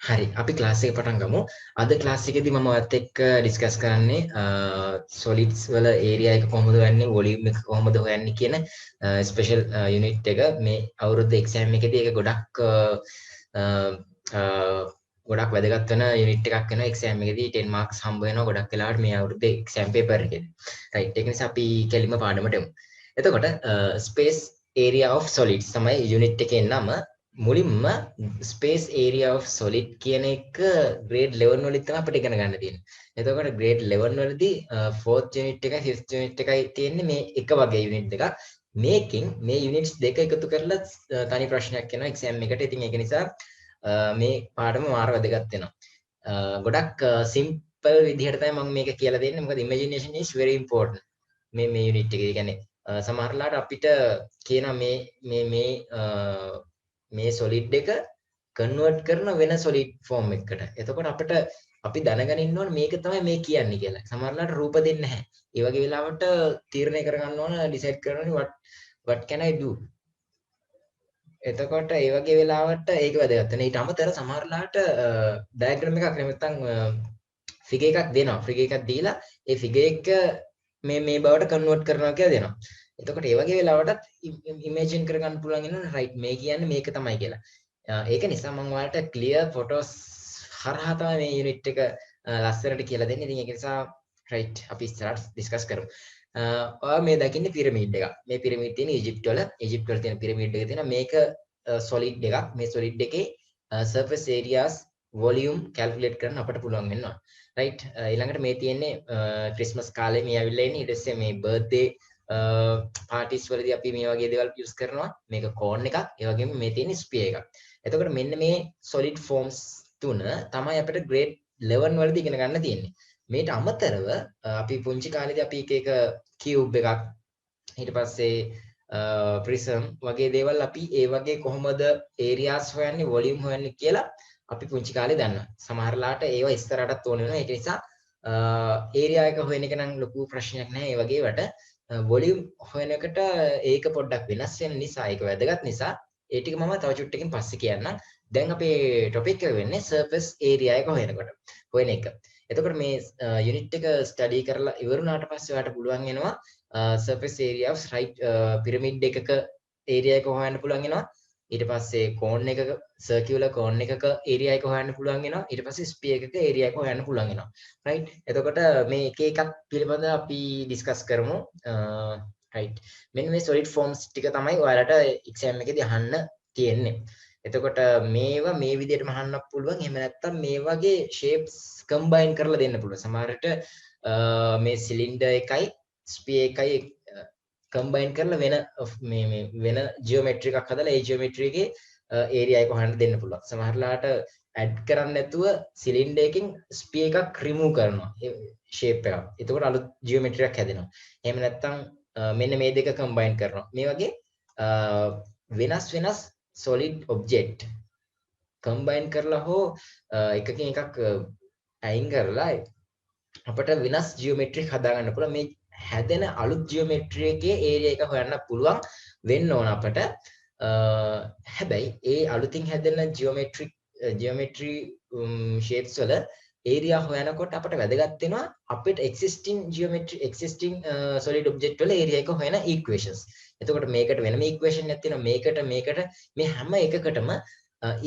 හරි අපි ක්ලාස් එක පටන් ගමු. අද ක්ලාස් එකේදී මම ඔයත් එක්ක ඩිස්කස් කරන්නේ සොලිඩ්ස් වල ඒරියා එක කොහොමද හොයන්නේ, වොලියුම් එක කොහොමද හොයන්නේ කියන ස්පෙෂල් යුනිට් එක. මේ අවුරුද්ද එක්සෑම් එකේදී ඒක ගොඩක් වැදගත් වෙන යුනිට් එකක් වෙනවා. එක්සෑම් එකේදී 10 මාක්ස් හම්බ වෙනවා ගොඩක් වෙලාවට මේ අවුරුද්දේ එක්සෑම් පේපර් එකේදී. රයිට්. ඒක නිසා අපි කෙලින්ම පාඩමට යමු. එතකොට ස්පේස් ඒරියා ඔෆ් සොලිඩ්ස් තමයි යුනිට් එකේ නම. මුලින්ම ස්පේස් ඒරියා ඔෆ් සොලිඩ් කියන එක ග්‍රේඩ් 11 වලදී තමයි අපිට ඉගෙන ගන්න තියෙන්නේ. එතකොට ග්‍රේඩ් 11 වලදී 4th යුනිට් එකයි 5th යුනිට් එකයි තියෙන්නේ මේ එක වගේ යුනිට් දෙකක්. මේකෙන් මේ යුනිට්ස් දෙක එකතු කරලා තනි ප්‍රශ්නයක් එනවා එක්සෑම් එකට. ඉතින් ඒක නිසා මේ පාඩම මාර වැදගත් වෙනවා. ගොඩක් සිම්පල් විදිහට තමයි මම මේක කියලා දෙන්නේ. මොකද imagination is very important. මේ යුනිට් එකේ කියන්නේ සමහරලාට අපිට කියන මේ solid එක convert කරන වෙන solid form එකකට. එතකොට අපිට අපි දැනගෙන ඉන්න ඕනේ මේක තමයි මේ කියන්නේ කියලා. සමහරලාට රූප දෙන්නේ නැහැ. ඒ වගේ වෙලාවට තීරණය කරගන්න ඕන decide කරන්න what can I do? එතකොට ඒ වගේ වෙලාවට ඒක වැදගත් වෙනවා. ඊට අමතරව සමහරලාට diagram එකක් නැත්නම් figure එකක් දෙනවා. figure එකක් දීලා ඒ figure එක මේ බවට convert කරනවා කියලා දෙනවා. එතකොට ඒ වගේ වෙලාවටත් imagine කරගන්න පුළුවන් වෙනවා right මේ කියන්නේ මේක තමයි කියලා. ඒක නිසා මම ඔයාලට clear photos හරහා තමයි මේ unit එක ලස්සනට කියලා දෙන්නේ. ඉතින් ඒක නිසා right අපි ඉස්සරහට discuss කරමු. ඔයා මේ දකින්නේ පිරමීඩ් එකක්. මේ පිරමීඩ් තියෙන ඊජිප්ත් වල තියෙන පිරමීඩ් එක තියෙන මේක solid එකක්. මේ solid එකේ surface areas volume calculate කරන්න අපිට පුළුවන් වෙනවා. right ඊළඟට මේ තියෙන්නේ ක්‍රිස්මස් කාලේ මේ ඇවිල්ලා ඉන්නේ. ඊට පස්සේ මේ birthday parties වලදී අපි මේ වගේ දේවල් use කරනවා. මේක cone එකක්. ඒ වගේම මේ තියෙන sphere එකක්. එතකොට මෙන්න මේ solid forms තුන තමයි අපිට grade 11 වලදී ඉගෙන ගන්න තියෙන්නේ. මේට අමතරව අපි පුංචි කාලේදී අපි එක cube එකක් ඊට පස්සේ prism වගේ දේවල් අපි ඒ වගේ කොහොමද areas හොයන්නේ volume හොයන්නේ කියලා අපි පුංචි කාලේ දන්නවා. සමහරලාට ඒවා ඉස්සරහටත් ඕන වෙනවා. ඒක නිසා area එක හොයන එක නම් ලොකු ප්‍රශ්නයක් නැහැ. ඒ වගේ වට volume හොයන එකට ඒක පොඩ්ඩක් වෙනස් වෙන නිසා ඒක වැදගත් නිසා ඒ ටික මම තව චුට්ටකින් පස්සේ කියන්නම්. දැන් අපේ topic එක වෙන්නේ surface area එක හොයන එක. එතකොට මේ යුනිට් එක ස්ටඩි කරලා ඉවරුණාට පස්සේ ඔයාලට පුළුවන් වෙනවා surface area of right pyramid එකක area එක හොයන්න පුළුවන් වෙනවා. ඊට පස්සේ cone එකක circular cone එකක area එක හොයන්න පුළුවන් වෙනවා. ඊට පස්සේ sphere එකක area එක හොයන්න පුළුවන් වෙනවා. right එතකොට මේ එක එකක් පිළිබඳව අපි discuss කරමු. right මෙන්න මේ solid forms ටික තමයි ඔයාලට exam එකේදී අහන්න තියෙන්නේ. එතකොට මේවා මේ විදිහටම අහන්න පුළුවන්. එහෙම නැත්නම් මේ වගේ shapes combine කරලා දෙන්න පුළුවන්. සමහරට මේ cylinder එකයි sphere එකයි combine කරලා වෙන geometry එකක් හදලා ඒ geometry එකේ area එක හොයන්න දෙන්න පුළුවන්. සමහරලාට add කරන්නේ නැතුව cylinder එකකින් sphere එකක් remove කරනවා. ඒ shape එකක්. එතකොට අලුත් geometry එකක් හැදෙනවා. එහෙම නැත්නම් මෙන්න මේ දෙක combine කරනවා. මේ වගේ වෙනස් solid object combine කරලා හෝ එකකින් එකක් අයින් කරලා අපිට වෙනස් geometry හදාගන්න පුළුවන්. මේ හැදෙන අලුත් geometry එකේ area එක හොයන්න පුළුවන් වෙන්න ඕන අපට. හැබැයි ඒ අලුතින් හැදෙන geometry shapes වල area හොයනකොට අපට වැදගත් වෙනවා අපිට existing solid object වල area එක හොයන equations. එතකොට මේකට වෙනම equation එකක් තියෙනවා. මේකට මේ හැම එකකටම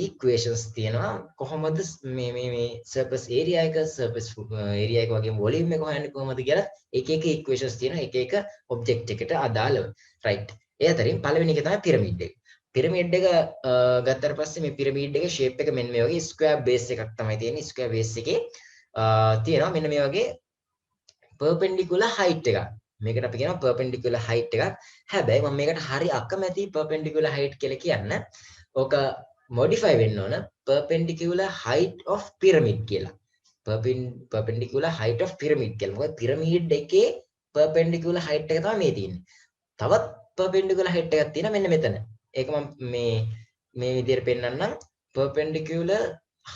equations තියෙනවා. කොහොමද මේ surface area එක වගේම volume එක හොයන්නේ කොහොමද කියලා එක equations තියෙනවා එක object එකට අදාළව. right ඒ අතරින් පළවෙනි එක තමයි pyramid එක. pyramid එක ගත්තට පස්සේ මේ pyramid එකේ shape එක මෙන්න මේ වගේ square base එකක් තමයි තියෙන්නේ. square base එකේ තියෙනවා මෙන්න මේ වගේ perpendicular height එකක්. මේකට අපි කියනවා perpendicular height එකක්. හැබැයි මම මේකට හරි අකමැති perpendicular height කියලා කියන්න. ඕක modify වෙන්න ඕන perpendicular height of pyramid කියලා. perpendicular height of pyramid කියලා. මොකද pyramid එකේ perpendicular height එක තමයි මේ තියෙන්නේ. තවත් perpendicular height එකක් තියෙනවා මෙන්න මෙතන. ඒක මම මේ විදිහට පෙන්නන්නම් perpendicular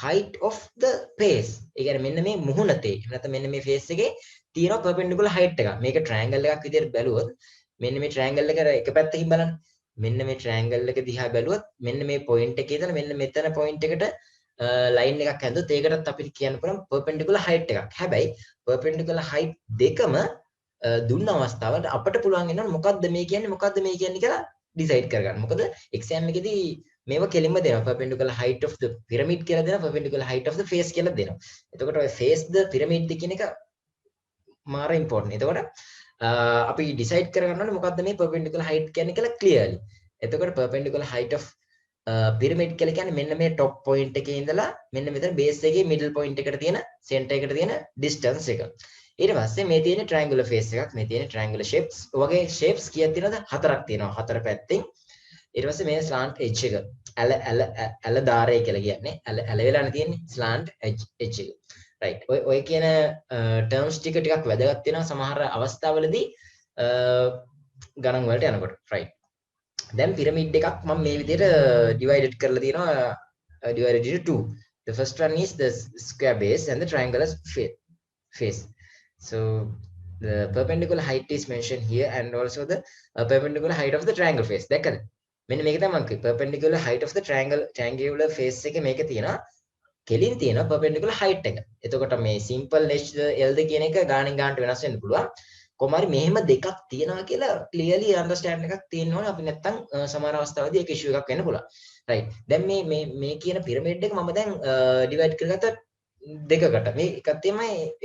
height of the face. ඒ කියන්නේ මෙන්න මේ මුහුණතේ නැත්නම් මෙන්න මේ face එකේ තියෙන perpendicular height එක. මේක triangle එකක් විදිහට බැලුවොත් මෙන්න මේ triangle එක එක පැත්තකින් බලන්න. මෙන්න මේ triangle එක දිහා බැලුවොත් මෙන්න මේ point එකේ ඉඳලා මෙන්න මෙතන point එකට line එකක් හැදුවොත් ඒකටත් අපිට කියන්න පුළුවන් perpendicular height එකක්. හැබැයි perpendicular height දෙකම දුන්න අවස්ථාවට අපිට පුළුවන් වෙනවා මොකද්ද මේ කියන්නේ කියලා decide කරගන්න. මොකද exam එකේදී මේව කෙලින්ම දෙනවා. perpendicular height of the pyramid කියලා දෙනවා, perpendicular height of the face කියලා දෙනවා. එතකොට ඔය face the pyramid කියන එක මාර important. එතකොට අපි decide කරගන්න ඕනේ මොකද්ද මේ perpendicular height කියන්නේ කියලා clearly. එතකොට perpendicular height of pyramid කියලා කියන්නේ මෙන්න මේ top point එකේ ඉඳලා මෙන්න මෙතන base එකේ middle point එකට තියෙන center එකට තියෙන distance එක. ඊට පස්සේ මේ තියෙන triangular face එකක්, මේ තියෙන triangular shapes. ඔයගේ shapes කීයක් තියෙනවද? 4ක් තියෙනවා. 4 පැත්තෙන්. ඊට පස්සේ මේ slant edge එක. ඇල ධාරය කියලා කියන්නේ. ඇල වෙලානේ තියෙන්නේ slant edge එක. right. ඔය කියන terms ටිකක් වැදගත් වෙනවා සමහර අවස්ථාවලදී ගණන් වලට යනකොට. right. දැන් pyramid එකක් මම මේ විදිහට divided කරලා තියෙනවා divided into two. The first one is the square base and the triangular face. So the perpendicular height is mentioned here and also the perpendicular height of the triangle face. දැක්කද? මෙන්න මේක තමයි මම කිව්වේ. Perpendicular height of the triangular face එකේ මේක තියෙනවා. කෙලින් තියෙනවා perpendicular height එක. එතකොට මේ simple h l ද කියන එක ගානින් ගානට වෙනස් වෙන්න පුළුවන්. කොහොමරි මෙහෙම දෙකක් තියෙනවා කියලා clearly understand එකක් තියෙන්න ඕනේ. අපි නැත්තම් සමහර අවස්ථාවලදී ඒක issue එකක් වෙන්න පුළුවන්. right. දැන් මේ කියන pyramid එක මම දැන් divide කරගත්තා දෙකකට. මේ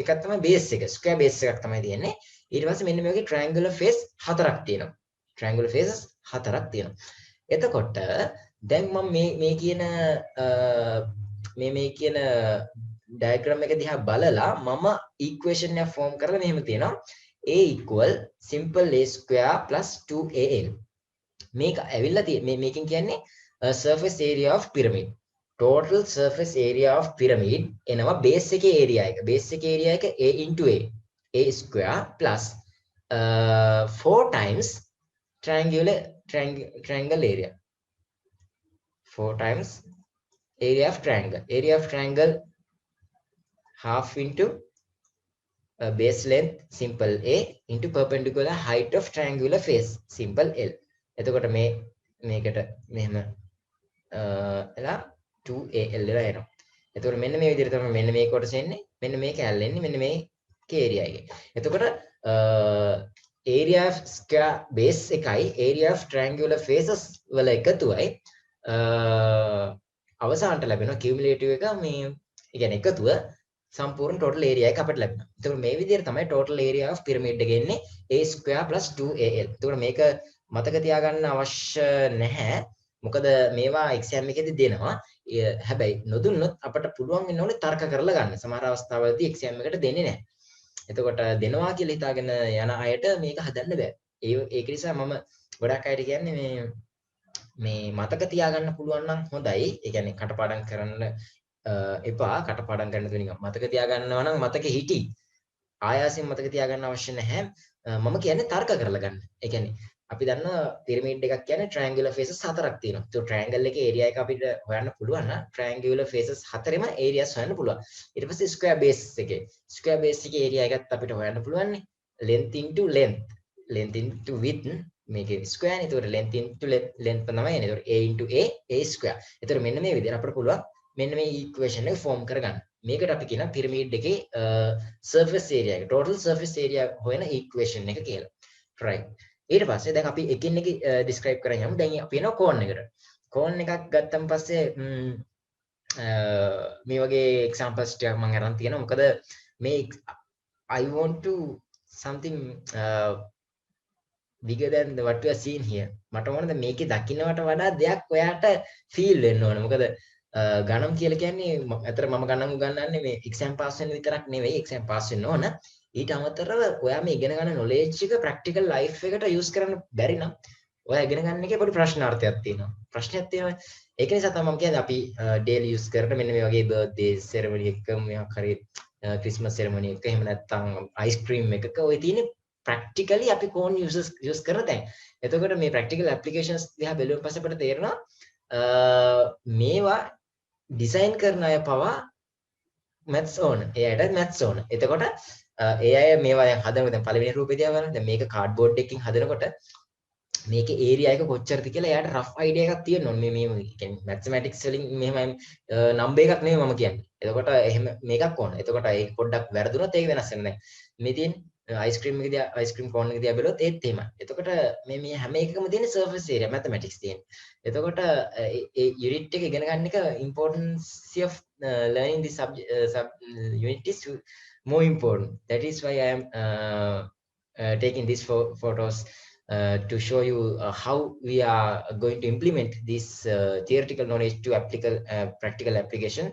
එකක් තමයි base එක. square base එකක් තමයි තියෙන්නේ. ඊට පස්සේ මෙන්න මේ වගේ triangular face හතරක් තියෙනවා. triangular faces හතරක් තියෙනවා. එතකොට දැන් මම මේ කියන diagram එක දිහා බලලා මම equation එක form කරලා මෙහෙම තියෙනවා. A equal simple a square plus 2al. මේක ඇවිල්ලා තියෙන්නේ මේකෙන් කියන්නේ surface area of pyramid. Total surface area of pyramid එනවා base එකේ area එක. base එකේ area එක a into a square plus 4 times triangle area. 4 times area of triangle. Area of triangle half into base length simple a into perpendicular height of triangular face simple l. එතකොට මේකට මෙහෙම එලා 2al එලා එනවා. එතකොට මෙන්න මේ විදිහට තමයි මෙන්න මේ කොටස එන්නේ. මෙන්න මේක ඇල් එන්නේ. මෙන්න මේකේ area එකේ. එතකොට area of square base එකයි area of triangular faces වල එකතුවයි අවසානට ලැබෙනවා cumulative එක මේ කියන්නේ එකතුව සම්පූර්ණ total area එක අපිට ලැබෙනවා. එතකොට මේ විදිහට තමයි total area of pyramid එක එන්නේ a square plus 2al. එතකොට මේක මතක තියාගන්න අවශ්‍ය නැහැ. මොකද මේවා exam එකේදී දෙනවා. හැබැයි නොදුන්නොත් අපිට පුළුවන් වෙන්න ඕනේ තර්ක කරලා ගන්න. සමහර අවස්ථාවලදී exam එකට දෙන්නේ නැහැ. එතකොට දෙනවා කියලා හිතාගෙන යන අයට මේක හදන්න බෑ. ඒක නිසා මම ගොඩක් අයට කියන්නේ මේ මතක තියාගන්න පුළුවන් නම් හොඳයි. ඒ කියන්නේ කටපාඩම් කරන්න එපා. කටපාඩම් කරන්න තුනින් මතක තියාගන්නවා නම් මතකෙ හිටි. ආයාසයෙන් මතක තියාගන්න අවශ්‍ය නැහැ. මම කියන්නේ තර්ක කරලා ගන්න. ඒ කියන්නේ අපි දන්නවා පිරමීඩ් එකක් කියන්නේ triangular faces හතරක් තියෙනවා. ඒක triangle එකේ area එක අපිට හොයන්න පුළුවන් නම් triangular faces හතරෙම areas හොයන්න පුළුවන්. ඊට පස්සේ square base එකේ area එකත් අපිට හොයන්න පුළුවන් නේ. length into length into width මේකේ square නේ. ඒතකොට length into length තමයි එන්නේ. ඒතකොට a into a square. ඒතකොට මෙන්න මේ විදිහට අපිට පුළුවන් මෙන්න මේ equation එක form කරගන්න. මේකට අපි කියන pyramid එකේ surface area එක total surface area හොයන equation එක කියලා. right. ඊට පස්සේ දැන් අපි එකින් එක describe කරගෙන යමු. දැන් අපි එනවා cone එකට. cone එකක් ගත්තන් පස්සේ මේ වගේ examples ටිකක් මම අරන් තියෙනවා. මොකද මේ I want to something bigger than what we are seeing here. මට ඕනද මේකේ දකින්නවට වඩා දෙයක් ඔයාට feel වෙන්න ඕන. මොකද ගණන් කියලා කියන්නේ අතර මම ගණන් උගන්වන්නේ මේ exam pass වෙන විතරක් නෙවෙයි, exam pass වෙන්න ඕන. ඊට අමතරව ඔයා මේ ඉගෙන ගන්න knowledge එක practical life එකට use කරන්න බැරි නම් ඔයා ඉගෙන ගන්න එකේ පොඩි ප්‍රශ්නාර්ථයක් තියෙනවා. ප්‍රශ්නයක් තියෙනවා. ඒක නිසා තමයි මම කියන්නේ අපි daily use කරන මෙන්න මේ වගේ birthday ceremony එකක මොකක් හරි Christmas ceremony එකක එහෙම නැත්නම් ice cream එකක ඔය තියෙන practically අපි cone use කරන තැන්. එතකොට මේ practical applications දිහා බැලුවන් පස්සේ අපිට තේරෙනවා මේවා design කරන අය පවා maths ඕන. එයාට maths ඕන. එතකොට ඒ අය මේවා දැන් හදනකොට දැන් පළවෙනි රූපේ දිහා බලන්න. දැන් මේක cardboard එකකින් හදනකොට මේකේ ඒරියා එක කොච්චරද කියලා එයාට රෆ් අයිඩියා එකක් තියෙන්න ඕනේ. මේ කියන්නේ මැත්මැටික්ස් වලින් මෙහෙමයි නම්බර් එකක් නෙමෙයි මම කියන්නේ. එතකොට එහෙම මේකක් ඕන. එතකොට ඒක පොඩ්ඩක් වැරදුනොත් ඒක වෙනස් වෙන්නේ නැහැ. මේ තියෙන්නේ අයිස්ක්‍රීම් එකේදී අයිස්ක්‍රීම් කෝන් එක දිහා බැලුවොත් ඒත් එහෙමයි. එතකොට මේ හැම එකකම තියෙන සර්ෆස් ඒරියා මැතමැටික්ස් තියෙන්නේ. එතකොට ඒ යුනිට් එක ඉගෙන ගන්න එක importance of learning this sub unit is more important. That is why I am taking these photos to show you how we are going to implement this theoretical knowledge to practical application.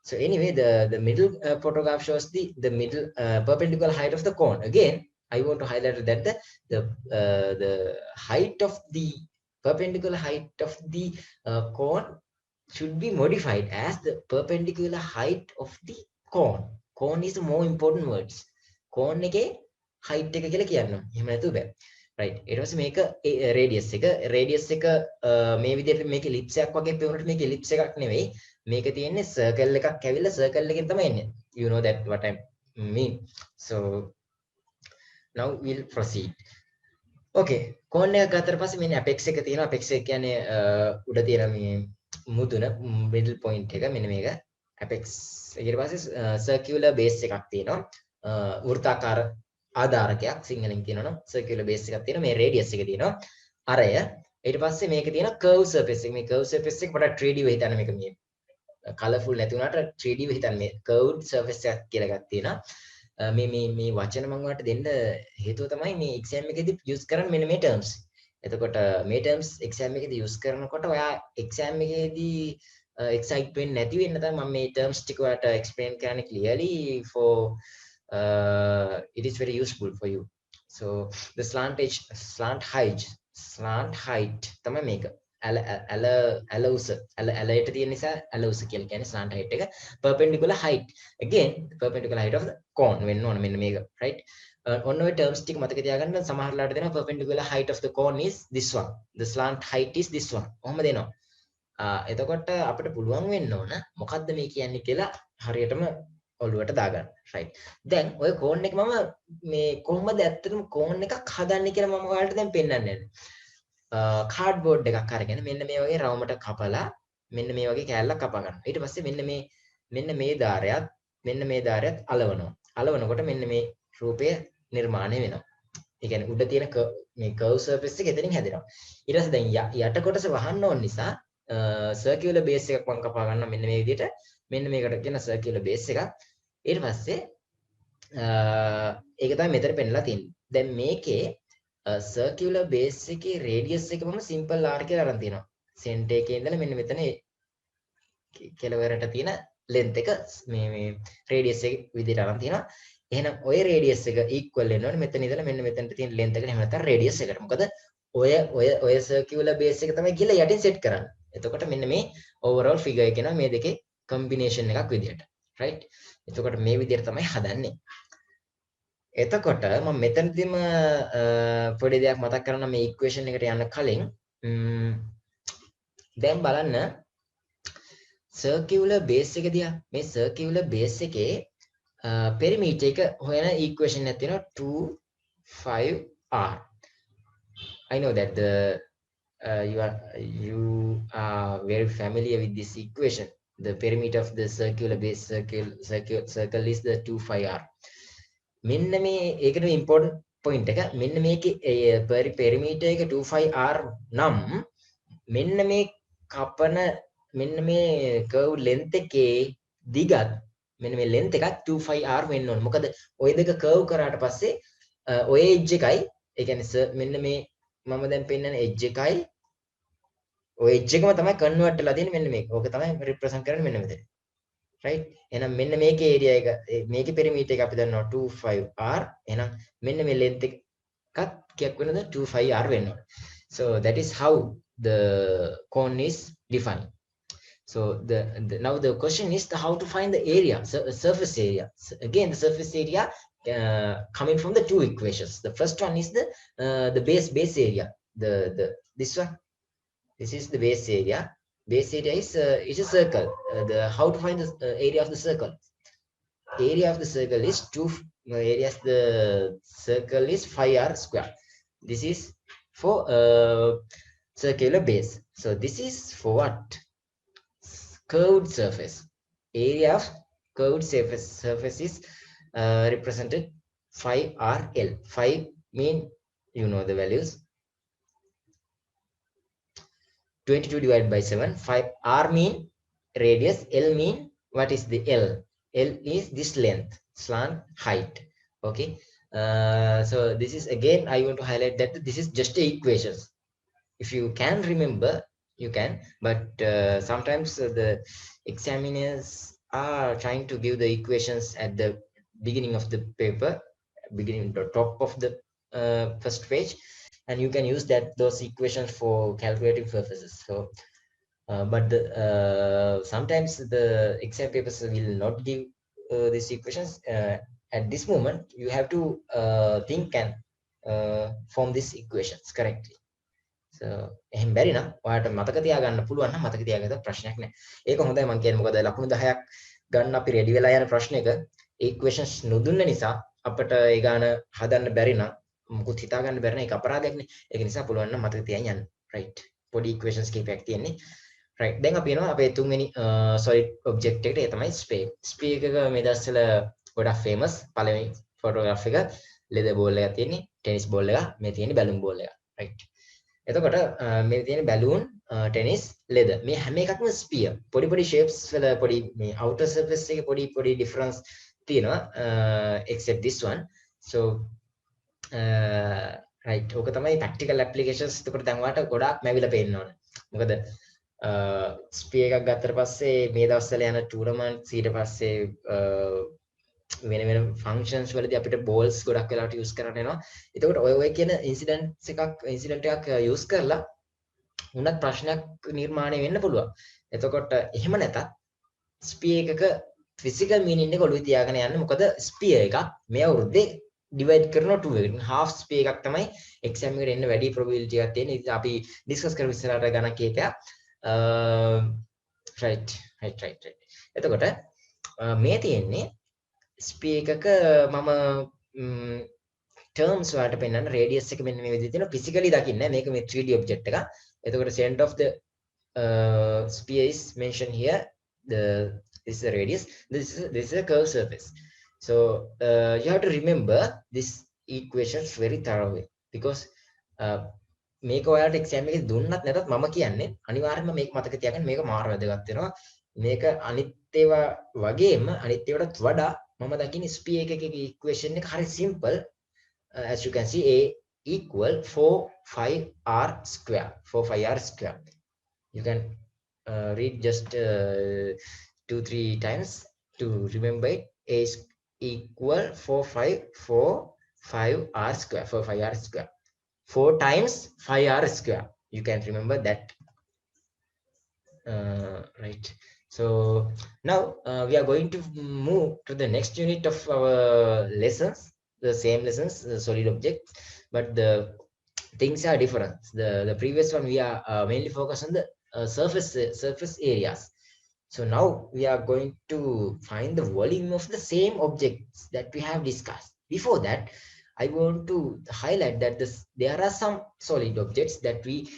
So anyway, the middle photograph shows the middle perpendicular height of the cone. Again, I want to highlight that the height of the perpendicular height of the cone should be modified as the perpendicular height of the cone. Cone is the more important words. Cone එකේ height එක කියලා කියන්නම්. එහෙම නැතුව බෑ. right. ඊට පස්සේ මේක radius එක මේ විදිහට මේක ellipse එකක් වගේ පෙවුනට මේක ellipse එකක් නෙවෙයි. මේක තියෙන්නේ circle එකක් ඇවිල්ලා circle එකෙන් තමයි එන්නේ. You know that what I mean. So now we'll proceed. Okay. cone එක ගත්තට පස්සේ මෙන්න apex එක තියෙනවා. apex එක කියන්නේ උඩ තියෙන මේ මුදුන middle point එක මෙන්න මේක apex. ඊට පස්සේ circular base එකක් තියෙනවා. වෘත්තාකාර ආධාරකයක් සිංහලෙන් කියනවා නම් circular base එකක් තියෙනවා. මේ radius එක තියෙනවා. අරය. ඊට පස්සේ මේකේ තියෙන curve surface එක. මේ curve surface එක පොඩක් 3D වෙ හිතන්න මේක මේ colourful නැති වුණාට 3D වෙ හිතන්න මේ curved surface එකක් කියලා එකක් තියෙනවා. මේ වචන මම ඔයාලට දෙන්න හේතුව තමයි මේ exam එකේදී use කරන්නේ මෙන්න මේ terms. එතකොට මේ terms exam එකේදී use කරනකොට ඔයා exam එකේදී excite වෙන්නේ නැති වෙන්න තමයි මම මේ terms ටික ඔයාලට explain කරන්න clearly for it is very useful for you. So the slant height තමයි මේක. යට තියෙන නිසා උස කියලා කියන්නේ slant height එක. perpendicular height, again perpendicular height of the cone වෙන්න ඕන මෙන්න මේක, right? ඔන්න ඔය terms ටික මතක තියාගන්න. සමහරලාට දෙනවා perpendicular height of the cone is this one, the slant height is this one. ඔහොම දෙනවා. එතකොට අපිට පුළුවන් වෙන්න ඕන මොකද්ද මේ කියන්නේ කියලා හරියටම ඔළුවට දාගන්න, right? දැන් ඔය කෝන් එක මම මේ කොහොමද ඇත්තටම කෝන් එකක් හදන්නේ කියලා මම ඔයාලට දැන් පෙන්නන්න යන්නේ. කාඩ්බෝඩ් එකක් අරගෙන මෙන්න මේ වගේ රවුමට කපලා මෙන්න මේ වගේ කෑල්ලක් කපා ගන්නවා. ඊට පස්සේ මෙන්න මේ ධාරයත් අලවනවා. අලවනකොට මෙන්න මේ රූපය නිර්මාණය වෙනවා. ඒ කියන්නේ උඩ තියෙන මේ curve surface එක එතනින් හැදෙනවා. ඊට පස්සේ දැන් යට කොටස වහන්න ඕන නිසා circular base එකක් මම කපා ගන්නවා මෙන්න මේ විදිහට. මෙන්න මේකට කියන circular base එකක්. ඊට පස්සේ ඒක තමයි මෙතන පෙන්නලා තියෙන්නේ. දැන් මේකේ circular base එකේ radius එක මම simple r කියලා අරන් තිනවා. center එකේ ඉඳලා මෙන්න මෙතන කෙළවරට තියෙන length එක මේ radius එක විදිහට අරන් තිනවා. එහෙනම් ඔය radius එක equal වෙන්න ඕනේ මෙතන ඉඳලා මෙන්න මෙතනට තියෙන length එකට. එහෙම නැත්නම් radius එකට. මොකද ඔය circular base එක තමයි ගිහලා යටින් set කරන්නේ. එතකොට මෙන්න මේ overall figure එක එනවා මේ දෙකේ combination එකක් විදිහට, right? එතකොට මේ විදිහට තමයි හදන්නේ. එතකොට මම මෙතනදිම පොඩි දෙයක් මතක් කරන්න මේ equation එකට යන්න කලින් දැන් බලන්න circular base එක දිහා. මේ circular base එකේ perimeter එක හොයන equation එකක් තියෙනවා 2,5r. I know that you are very familiar with this equation. The perimeter of the circular base circle is the 2,5r. මෙන්න මේ ඒකට important point එක. මෙන්න මේකේ perimeter එක 2,5r නම් මෙන්න මේ කපන මෙන්න මේ curve length එකේ දිගත් මෙන්න මේ length එකත් 2,5r වෙන්න ඕනේ. මොකද ওই දෙක curve කරාට පස්සේ ඔය edge එකයි ඒ කියන්නේ මෙන්න මේ මම දැන් පෙන්නන edge එකයි ඔය edge එකම තමයි convert වෙලා තියෙන්නේ මෙන්න මේක. ඕක තමයි represent කරන්නේ මෙන්න මෙතන. right? එහෙනම් මෙන්න මේකේ area එක මේකේ perimeter එක අපි දන්නවා 2,5r. එහෙනම් මෙන්න මේ length එකත් කීයක් වෙනවද? 2,5r වෙන්න ඕනේ. So that is how the cone is defined. So now the question is how to find the area, surface area. So again, the surface area coming from the two equations. The first one is the base area. This one. This is the base area. Base area is a circle. How to find the area of the circle? Area of the circle is the circle is 5r square. This is for circular base. So this is for what? Curved surface. Area of curved surface is represented 5 RL. 5 mean, you know the values, 22 divided by 7. 5 R mean radius, L mean what is the L? L is this length, slant height. Okay. So this is again, I want to highlight that this is just a equations. If you can remember, you can, but sometimes the examiners are trying to give the equations at the beginning of the paper, beginning the top of the first page, and you can use those equations for calculating purposes. So but sometimes the exam papers will not give these equations at this moment. You have to think and form these equations correctly. So එහෙන් බැරි නම් ඔයාලට මතක තියාගන්න පුළුවන් නම් මතක තියාගත්ත ප්‍රශ්නයක් නෑ. ඒක හොඳයි මම කියන්නේ. මොකද ලකුණු 10ක් ගන්න අපි රෙඩි වෙලා යන ප්‍රශ්නයක equations නොදුන්න නිසා අපිට ඒ ගාන හදන්න බැරි නම් මුකුත් හිතා ගන්න බැරි නම් ඒක අපරාධයක්නේ. ඒක නිසා පුළුවන් නම් මතක තියාගෙන යන්න. right. පොඩි equations කීපයක් තියෙන්නේ. right. දැන් අපි යනවා අපේ තුන්වෙනි solid object එකට. ඒ තමයි sphere. sphere එක මේ දවස්වල ගොඩක් famous. පළවෙනි photograph එක leather ball එකක් තියෙන්නේ, tennis ball එක, මේ තියෙන්නේ balloon ball එක. right. එතකොට මේ තියෙන balloon, tennis, leather මේ හැම එකක්ම sphere. පොඩි පොඩි shapes වල පොඩි මේ outer surface එකේ පොඩි පොඩි difference තියෙනවා except this one. So right. ඕක තමයි practical applications. එතකොට දැන් ඔයාලට ගොඩාක් මැවිලා පේන්න ඕන. මොකද ස්පියර් එකක් ගත්තට පස්සේ මේ දවස්වල යන ටූර්නමන්ට්ස් ඊට පස්සේ වෙන වෙන ෆන්ක්ෂන්ස් වලදී අපිට බෝල්ස් ගොඩක් වෙලාවට යූස් කරන්න වෙනවා. එතකොට ඔය කියන ඉන්සිඩන්ට් එකක් යූස් කරලා උනත් ප්‍රශ්නයක් නිර්මාණය වෙන්න පුළුවන්. එතකොට එහෙම නැතත් ස්පියර් එකක ෆිසිකල් මීනින් එක ඔළුවේ තියාගෙන යන්න. මොකද ස්පියර් එකක් මේ අවුරුද්දේ ඩිවයිඩ් කරනවා 2 එකකින්. half ස්පියර් එකක් තමයි එක්සෑම් එකට එන්න වැඩි probability එකක් තියෙන. ඉතින් අපි ඩිස්කස් කරමු ඉස්සරහට ගණන් කීපයක්. right. එතකොට මේ තියෙන්නේ ස්පියර් එකක මම terms වලට පෙන්නන්න radius එක මෙන්න මේ විදිහට තියෙනවා. physically දකින්නේ මේක මේ 3D object එකක්. එතකොට center of the sphere is mentioned here. This is the radius. This is a curved surface. So you have to remember this equations very thoroughly because මේක ඔයාලට එක්සෑම් එකේ දුන්නත් නැතත් මම කියන්නේ අනිවාර්යයෙන්ම මේක මතක තියාගන්න. මේක මාර වැදගත් වෙනවා. මේක අනිත් ඒවා වගේම අනිත් ඒවාටත් වඩා මම දකින්නේ ස්පියර් එකක equation එක හරි simple. As you can see, A equal 4πr square. 4πr square. You can read just 2-3 times to remember it. A is equal 4πr square. 4πr square. 4 times 5r square. You can remember that. Right. So now we are going to move to the next unit of our lessons. The same lessons, the solid object, but the things are different. The previous one we are mainly focused on the surface areas. So now we are going to find the volume of the same objects that we have discussed. Before that, I want to highlight that there are some solid objects that we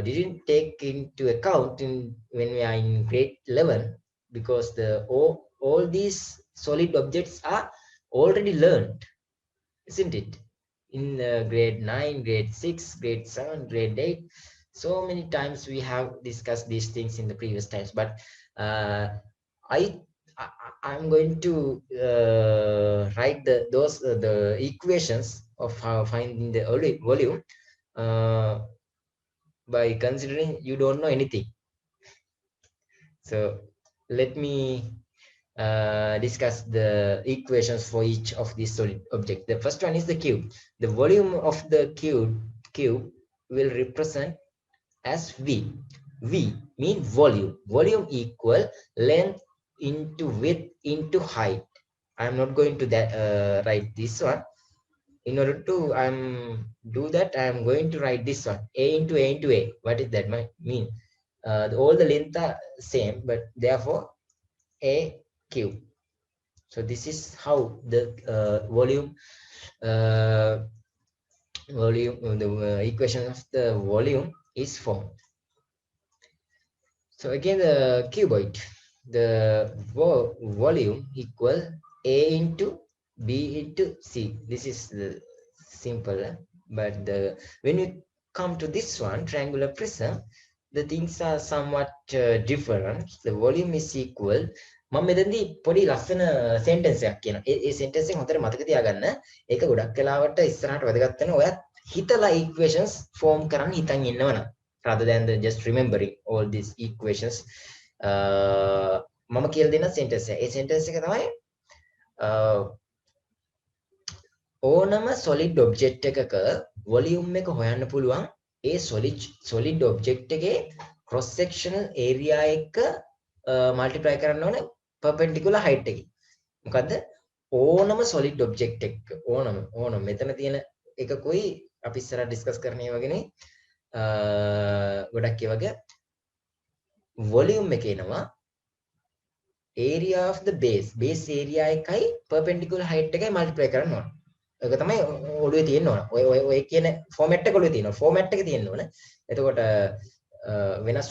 didn't take into account when we are in grade 11 because all these solid objects are already learned, isn't it? In grade 9, grade 6, grade 7, grade 8. So many times we have discussed these things in the previous times, but I'm going to write the equations of how finding the volume by considering you don't know anything. So let me discuss the equations for each of these solid objects. The first one is the cube. The volume of the cube will represent as V. V mean volume. Volume equal length into width into height. I'm not going to write this one. In order to do that, I'm going to write this one. A into A into A. What is that mean? All the length are same, but therefore A cube. So this is how the volume volume, the equation of the volume is formed. So again, the cuboid, the volume equal A into B into C. This is the simple, but when you come to this one, triangular prism, the things are somewhat different. The volume is equal. මම මෙතනදී පොඩි ලස්සන sentence එකක් කියනවා. ඒ sentence එක හොඳට මතක තියාගන්න. ඒක ගොඩක් වෙලාවට ඉස්සරහට වැදගත් වෙනවා. ඔයත් හිතලා equations form කරන්න හිතන් ඉන්නවනම් rather than just remembering all these equations. මම කියලා දෙන sentence එක. ඒ sentence එක තමයි ඕනම solid object එකක volume එක හොයන්න පුළුවන් ඒ solid object එකේ cross sectional area එක multiply කරන්න ඕනේ perpendicular height එකකින්. මොකද්ද? ඕනම solid object එකක ඕනම මෙතන තියෙන එකකුයි අපි ඉස්සරහ discuss කරන්නේ වගේ නේ. ගොඩක් ඒ වගේ volume එකේ එනවා area of the base area එකයි perpendicular height එකයි multiply කරන්න ඕන. ඒක තමයි ඔළුවේ තියෙන්න ඕන. ඔය කියන format එක ඔළුවේ තියෙනවා. format එක තියෙන්න ඕන. එතකොට වෙනස්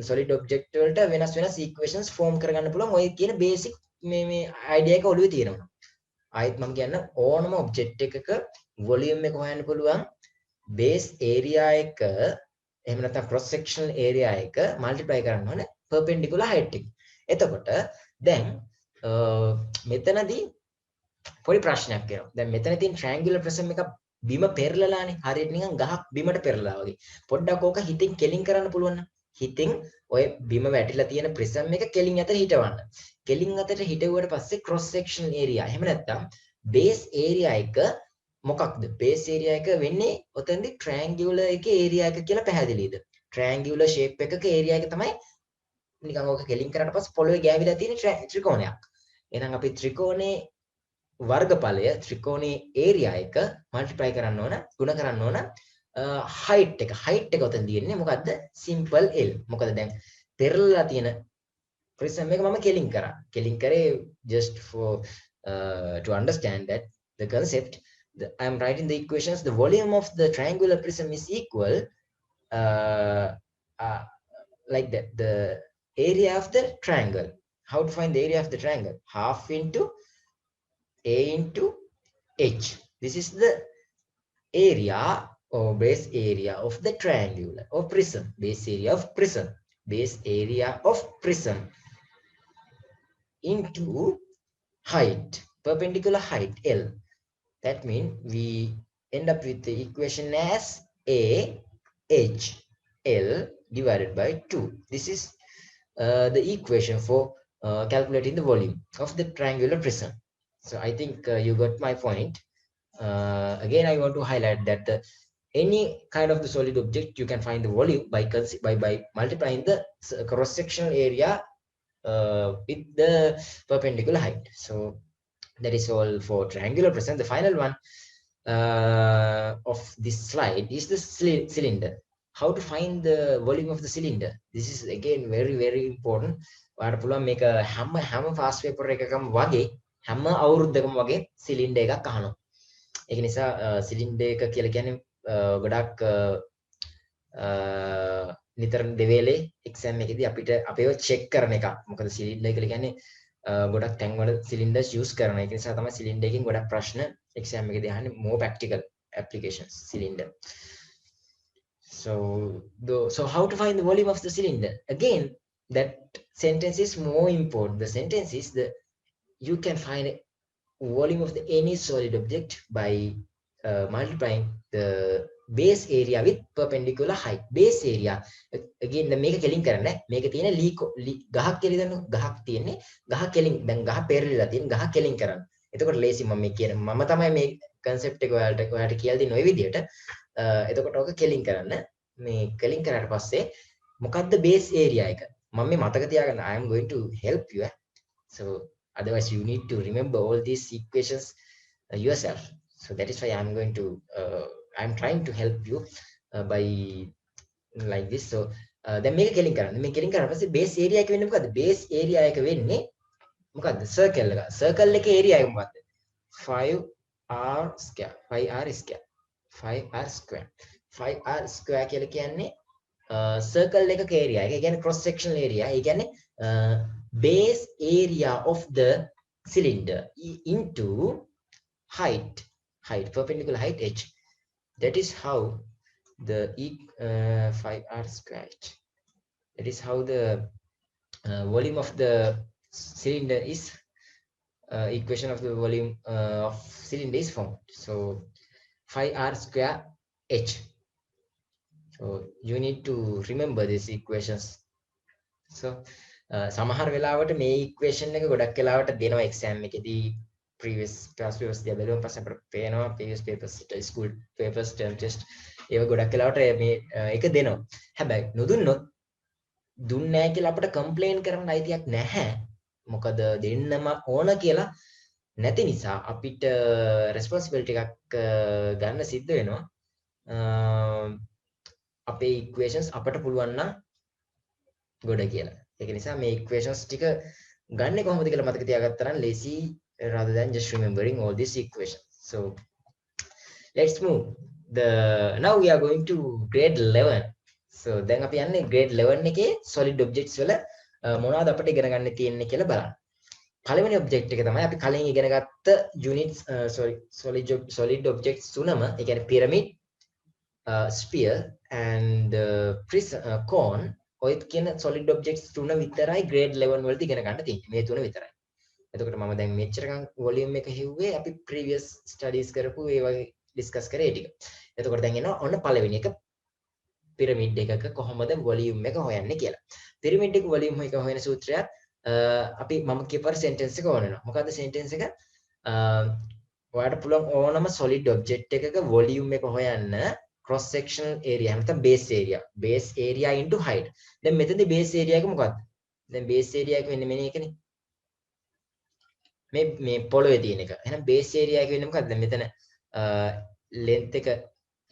solid object වලට වෙනස් equations form කරගන්න පුළුවන්. ඔය කියන basic මේ idea එක ඔළුවේ තියෙනවා. ආයෙත් මම කියන්න ඕනම object එකක volume එක හොයන්න පුළුවන් base area එක එහෙම නැත්නම් cross sectional area එක multiply කරන්න ඕනේ perpendicular height එක. එතකොට දැන් මෙතනදී පොඩි ප්‍රශ්නයක් එනවා. දැන් මෙතන තියෙන triangular prism එක බිම පෙරලලානේ. හරියට නිකන් ගහක් බිමට පෙරලලා වගේ. පොඩ්ඩක් ඕක හිතින් කෙලින් කරන්න පුළුවන් නම්. හිතින් ඔය බිම වැටිලා තියෙන prism එක කෙලින් අතට හිටවන්න. කෙලින් අතට හිටවුවට පස්සේ cross sectional area එහෙම නැත්නම් base area එක මොකක්ද? base area එක වෙන්නේ ඔතෙන්දී triangular එකේ area එක කියලා පැහැදිලිද? triangular shape එකක area එක තමයි නිකන් ඕක කෙලින් කරාට පස්සේ පොළවේ ගෑවිලා තියෙන ත්‍රිකෝණයක්. එහෙනම් අපි ත්‍රිකෝණේ වර්ගඵලය ත්‍රිකෝණේ area එක multiply කරන්න ඕන, ගුණ කරන්න ඕන height එක. height එක උතන තියෙන්නේ මොකද්ද? simple L. මොකද දැන් පෙරලලා තියෙන prism එක මම කෙලින් කරා. කෙලින් කරේ just for to understand that the concept. I am writing the equations. The volume of the triangular prism is equal like that. The area of the triangle. How to find the area of the triangle? Half into A into H. This is the area or base area of the triangular or prism. Base area of prism. Base area of prism into height, perpendicular height L. That means we end up with the equation as A H L divided by 2. This is the equation for calculating the volume of the triangular prism. So I think you got my point. Again, I want to highlight that any kind of the solid object you can find the volume by multiplying the cross-sectional area with the perpendicular height. So that is all for triangular prism. The final one of this slide is the cylinder. How to find the volume of the cylinder? This is again very important. ඔයාලට පුළුවන් මේක හැම fast paper එකකම වගේ හැම අවුරුද්දකම වගේ cylinder එකක් අහනවා. ඒක නිසා සිලින්ඩර් එක කියලා කියන්නේ ගොඩක් නිතර දෙවේලේ එක්සෑම් එකේදී අපිට අපේව චෙක් කරන එක. මොකද සිලින්ඩර් කියලා කියන්නේ ගොඩක් තැන්වල සිලින්ඩර්ස් යූස් කරනවා. ඒක නිසා තමයි සිලින්ඩර් එකකින් ගොඩක් ප්‍රශ්න එක්සෑම් එකේදී අහන්නේ more practical applications cylinder. So how to find the volume of the cylinder? Again, that sentence is more important. The sentence is you can find volume of any solid object by multiplying the base area with perpendicular height. Base area again මේක කෙලින් කරන්නේ. මේක තියෙන ගහක් කියලා දන්නු. ගහක් තියෙන්නේ. ගහ කෙලින් දැන් ගහ පෙරලිලා තියෙන ගහ කෙලින් කරන්න. එතකොට ලේසි මම කියන මම තමයි මේ concept එක ඔයාලට කියලා දෙන්නේ ওই විදිහට. එතකොට ඔක කෙලින් කරන්න. මේ කෙලින් කරාට පස්සේ මොකද්ද base area එක? මම මේ මතක තියාගන්න. I am going to help you. So otherwise you need to remember all these equations yourself. So that is why I'm trying to help you by like this. So දැන් මේක කෙලින් කරන්න. මේ කෙලින් කරාට පස්සේ base area එක වෙන්නේ මොකද්ද? base area එක වෙන්නේ මොකද්ද? circle එක. circle එකේ area එක මොකද්ද? 5r square. 5r square. 5r square. 5r square කියලා කියන්නේ circle එකක area එක. ඒ කියන්නේ cross sectional area. ඒ කියන්නේ base area of the cylinder into height perpendicular height h. That is how the 5r square. That is how the volume of the cylinder is equation of the volume of cylinder is formed. So 5r square h. So you need to remember these equations. So සමහර වෙලාවට මේ equation එක ගොඩක් වෙලාවට දෙනවා exam එකේදී previous past papers දිහා බැලුවම පස්සේ අපිට පේනවා previous papers school papers term test ඒව ගොඩක් වෙලාවට මේ එක දෙනවා. හැබැයි නොදුන්නොත් දුන්නේ නැහැ කියලා අපිට complain කරන්න අයිතියක් නැහැ. මොකද දෙන්නම ඕන කියලා නැති නිසා අපිට responsibility එකක් ගන්න සිද්ධ වෙනවා. අපේ equations අපට පුළුවන් නම් ගොඩ කියලා. ඒක නිසා මේ equations ටික ගන්නේ කොහොමද කියලා මතක තියාගත්තා නම් lazy rather than just remembering all these equations. So let's move. Now we are going to grade 11. So දැන් අපි යන්නේ grade 11 එකේ solid objects වල මොනවද අපිට ඉගෙන ගන්න තියෙන්නේ කියලා බලන්න. පළවෙනි object එක තමයි අපි කලින් ඉගෙන ගත්ත units solid objects තුනම. ඒ කියන්නේ pyramid, sphere and prism, cone. ඔය කියන solid objects තුන විතරයි grade 11 වලදී ඉගෙන ගන්න තියෙන්නේ. මේ තුන විතරයි. එතකොට මම දැන් මෙච්චරකම් volume එක හිව්වේ අපි previous studies කරපු ඒ වගේ discuss කරේ ඒ ටික. එතකොට දැන් එනවා ඔන්න පළවෙනි එක pyramid එකක කොහොමද volume එක හොයන්නේ කියලා. pyramid එක volume එක හොයන සූත්‍රයත් අපි මම කියපර sentence එක ඕන වෙනවා. මොකද්ද sentence එක? ඔයාලට පුළුවන් ඕනම solid object එකක volume එක හොයන්න cross sectional area නැත්නම් base area into height. දැන් මෙතනදී base area එක මොකද්ද? දැන් base area එක වෙන්නේ මෙන්න මේකනේ. මේ පොළවේ තියෙන එක. එහෙනම් base area එක වෙන්නේ මොකද්ද? දැන් මෙතන length එක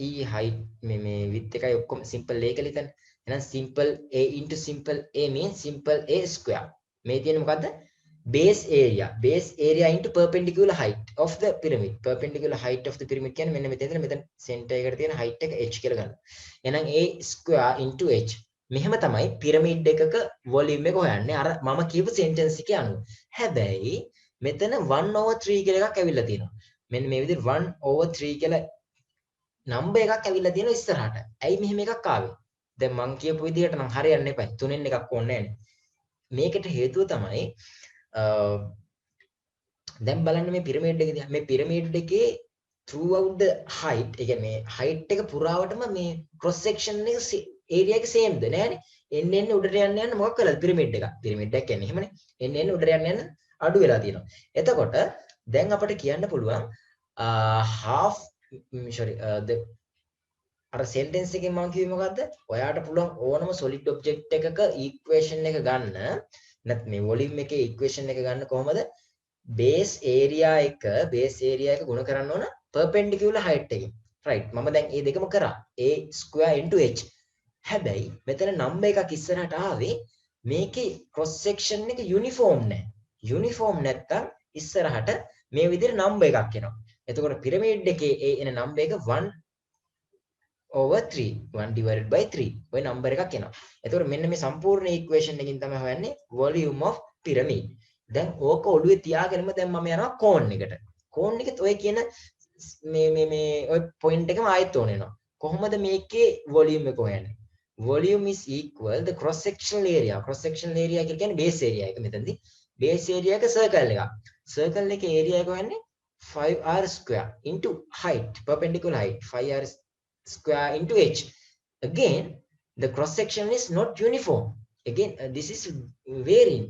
e height මේ width එකයි ඔක්කොම simple a කියලා හිතන්න. එහෙනම් simple a into simple a means simple a square. මේ තියෙන්නේ මොකද්ද? base area into perpendicular height of the pyramid. Perpendicular height of the pyramid කියන්නේ මෙන්න මෙතන center එකට තියෙන height එක h කියලා ගන්න. එහෙනම් a square into h. මෙහෙම තමයි pyramid එකක volume එක හොයන්නේ අර මම කියපු sentence එකේ අනුව. හැබැයි මෙතන 1/3 කියලා එකක් ඇවිල්ලා තියෙනවා. මෙන්න මේ විදිහට 1/3 කියලා number එකක් ඇවිල්ලා තියෙනවා ඉස්සරහට. ඇයි මෙහෙම එකක් ආවේ? දැන් මම කියපු විදිහට නම් හරියන්නේ නැහැ. තුනෙන් එකක් ඕනේ නැහැ. මේකට හේතුව තමයි දැන් බලන්න මේ පිරමීඩ් එක දිහා. මේ පිරමීඩ් එකේ throughout the height, ඒ කියන්නේ height එක පුරාවටම මේ cross section එක area එක same ද නෑනේ. එන්න උඩට යන්න මොකක් කළාද පිරමීඩ් එක. පිරමීඩ් එක කියන්නේ එහෙමනේ. එන්න උඩට යන්න අඩු වෙලා තියෙනවා. එතකොට දැන් අපිට කියන්න පුළුවන් අර sentence එකෙන් මම කිව්වේ මොකද්ද? ඔයාට පුළුවන් ඕනම solid object එකක equation එක ගන්න. නැත්නම් මේ volume එකේ equation එක ගන්න කොහොමද? base area එක ගුණ කරන්න ඕන perpendicular height එකෙන්. right. මම දැන් මේ දෙකම කරා. a square into h. හැබැයි මෙතන number එකක් ඉස්සරහට ආවේ මේකේ cross section එක uniform නැහැ. uniform නැත්තම් ඉස්සරහට මේ විදිහට number එකක් එනවා. එතකොට pyramid එකේ එන number එක 1/3 1 divided by 3 ඔය number එකක් එනවා. එතකොට මෙන්න මේ සම්පූර්ණ equation එකකින් තමයි හොයන්නේ volume of pyramid. දැන් ඕක ඔළුවේ තියාගෙනම දැන් මම යනවා cone එකට. cone එකෙත් ඔය කියන මේ ඔය point එකම ආයෙත් ඕන වෙනවා. කොහොමද මේකේ volume එක හොයන්නේ? volume is equal the cross sectional area. cross sectional area කියලා කියන්නේ base area එක මෙතනදී. base area එක circle එකක්. circle එකේ area එක හොයන්නේ 5r square into height, perpendicular height 5r square into h. Again, the cross section is not uniform. Again, this is varying.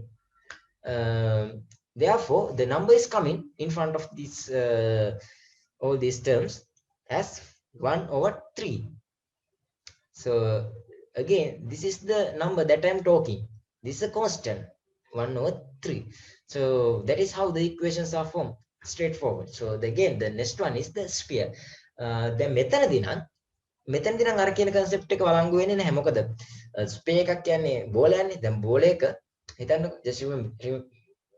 Therefore, the number is coming in front of this all these terms as 1/3. So again, this is the number that I'm talking. This is a constant 1/3. So that is how the equations are formed. Straightforward. So again, the next one is the sphere. Then මෙතනදී නම් අර කියන concept එක වළංගු වෙන්නේ නැහැ. මොකද sphere එකක් කියන්නේ බෝලයන්නේ. දැන් බෝලයක හිතන්නකො just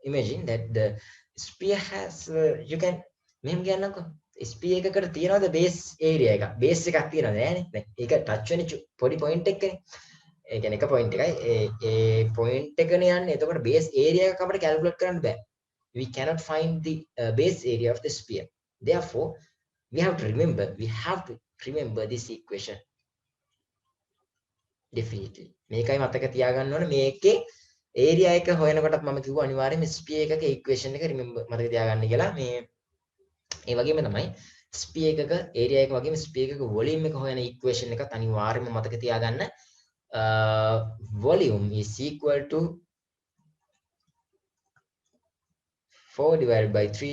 imagine that the sphere has you can මෙහෙම කියන්නකො sphere එකකට තියනවාද base area එක base එකක් තියනවද නෑනේ දැන් ඒක touch වෙන පොඩි point එකකනේ ඒ කියන්නේ එක point එකයි ඒ point එකනේ යන්නේ එතකොට base area එක අපිට calculate කරන්න බෑ we cannot find the base area of the sphere therefore we have to remember this equation definitely මේකයි මතක තියාගන්න ඕනේ මේකේ area එක හොයනකොටත් මම කිව්වා අනිවාර්යයෙන්ම sphere එකක equation එක remember මතක තියාගන්න කියලා මේ ඒ වගේම තමයි sphere එකක area එක වගේම sphere එකක volume එක හොයන equation එකත් අනිවාර්යයෙන්ම මතක තියාගන්න volume is equal to 4 divided by 3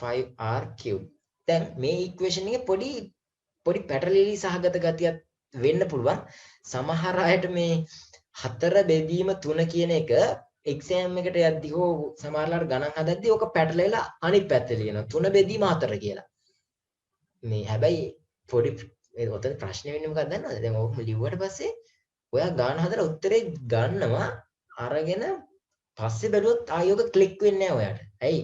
5r cube දැන් මේ equation එකේ පොඩි පැටලිලි සහගත ගතියක් වෙන්න පුළුවන් සමහර අයට මේ 4 බෙදීම 3 කියන එක එක්සෑම් එකට යද්දි හෝ සමහරලාට ගණන් හදද්දි ඕක පැටලෙලා අනිත් පැත්තට ලියනවා 3 බෙදීම 4 කියලා මේ හැබැයි පොඩි ඔතන ප්‍රශ්නේ වෙන්නේ මොකක්ද දන්නවද දැන් ඕක ලිව්වට පස්සේ ඔයා ගාන හදලා උත්තරේ ගන්නවා අරගෙන පස්සේ බැලුවොත් ආයෝක ක්ලික් වෙන්නේ නැහැ ඔයාට. ඇයි?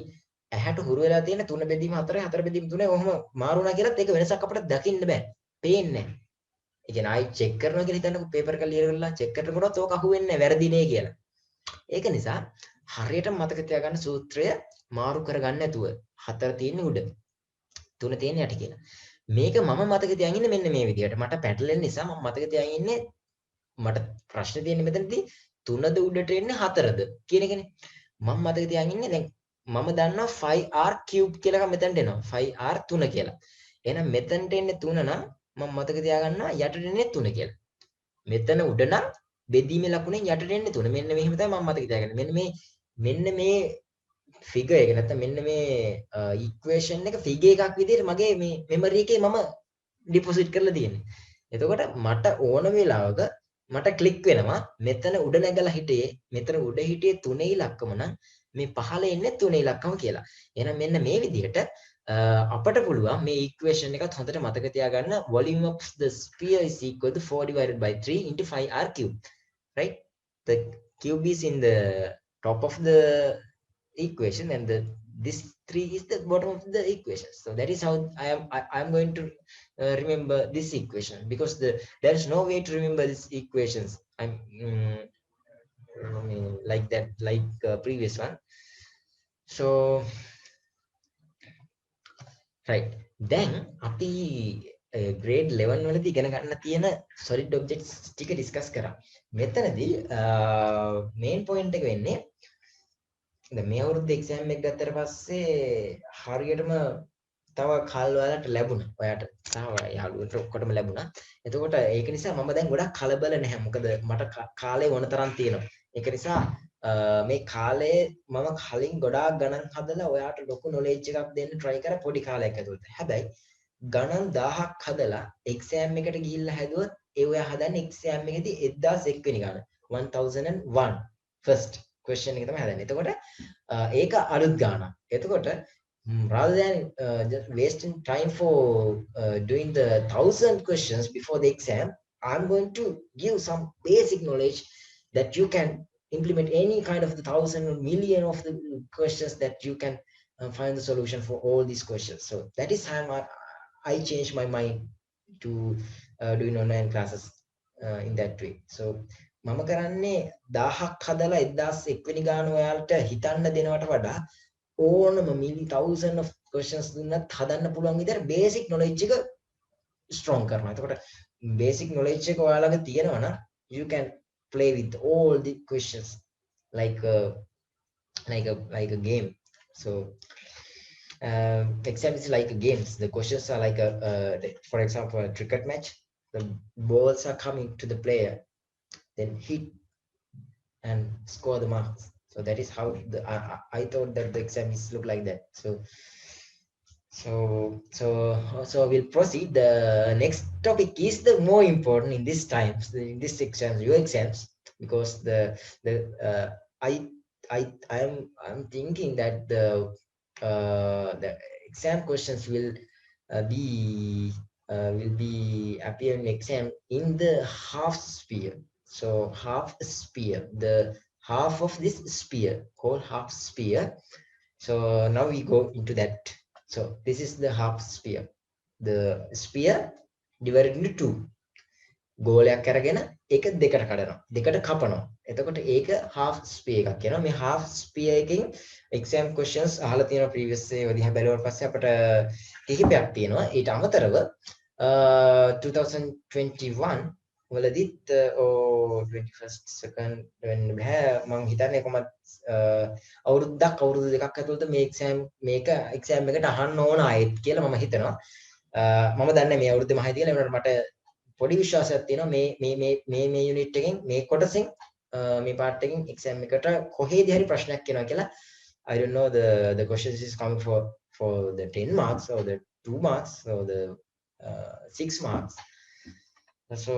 ඇහැට හුරු වෙලා තියෙන 3 බෙදීම 4 4 බෙදීම 3 ඔහොම මාරු වුණා කියලාත් ඒක වෙනසක් අපිට දකින්න බෑ. පේන්නේ නැහැ. ඒ කියන්නේ ආයි චෙක් කරනවා කියලා හිතන්නකො පේපර් එක ලියලා කරලා චෙක් කරනකොටත් ඕක අහුවෙන්නේ නැහැ වැරදි නේ කියලා. ඒක නිසා හරියට මතක තියාගන්න සූත්‍රය මාරු කරගන්න නැතුව 4 තියෙන්නේ උඩ 3 තියෙන්නේ යට කියලා. මේක මම මතක තියාගෙන ඉන්නේ මෙන්න මේ විදිහට. මට පැටලෙන නිසා මම මතක තියාගෙන ඉන්නේ මට ප්‍රශ්නේ තියෙන්නේ මෙතනදී 3ද උඩට එන්නේ 4ද කියන එකනේ. මම මතක තියාගෙන ඉන්නේ දැන් මම දන්නවා 5r cube කියලා එකක් මෙතනට එනවා. 5r 3 කියලා. එහෙනම් මෙතනට එන්නේ 3 නම් මම මතක තියාගන්නවා යටට එන්නේ 3 කියලා. මෙතන උඩ නම් බෙදීමේ ලකුණෙන් යටට එන්නේ 3. මෙන්න මෙහෙම තමයි මම මතක තියාගන්නේ. මෙන්න මේ ෆිගර් එක නැත්නම් මෙන්න මේ ඉක්වේෂන් එක ෆිගර් එකක් විදිහට මගේ මේ මෙමරි එකේ මම ඩිපොසිට් කරලා තියෙන්නේ. එතකොට මට ඕන වෙලාවක මට ක්ලික් වෙනවා මෙතන උඩ නැගලා හිටියේ මෙතන උඩ හිටියේ 3 ඉලක්කම නම් මේ පහළ එන්නේ 3 ඉලක්කම කියලා. එහෙනම් මෙන්න මේ විදිහට අපට පුළුවන් මේ ඉක්වේෂන් එකත් හොඳට මතක තියාගන්න volume of the sphere is equal to 4 divided by 3 into 5r cube. Right? The cube is in the top of the equation and this 3 is the bottom of the equation. So that is how I am going to remember this equation because there is no way to remember these equations. I mean like that like previous one. So right then අපි grade 11 වලදී ඉගෙන ගන්න තියෙන solid objects ටික discuss කරා. මෙතනදී main point එක වෙන්නේ දැන් මේ අවුරුද්ද එක්සෑම් එක ගත්තට පස්සේ හරියටම තව කල් වලට ලැබුණා. ඔයාට සහ යාළුවන්ට ඔක්කොටම ලැබුණා. එතකොට ඒක නිසා මම දැන් ගොඩක් කලබල නැහැ. මොකද මට කාලේ ඕන තරම් තියෙනවා. ඒක නිසා මේ කාලේ මම කලින් ගොඩාක් ගණන් හදලා ඔයාට ලොකු knowledge එකක් දෙන්න try කරා පොඩි කාලයක් ඇතුළත. හැබැයි ගණන් 1000ක් හදලා එක්සෑම් එකට ගිහිල්ලා හැදුවොත් ඒ ඔයා හදන්නේ එක්සෑම් එකේදී 1001 වෙනි ගණන. 1001 first question එක තමයි හදන්නේ. එතකොට ඒක අලුත් ගානක්. එතකොට rather than just wasting time for doing the 1000 questions before the exam, I'm going to give some basic knowledge that you can implement any kind of the 1000 or million of the questions that you can find the solution for all these questions. So that is how I changed my mind to doing online classes in that way. So මම කරන්නේ 1000ක් හදලා 1001 වෙනි ගාන ඔයාලට හිතන්න දෙනවට වඩා ඕනම මිලි 1000 of questions දුන්නත් හදන්න පුළුවන් විදිහට basic knowledge එක strong කරනවා. එතකොට basic knowledge එක ඔයාලගේ තියෙනවා නම් you can play with all the questions like a game. So exam is like a games. The questions are like for example a cricket match. The balls are coming to the player, then hit and score the marks. So that is how I thought that the exam is look like that. So we'll proceed. The next topic is the more important in this times, in this exams, your exams, because I'm thinking that the exam questions will be appear in exam in the half sphere. So half sphere, the half of this sphere called half sphere. So now we go into that. So this is the half sphere. The sphere divided into two. ගෝලයක් අරගෙන ඒක දෙකට කඩනවා. දෙකට කපනවා. එතකොට ඒක half sphere එකක් කියනවා. මේ half sphere එකකින් exam questions අහලා තියෙනවා previous ඒවා දිහා බැලුවාට පස්සේ අපිට කිහිපයක් තියෙනවා. ඊට අමතරව 2021 වලදීත් 21st second වෙන්න බෑ. මම හිතන්නේ කොහොමද අවුරුදු දෙකක් ඇතුළත මේ මේක exam එකට අහන්න ඕන ආයෙත් කියලා මම හිතනවා. මම දන්නේ මේ අවුරුද්දේ මහයි කියලා ඒකට මට පොඩි විශ්වාසයක් තියෙනවා මේ යුනිට් එකෙන් මේ කොටසෙන් මේ පාර්ට් එකෙන් එක්සෑම් එකට කොහේදී හරි ප්‍රශ්නයක් එනවා කියලා. I don't know the questions is coming for the 10 marks or the 2 marks or the 6 marks. So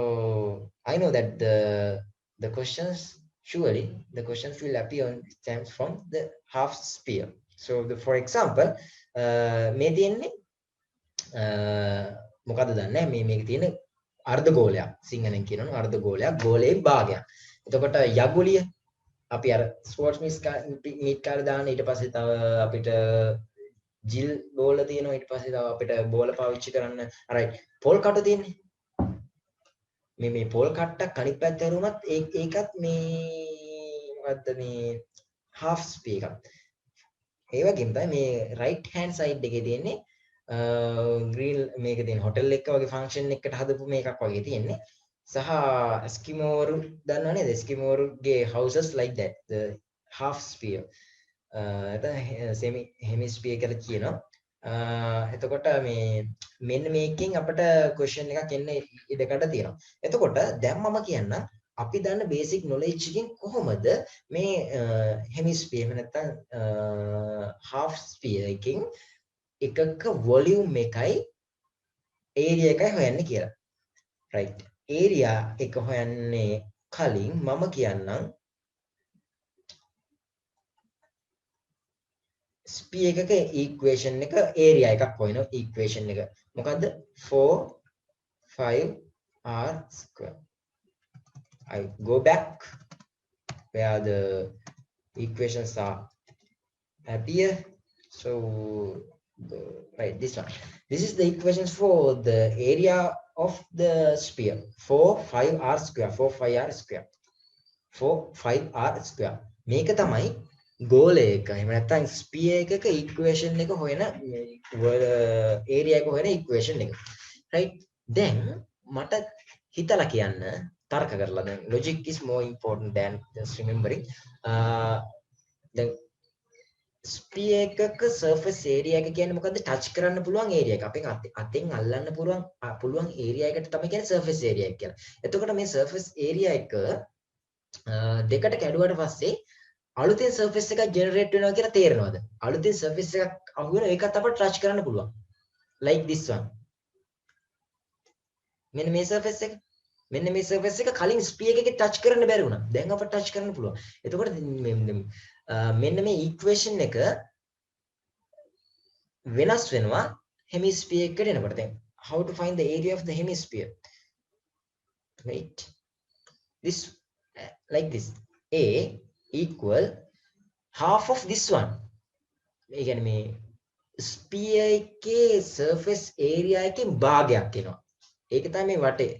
I know that the questions surely the questions will appear on exams from the half sphere. So for example මේ තියෙන්නේ මොකද්ද දන්නේ මේක තියෙන අර්ධ ගෝලයක් සිංහලෙන් කියනවා අර්ධ ගෝලයක් ගෝලයේ භාගයක්. එතකොට යගුලිය අපි අර ස්පෝර්ට්ස් මීට් කාර්ය දාන්න ඊට පස්සේ තව අපිට ජිල් බෝල තියෙනවා ඊට පස්සේ තව අපිට බෝල පාවිච්චි කරන්න අර පොල් කටු තියෙන්නේ. මේ පොල් කට්ටක් අනිත් පැත්තට හරුමත් ඒකත් මේ මොකද්ද මේ half sphere එකක්. ඒ වගේම තමයි මේ right hand side එකේ තියෙන්නේ ග්‍රීන් මේක තියෙන හොටෙල් එක වගේ ෆන්ක්ෂන් එකකට හදපු මේකක් වගේ තියෙන්නේ සහ එස්කිමෝරු දන්නව නේද එස්කිමෝරුගේ houses like that the half sphere semi hemisphere කියලා කියනවා එතකොට මේ මෙන්න මේකෙන් අපිට question එකක් එන්න ඉඩකඩ තියෙනවා එතකොට දැන් මම කියන්නම් අපි දන්න basic knowledge එකෙන් කොහොමද මේ hemisphere නැත්නම් half sphere එකකින් එකක volume එකයි area එකයි හොයන්න කියලා. right area එක හොයන්නේ කලින් මම කියන්නම් sphere එකක equation එක area එකක් හොයනවා equation එක. මොකද්ද 4 5r square. I go back where the equations are appear. So right this one this is the equations for the area of the sphere 4 5r square 4 5r square 4 5r square මේක තමයි ගෝලයක එහෙම නැත්නම් ස්පියර් එකක equation එක හොයන area එක හොයන equation එක right then මට හිතලා කියන්න තර්ක කරලා දැන් logic is more important than just remembering දැන් ස්පියර් එකක surface area එක කියන්නේ මොකද්ද touch කරන්න පුළුවන් area එක අපෙන් අතෙන් අල්ලන්න පුළුවන් area එකට තමයි කියන්නේ surface area එක කියලා. එතකොට මේ surface area එක දෙකට කැඩුවට පස්සේ අලුතෙන් surface එකක් generate වෙනවා කියලා තේරෙනවද? අලුතෙන් surface එකක් අහු වෙන ඒකත් අපිට touch කරන්න පුළුවන්. like this one. මෙන්න මේ surface එක කලින් ස්පියර් එකේ touch කරන්න බැරි වුණා. දැන් අපිට touch කරන්න පුළුවන්. එතකොට මෙන්න මේ equation එක වෙනස් වෙනවා hemisphere එකට එනකොට. දැන් how to find the area of the hemisphere? Right. This like this. A equal half of this one. ඒ කියන්නේ මේ sphere එකේ surface area එකේ භාගයක් එනවා. ඒක තමයි මේ වටේ.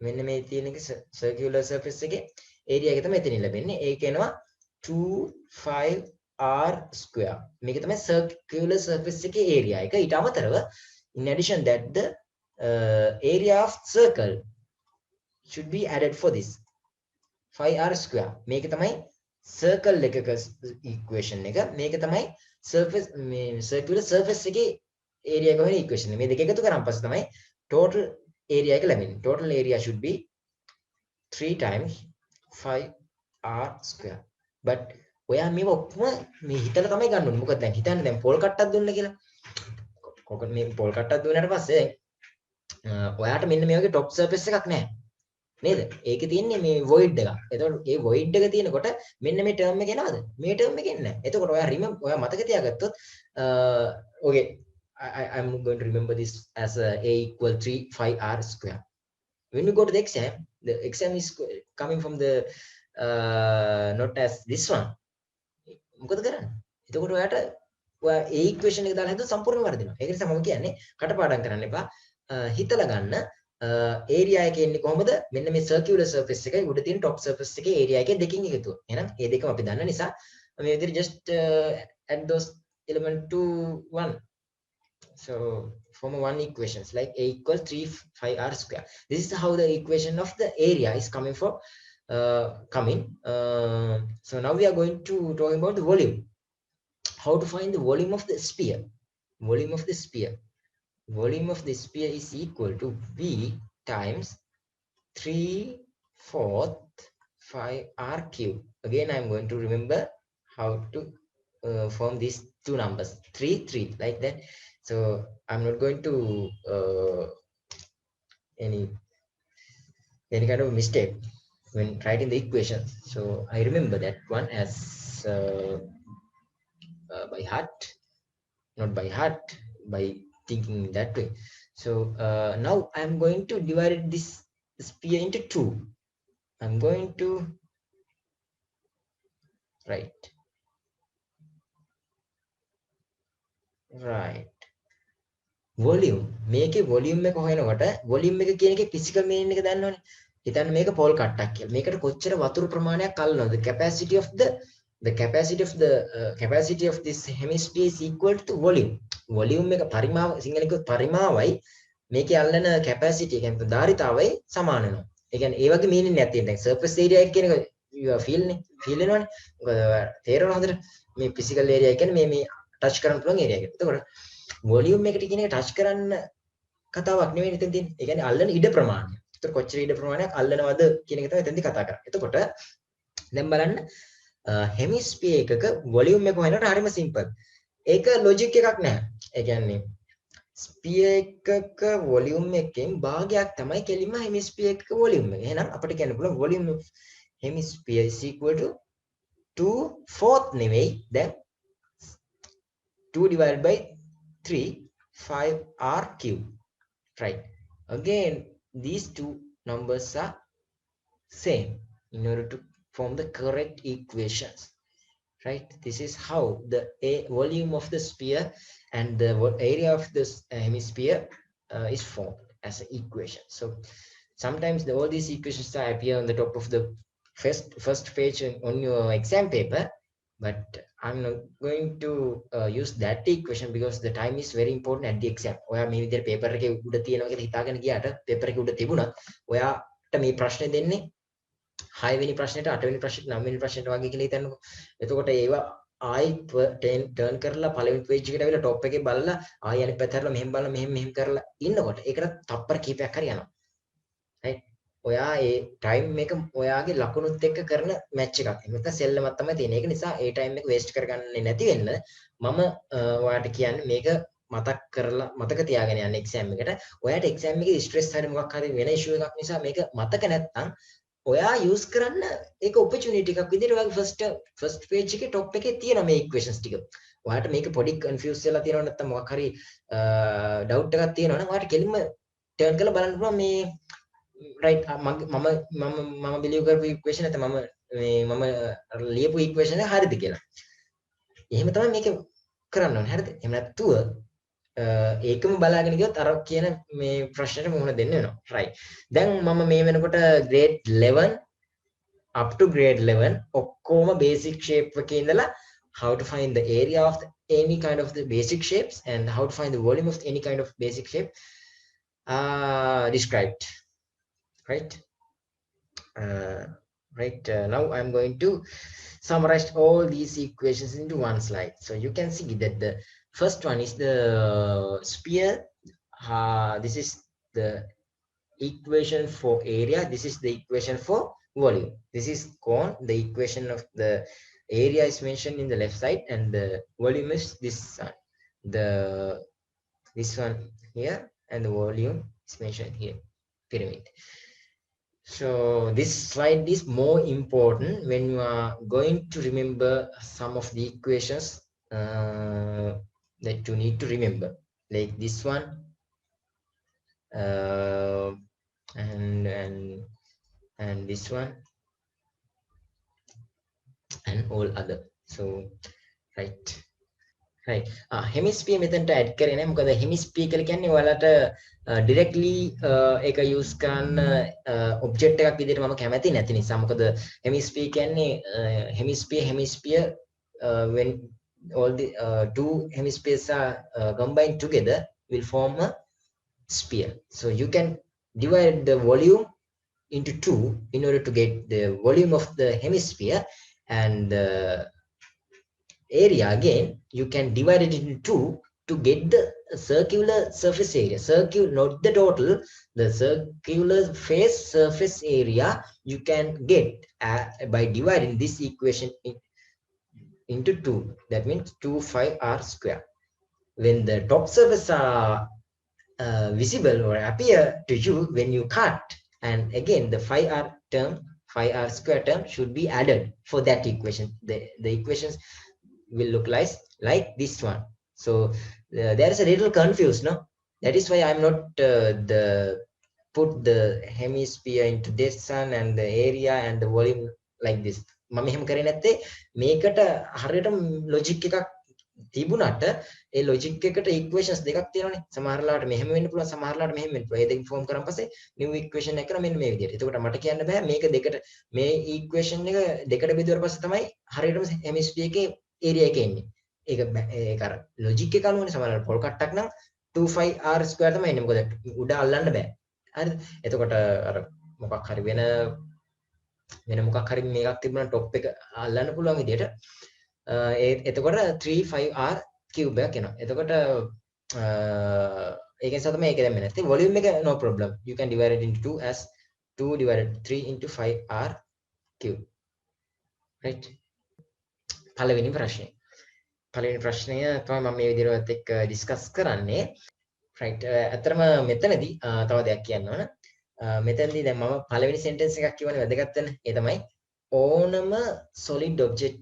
මෙන්න මේ තියෙන එක circular surface එකේ area එක තමයි එතනින් ලැබෙන්නේ. ඒක එනවා 2πr square. මේක තමයි circular surface එකේ area එක. ඊට අමතරව in addition that the area of circle should be added for this 5r square. මේක තමයි circle එකක equation එක. මේක තමයි surface මේ circular surface එකේ area එක හොයන equation. මේ දෙක එකතු කරාන් පස්සේ තමයි total area එක ලැබෙන්නේ. Total area should be 3 times 5r square. But ඔයා මේව ඔක්කොම මේ හිතලා තමයි ගන්න ඕනේ. මොකද දැන් හිතන්න දැන් පොල් කට්ටක් දුන්න කියලා. කොහොමද මේ පොල් කට්ටක් දුන්නාට පස්සේ ඔයාට මෙන්න මේ වගේ top surface එකක් නැහැ. නේද? ඒකේ තියෙන්නේ මේ void එකක්. එතකොට ඒ void එක තියෙනකොට මෙන්න මේ term එක එනවද? මේ term එක එන්නේ නැහැ. එතකොට ඔයා මතක තියාගත්තොත් okay I'm going to remember this as a equal 3πr square. When we go to the exam is coming from the not as this one. මොකද කරන්නේ? එතකොට ඔයාට ඔයා ඒ ඉක්වේෂන් එක දාලා හදුවොත් සම්පූර්ණයෙන්ම වර්ධිනවා. ඒක නිසා මම කියන්නේ කටපාඩම් කරන්න එපා. හිතලා ගන්න ඒරියා එකේ ඉන්නේ කොහොමද? මෙන්න මේ සර්කියුලර් සර්ෆේස් එකයි උඩ තියෙන টොප් සර්ෆේස් එකේ ඒරියා එකේ දෙකින් එකතුව. එහෙනම් මේ දෙකම අපි දන්න නිසා මේ විදිහට just add those element to one. So form one equations like a equals 3 5r square. This is how the equation of the area is coming for coming. So now we are going to talk about the volume. How to find the volume of the sphere? Volume of the sphere. Volume of the sphere is equal to V times 3 4 5 r cube. Again, I'm going to remember how to form these two numbers 3 3 like that. So I'm not going to any kind of mistake when writing the equation. So I remember that one as by heart, not by heart, by thinking that way. So now I'm going to divide this sphere into two. I'm going to write volume. මේකේ volume එක හොයනකොට volume එක කියන එකේ physical meaning එක දන්නවනේ. හිතන්න මේක පොල් කට්ටක් කියලා. මේකට කොච්චර වතුර ප්‍රමාණයක් අල්ලනවද? Capacity of this hemisphere is equal to volume. Volume එක පරිමාව සිංහලෙන් කිව්වොත් පරිමාවයි මේකේ අල්ලන capacity එක කියන්නේ ධාරිතාවයි සමාන වෙනවා. ඒ කියන්නේ ඒ වගේ meaning එකක් තියෙනවා. දැන් surface area එක කියන එක you feel නේ. feel වෙනවනේ. මොකද තේරෙනවද හොඳට? මේ physical area කියන්නේ මේ touch කරන්න පුළුවන් area එක. එතකොට වොලියුම් එකට කියන එක ටච් කරන්න කතාවක් නෙවෙයි එතන තියෙන්නේ. ඒ කියන්නේ අල්ලන ඉඩ ප්‍රමාණය. ඒතර කොච්චර ඉඩ ප්‍රමාණයක් අල්ලනවද කියන එක තමයි එතනදී කතා කරන්නේ. එතකොට දැන් බලන්න හෙමිස්ෆියර් එකක වොලියුම් එක හොයනකොට හරිම සිම්පල්. ඒක ලොජික් එකක් නැහැ. ඒ කියන්නේ ස්පියර් එකක වොලියුම් එකෙන් භාගයක් තමයි කෙලින්ම හෙමිස්ෆියර් එකක වොලියුම් එක. එහෙනම් අපිට කියන්න පුළුවන් volume of hemisphere is equal to 2/4 නෙවෙයි දැන් 2 divided by 3 5r cube, right? Again these two numbers are same in order to form the correct equations, right? This is how the volume of the sphere and the area of this hemisphere is formed as an equation. So sometimes all these equations appear on the top of the first page on your exam paper, but I'm not going to use that equation because the time is very important at the exam. ඔයා මේ විදිහට paper එකේ උඩ තියෙනවා කියලා හිතාගෙන ගියාට paper එකේ උඩ තිබුණත් ඔයාට මේ ප්‍රශ්නේ දෙන්නේ 6 වෙනි ප්‍රශ්නෙට 8 වෙනි ප්‍රශ්නෙට 9 වෙනි ප්‍රශ්නෙට වගේ කියලා හිතන්නකෝ. එතකොට ඒවා ආයි ටර්න් කරලා පළවෙනි page එකට ඇවිල්ලා top එකේ බලලා ආයි අනිත් පැත්තට මෙහෙම බලලා මෙහෙම කරලා ඉන්නකොට ඒකට තප්පර කීපයක් හරි යනවා. right? ඔයා ඒ ටයිම් එක ඔයාගේ ලකුණුත් එක්ක කරන මැච් එකක්. එහෙම නැත්නම් සෙල්ලමක් තමයි තියෙන්නේ. ඒක නිසා ඒ ටයිම් එක වේස්ට් කරගන්නේ නැති වෙන්න මම ඔයාට කියන්නේ මේක මතක් කරලා මතක තියාගෙන යන්න එක්සෑම් එකට. ඔයාට එක්සෑම් එකේ ස්ට්‍රෙස් හරි මොකක් හරි වෙන ඉෂුව එකක් නිසා මේක මතක නැත්නම් ඔයා යූස් කරන්න ඒක ඔපචුනිටි එකක් විදිහට ඔයාගේ ෆස්ට් පේජ් එකේ টොප් එකේ තියෙන මේ ඉක්වේෂන්ස් ටික. ඔයාට මේක පොඩි කන්ෆියුස් වෙලා තියෙනව නැත්නම් මොකක් හරි ඩවුට් එකක් තියෙනවා නම් ඔයාට කෙලින්ම ටර්න් කරලා බලන්න පුළුවන් මේ right මම බිලිව් කරපු ඉක්වේෂන් නැත්නම් මම ලියපු ඉක්වේෂන් එක හරියද කියලා. එහෙම තමයි මේක කරන්න ඕනේ. හරිද? එහෙම නැත්තුව ඒකම බලාගෙන ගියොත් අර කියන මේ ප්‍රශ්නෙට මුහුණ දෙන්න වෙනවා. right. දැන් මම මේ වෙනකොට grade 11 up to grade 11 ඔක්කොම basic shape එකේ ඉඳලා how to find the area of any kind of the basic shapes and how to find the volume of any kind of basic shape described. Right. Now I'm going to summarize all these equations into one slide. So you can see that the first one is the sphere. This is the equation for area. This is the equation for volume. This is cone. The equation of the area is mentioned in the left side and the volume is this one. This one here and the volume is mentioned here. Pyramid. So this slide is more important when you are going to remember some of the equations that you need to remember, like this one and this one and all other. So right, right. Hemisphere මෙතනට add කරේ නැහැ. මොකද hemisphere කියලා කියන්නේ ඔයාලට directly ඒක use කරන්න object එකක් විදිහට මම කැමති නැති නිසා. මොකද hemisphere කියන්නේ hemisphere when all the two hemispheres are combined together will form a sphere. So you can divide the volume into two in order to get the volume of the hemisphere, and the area again you can divide it into two to get the circular surface area. Not the total, the circular face surface area you can get by dividing this equation into two. That means 2 pi r square. When the top surface are visible or appear to you when you cut, and again the phi r square term should be added for that equation. The equations will look like this one. So there is a little confused, no? That is why I'm not the put the hemisphere into this one and the area and the volume like this. මම එහෙම කරේ නැත්තේ මේකට හරියටම logic එකක් තිබුණාට ඒ logic එකට equations දෙකක් තියෙනවානේ. සමහරලාට මෙහෙම වෙන්න පුළුවන්, සමහරලාට මෙහෙම වෙන්න පුළුවන්. ඒ දෙක form කරන් පස්සේ new equation එක කරා මෙන්න මේ විදිහට. එතකොට මට කියන්න බෑ මේක දෙකට මේ equation එක දෙකට බෙදුවාට පස්සේ තමයි හරියටම hemisphere එකේ area එක එන්නේ. ඒක අර logic එක අනුවනේ. සමහරලාට පොල් කට්ටක් නම් 2 pi r² තමයි එන්නේ. මොකද උඩ අල්ලන්න බෑ. හරිද? එතකොට අර මොකක් හරි වෙන මොකක් හරි මේකක් තිබුණා টොප් එක අල්ලන්න පුළුවන් විදිහට එතකොට 3 5r³ එකක් එනවා. එතකොට ඒක නිසා තමයි ඒක දැම්මේ නැත්තේ. වොලියුම් එක no problem. You can divide it into 2 as 2 divided 3 into 5r³. right. පළවෙනි ප්‍රශ්නය තමයි මම මේ විදිහට එක්ක ඩිස්කස් කරන්නේ. right. අතරම මෙතනදී තව දෙයක් කියන්න ඕන. මෙතනදී දැන් මම පළවෙනි සෙන්ටෙන්ස් එකක් කියවනේ වැදගත් වෙන. ඒ තමයි ඕනම solid object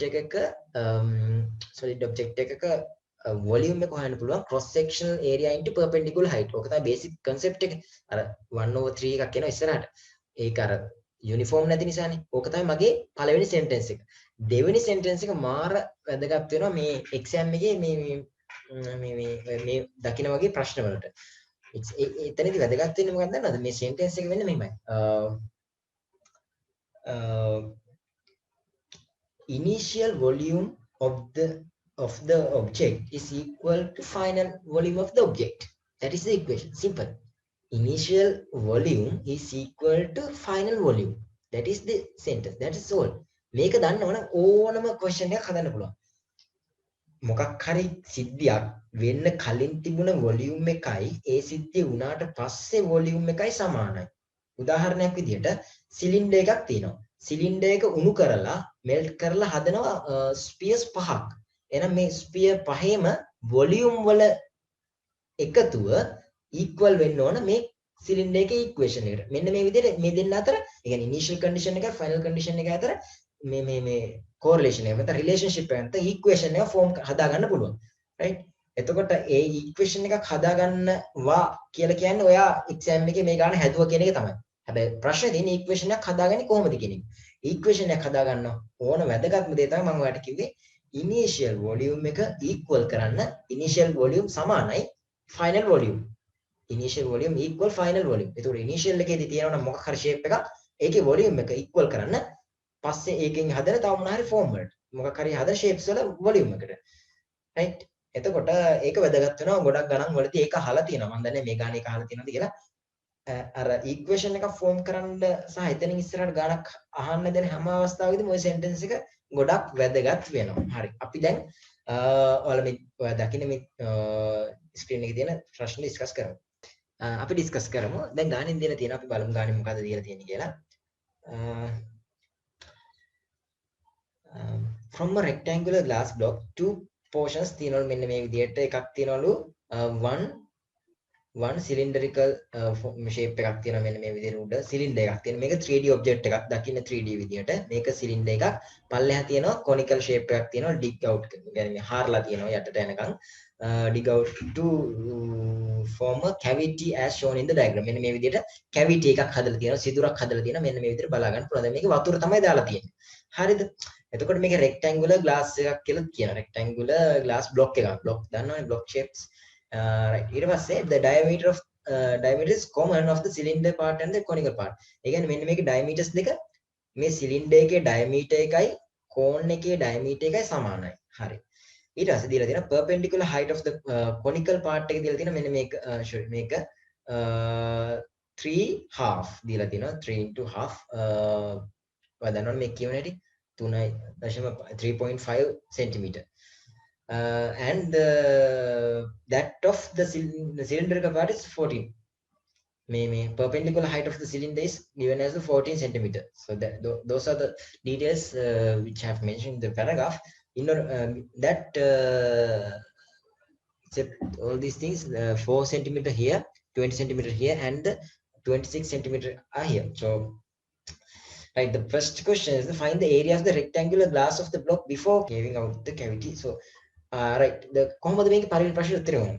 එකක volume එක හොයන්න පුළුවන් cross sectional area into perpendicular height. ඕක තමයි basic concept එක. අර 1/3 එකක් එනවා ඉස්සරහට. ඒක අර uniform නැති නිසානේ. ඕක තමයි මගේ පළවෙනි sentence එක. දෙවෙනි sentence එක මාර වැදගත් වෙනවා මේ exam එකේ මේ දකින්න වගේ ප්‍රශ්න වලට. එතනදී වැදගත් වෙන්නේ මොකක්ද දන්නවද? මේ sentence එක වෙන්නේ මෙහෙමයි. Initial volume of the object is equal to final volume of the object. That is the equation. Simple. Initial volume is equal to final volume. That is the sentence. That is all. මේක දන්නවනම් ඕනම question එකක් හදන්න පුළුවන්. මොකක් හරි සිද්ධියක් වෙන්න කලින් තිබුණ volume එකයි ඒ සිද්ධිය වුණාට පස්සේ volume එකයි සමානයි. උදාහරණයක් විදිහට සිලින්ඩර් එකක් තියෙනවා. සිලින්ඩර් එක උණු කරලා මෙල්ට් කරලා හදනවා ස්පියර්ස් 5ක්. එහෙනම් මේ ස්පියර් පහේම වොලියුම් වල එකතුව equal වෙන්න ඕන මේ සිලින්ඩර් එකේ ඉක්වේෂන් එකට. මෙන්න මේ විදිහට මේ දෙන්න අතර, ඒ කියන්නේ ඉනිෂියල් කන්ඩිෂන් එකයි ෆයිනල් කන්ඩිෂන් එකයි අතර මේ correlation එක නැත්නම් relationship එක නැත්නම් equation එක form හදාගන්න පුළුවන්. right. එතකොට ඒ equation එකක් හදාගන්නවා කියලා කියන්නේ ඔයා exam එකේ මේ ගාන හැදුවා කියන එක තමයි. හැබැයි ප්‍රශ්නේ තියෙන්නේ equation එකක් හදාගන්නේ කොහොමද කියන එක. equation එකක් හදාගන්න ඕන වැදගත්ම දේ තමයි මම ඔයාලට කිව්වේ initial volume එක equal කරන්න initial volume සමානයි final volume. initial volume equal final volume. ඒතකොට initial එකේදී තියෙනවා නම් මොකක් හරි shape එකක් ඒකේ volume එක equal කරන්න පස්සේ ඒකෙන් හදන තව මොන හරි form වලට මොකක් හරි හදන shapes වල volume එකට. right. එතකොට ඒක වැදගත් වෙනවා ගොඩක් ගණන් වලදී ඒක අහලා තියෙනවා. මම දන්නේ මේ ගාන එක අහලා තියෙනවද කියලා. අර equation එක form කරන්න සහ එතනින් ඉස්සරහට ගානක් අහන්න දෙන හැම අවස්ථාවකදීම ওই sentence එක ගොඩක් වැදගත් වෙනවා. හරි. අපි දැන් ඔයාලා දකින්න මේ ස්ක්‍රීන් එකේ තියෙන ප්‍රශ්න ඩිස්කස් කරමු. අපි ඩිස්කස් කරමු. දැන් ගානෙන් දෙලා තියෙනවා. අපි බලමු ගානෙන් මොකද්ද දීලා තියෙන්නේ කියලා. From a rectangular glass block, two portions තියෙනවලු මෙන්න මේ විදිහට. එකක් තියෙනවලු one cylindrical shape එකක් තියෙනවා මෙන්න මේ විදිහට උඩ cylinder එකක් තියෙනවා. මේක 3D object එකක් දකින්න 3D විදිහට. මේක cylinder එකක්. පල්ලෙහා තියෙනවා conical shape එකක් තියෙනවා dig out. يعني මේ හාරලා තියෙනවා යටට යනකම්. Dig out to form a cavity as shown in the diagram. මෙන්න මේ විදිහට cavity එකක් හදලා තියෙනවා. සිදුරක් හදලා තියෙනවා. මෙන්න මේ විදිහට බලා ගන්න පුළුවන්. දැන් මේකේ වතුර තමයි දාලා තියෙන්නේ. හරිද? එතකොට මේක rectangular glass එකක් කියලා කියනවා. rectangular glass block එකක්. block දන්නවනේ block shapes. right. ඊට පස්සේ the diameter is common of the cylinder part and the conical part. ඒ කියන්නේ මෙන්න මේකේ diameters දෙක මේ cylinder එකේ diameter එකයි cone එකේ diameter එකයි සමානයි. හරි. ඊට පස්සේ දීලා තියෙනවා perpendicular height of the conical part එක දීලා තියෙනවා මෙන්න මේක sorry මේක 3 half දීලා තියෙනවා 3 into half ඔයා දන්නවනේ මේක කියවන හැටි 3.5 centimeter and that of the cylindrical part is 14 may perpendicular height of the cylinder is given as 14 centimeter. So that those are the details which I have mentioned in the paragraph. In that all these things 4 centimeter here, 20 centimeter here, and 26 centimeter are here. So right, the first question is find the area of the rectangular glass of the block before carving out the cavity. So right, the කොහොමද මේක පරිවර්තන ප්‍රශ්නේ උත්තරේ වුණේ?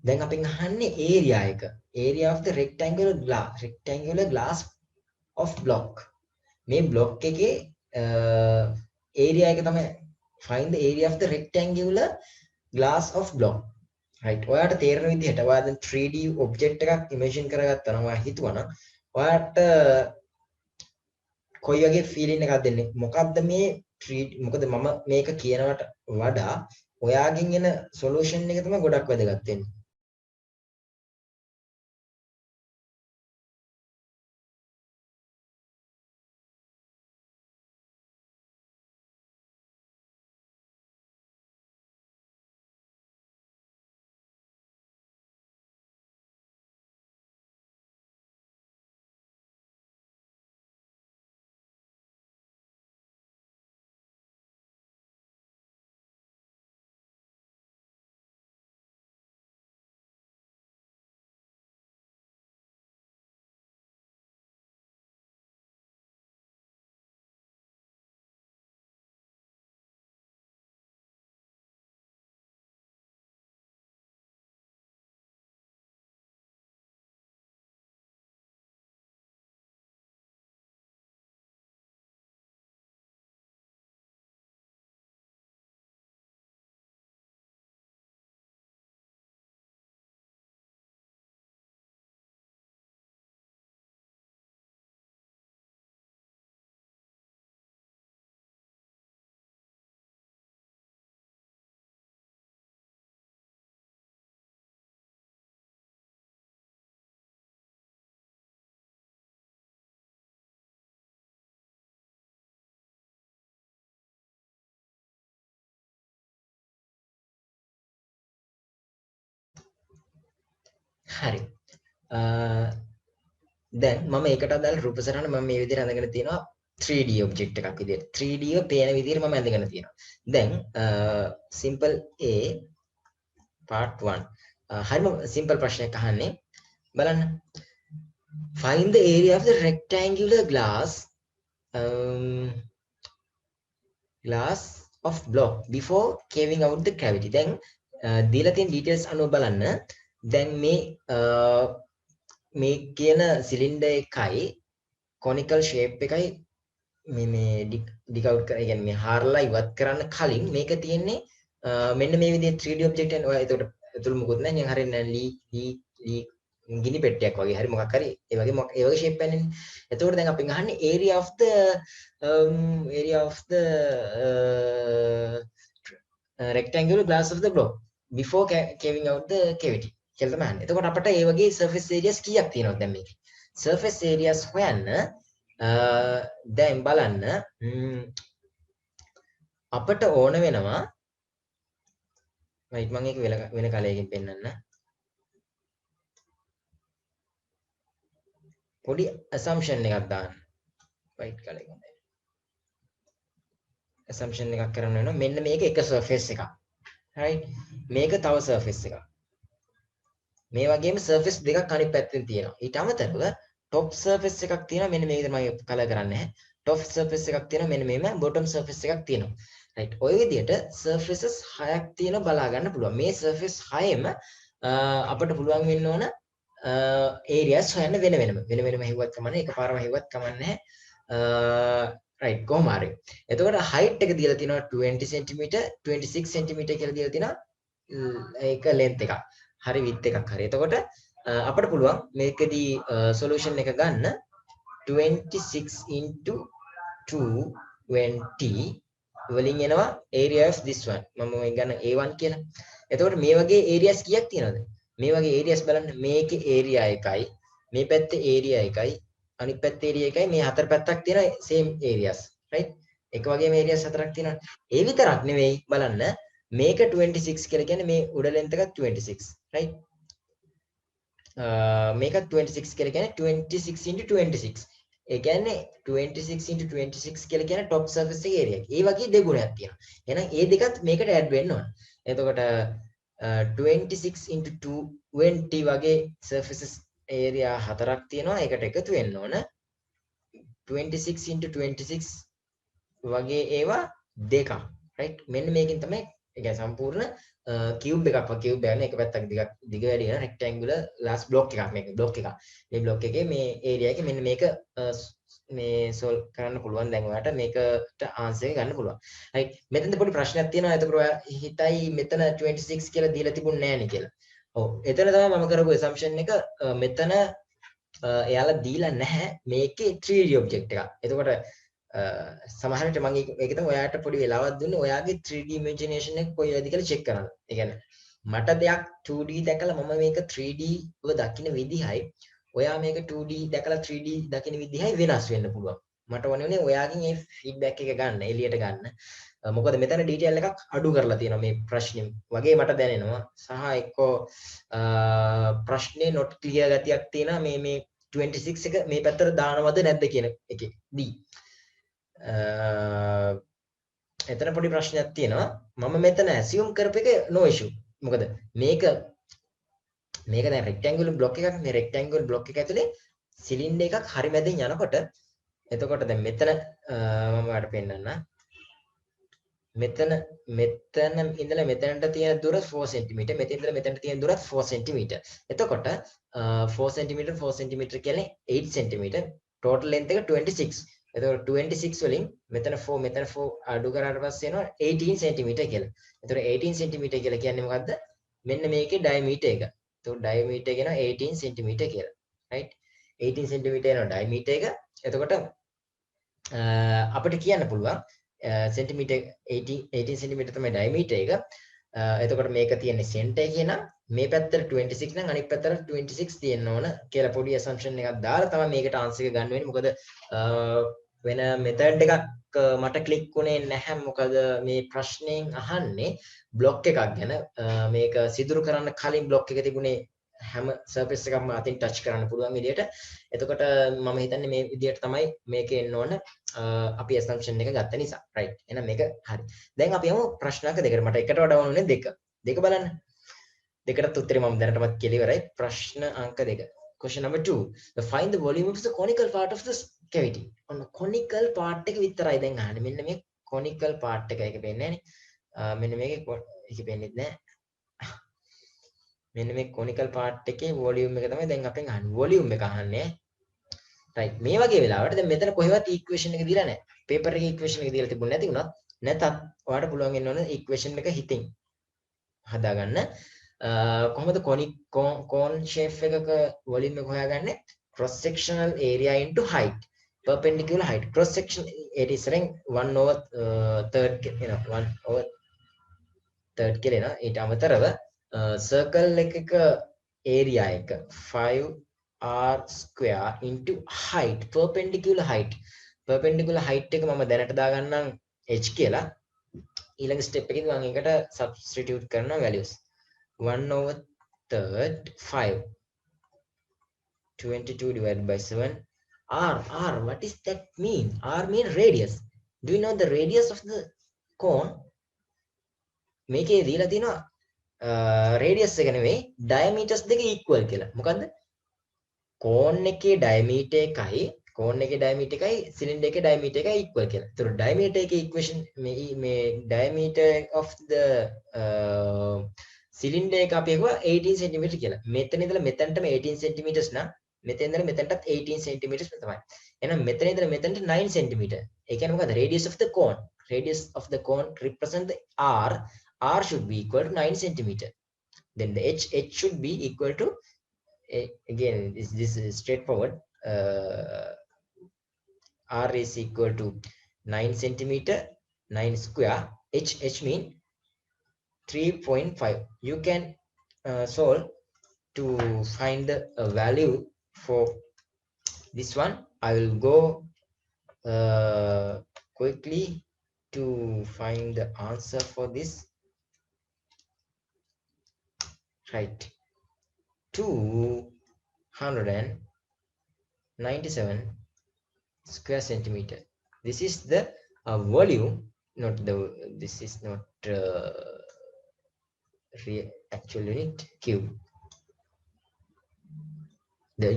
දැන් අපෙන් අහන්නේ area එක. area of the rectangular glass of block. මේ block එකේ area එක තමයි find the area of the rectangular glass of block. right. ඔයාට තේරෙන විදිහට ඔයා දැන් 3D object එකක් imagine කරගත්තා නම් ඔයා හිතුවනම් ඔයාට කොයි වගේ feeling එකක්ද දෙන්නේ? මොකද්ද මේ 3D මොකද මම මේක කියනවට වඩා ඔයාගෙන් එන solution එක තමයි ගොඩක් වැදගත් වෙන්නේ. හරි. දැන් මම ඒකට අදාළ රූප සටහන මම මේ විදිහට අඳගෙන තියෙනවා 3D object එකක් විදිහට. 3D එක පේන විදිහට මම අඳගෙන තියෙනවා. දැන් simple A part 1. හරිම simple ප්‍රශ්නයක් අහන්නේ. බලන්න. Find the area of the rectangular glass of block before carving out the cavity. දැන් දීලා තියෙන details අනුව බලන්න. දැන් මේ කියන සිලින්ඩර් එකයි conical shape එකයි මේ dig out කර කියන්නේ මේ හාරලා ඉවත් කරන්න කලින් මේක තියෙන්නේ මෙන්න මේ විදිහේ 3D object එක. ඔයා එතකොට එතුළු මොකුත් නැහැ. නිකන් හරියට ලී ගිනි පෙට්ටියක් වගේ හරි මොකක් හරි ඒ වගේ shape එකක් නේ. එතකොට දැන් අපෙන් අහන්නේ area of the rectangular glass of the block before carving out the cavity. කියලා තමයි අහන්නේ. එතකොට අපිට මේ වගේ surface areas කීයක් තියෙනවද දැන් මේකේ? surface areas හොයන්න දැන් බලන්න අපිට ඕන වෙනවා right මම ඒක වෙන කලයකින් පෙන්නන්න. පොඩි assumption එකක් දාන්න. right කලයකින්. assumption එකක් කරන්න වෙනවා. මෙන්න මේක එක surface එකක්. right මේක තව surface එකක්. මේ වගේම surface දෙකක් අනිත් පැත්තෙන් තියෙනවා. ඊට අමතරව top surface එකක් තියෙනවා. මෙන්න මේ විදිහට මම කලර් කරන්නේ නැහැ. top surface එකක් තියෙනවා. මෙන්න මේම bottom surface එකක් තියෙනවා. right ඔය විදිහට surfaces 6ක් තියෙනවා බලා ගන්න පුළුවන්. මේ surface 6ෙම අපිට පුළුවන් වෙන්න ඕන areas හොයන්න වෙන වෙනම හෙව්වත් කමන්නේ එකපාරම හෙව්වත් කමන්නේ right කොහොම හරි එතකොට height එක දීලා තිනවා 20 cm 26 cm කියලා දීලා තිනවා ඒක length එකක් හරි width එකක් හරි එතකොට අපිට පුළුවන් මේකෙදී solution එක ගන්න 26 into 220 වලින් එනවා area of this one මම මේ ගන්න A1 කියලා. එතකොට මේ වගේ areas කීයක් තියෙනවද? මේ වගේ areas බලන්න මේකේ area එකයි මේ පැත්තේ area එකයි අනිත් පැත්තේ area එකයි මේ හතර පැත්තක් තියෙන same areas right? එක වගේම areas හතරක් තියෙනවා. ඒ විතරක් නෙවෙයි බලන්න මේක 26 කියලා කියන්නේ මේ උඩ length එක 26 right? මේක 26 කියලා කියන්නේ 26 into 26 ඒ කියන්නේ 26 into 26 කියලා කියන්නේ top surface එකේ area එක. ඒ වගේ දෙගුණයක් තියෙනවා. එහෙනම් ඒ දෙකත් මේකට add වෙන්න ඕන. එතකොට 26 into 220 වගේ surfaces area හතරක් තියෙනවා. ඒකට එකතු වෙන්න ඕන. 26 into 26 වගේ ඒවා දෙකක්. right? මෙන්න මේකෙන් තමයි ඒ කියන්නේ සම්පූර්ණ cube එකක් වගේ cube එකක් නේ එක පැත්තක් දිග වැඩි වෙන rectangular glass block එකක් මේක block එකක්. මේ block එකේ මේ area එකේ මෙන්න මේක මේ solve කරන්න පුළුවන් දැන් ඔයාලට මේකට answer එක ගන්න පුළුවන්. right මෙතනද පොඩි ප්‍රශ්නයක් තියෙනවා. එතකොට ඔයා හිතයි මෙතන 26 කියලා දීලා තිබුණ නැහැ නේ කියලා. ඔව් එතන තමයි මම කරපු assumption එක මෙතන එයාලා දීලා නැහැ මේකේ 3D object එකක්. එතකොට සමහරවිට මම ඒක තමයි ඔයාලට පොඩි වෙලාවක් දුන්නේ ඔයාගේ 3D imagination එක කොයි වේද කියලා check කරන්න. ඒ කියන්නේ මට දෙයක් 2D දැකලා මම මේක 3D ව දකින්න විදිහයි ඔයා මේක 2D දැකලා 3D දකින්න විදිහයි වෙනස් වෙන්න පුළුවන්. මට ඕනේ ඔයාගෙන් මේ feedback එක ගන්න එළියට ගන්න. මොකද මෙතන detail එකක් අඩු කරලා තියෙනවා මේ ප්‍රශ්නේ වගේ මට දැනෙනවා. සහ එක්කෝ ප්‍රශ්නේ not clear ගතියක් තියෙනවා මේ 26 එක මේ පැත්තට දානවද නැද්ද කියන එකේ D. එතන පොඩි ප්‍රශ්නයක් තියෙනවා. මම මෙතන assume කරපු එක no issue. මොකද මේක දැන් rectangular block එකක් මේ rectangular block එක ඇතුලේ cylinder එකක් හරි මැදින් යනකොට එතකොට දැන් මෙතන මම ඔයාලට පෙන්නන්න. මෙතන ඉඳලා මෙතනට තියෙන දුර 4 cm. මෙතන ඉඳලා මෙතනට තියෙන දුරත් 4 cm. එතකොට 4 cm 4 cm කියන්නේ 8 cm. total length එක 26. එතකොට 26 වලින් මෙතන 4 අඩු කරාට පස්සේ එනවා 18 cm කියලා. එතකොට 18 cm කියලා කියන්නේ මොකද්ද? මෙන්න මේකේ diameter එක. එතකොට diameter කියනවා 18 cm කියලා. right? 18 cm එනවා diameter එක. එතකොට අපිට කියන්න පුළුවන් centimeter 18 cm තමයි diameter එක. එතකොට මේක තියෙන්නේ center එකේ නම් මේ පැත්තට 26 නම් අනිත් පැත්තට 26 තියෙන්න ඕන කියලා පොඩි assumption එකක් දාලා තමයි මේකට answer එක ගන්න වෙන්නේ. මොකද වෙන method එකක් මට click වුණේ නැහැ. මොකද මේ ප්‍රශ්نين අහන්නේ block එකක් ගැන. මේක සිදුරු කරන්න කලින් block එක තිබුණේ හැම surface එකක්ම අතින් touch කරන්න පුළුවන් විදියට. එතකොට මම හිතන්නේ මේ විදියට තමයි මේකේ එන්න ඕන. අපි assumption එක ගත්ත නිසා. right. එහෙනම් මේක හරි. දැන් අපි යමු ප්‍රශ්නක දෙකට. මට එකට වඩා ඕනේ දෙක. දෙක බලන්න. දෙකටත් උත්තරේ මම දැනටමත් කියලා ඉවරයි. ප්‍රශ්න අංක 2. Question number 2. Find the volume of the conical part of the cavity. ඔන්න conical part එක විතරයි දැන් අහන්නේ. මෙන්න මේ conical part එක පේන්නේ නැහනේ. මෙන්න මේකේ ඒක පේන්නේ නැහැ. මෙන්න මේ conical part එකේ volume එක තමයි දැන් අපෙන් අහන්නේ. volume එක අහන්නේ. right. මේ වගේ වෙලාවට දැන් මෙතන කොහෙවත් equation එක දීලා නැහැ. paper එකේ equation එක දීලා තිබුණ නැති වුණත් නැතත් ඔයාලට පුළුවන් වෙන්න ඕන equation එක හිතින් හදාගන්න. කොහොමද cone shape එකක volume එක හොයාගන්නේ? cross sectional area into height. perpendicular height. cross section it is saying 1/3 1/3 කියලා එනවා. ඊට අමතරව circle එකක area එක 5r square into height. perpendicular height එක මම දැනට දාගන්නම් h කියලා. ඊළඟ step එකේදී මම ඒකට substitute කරනවා values. 1/3 5 22 divided by 7 r what is that mean? R mean radius. Do you know the radius of the cone? මේකේ දීලා තිනවා radius එක නෙවෙයි diameters දෙක equal කියලා. මොකද්ද? cone එකේ diameter එකයි cylinder එකේ diameter එකයි equal කියලා. ඒතර diameter එකේ equation මේ diameter of the සිලින්ඩර් එක අපි හුවා 18 cm කියලා. මෙතන ඉඳලා මෙතනටම 18 cm නම් මෙතන ඉඳලා මෙතනටත් 18 cm තමයි. එහෙනම් මෙතන ඉඳලා මෙතනට 9 cm. ඒ කියන්නේ මොකද? Radius of the cone. Radius of the cone represent the r. R should be equal to 9 cm. Then the h should be equal to again this is straightforward. R is equal to 9 centimeter 9 square. H mean 3.5. You can solve to find the value for this one. I will go quickly to find the answer for this. Right, 297 square centimeter. This is the volume, not the, this is not actual unit, cube. The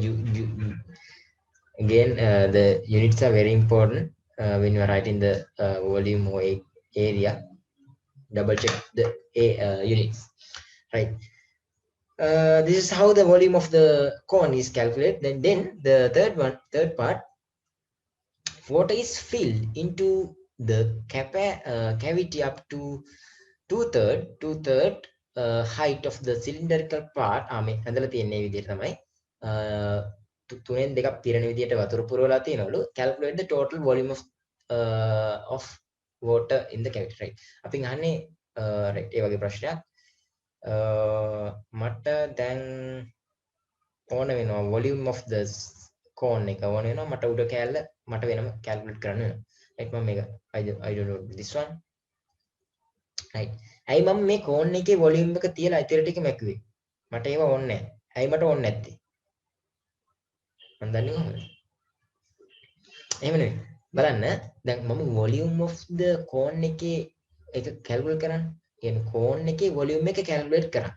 again the units are very important when you are writing the volume or area. Double check the units, right? This is how the volume of the cone is calculated. Then the third part, water is filled into the cavity up to two-third height of the cylindrical part. මේ ඇඳලා තියෙන මේ විදිහට තමයි තුනෙන් දෙකක් පිරෙන විදිහට වතුර පුරවලා තියෙනවලු. Calculate the total volume of water in the cavity, right? අපි අහන්නේ right ඒ වගේ ප්‍රශ්නයක්. මට දැන් ඕන වෙනවා volume of the cone එක ඕන වෙනවා. මට උඩ කැල්ල මට වෙනම calculate කරන්න වෙනවා. right? මම මේක I don't know this one. right? ඇයි මම මේ cone එකේ volume එක තියලා ඉතින් ටික මැකුවේ? මට ඒව ඕනේ නැහැ. ඇයි මට ඕනේ නැත්තේ? මම දන්නේ කොහොමද? එහෙම නෙවෙයි. බලන්න දැන් මම volume of the cone එකේ එක calculate කරන්නේ. කියන්නේ cone එකේ volume එක calculate කරා.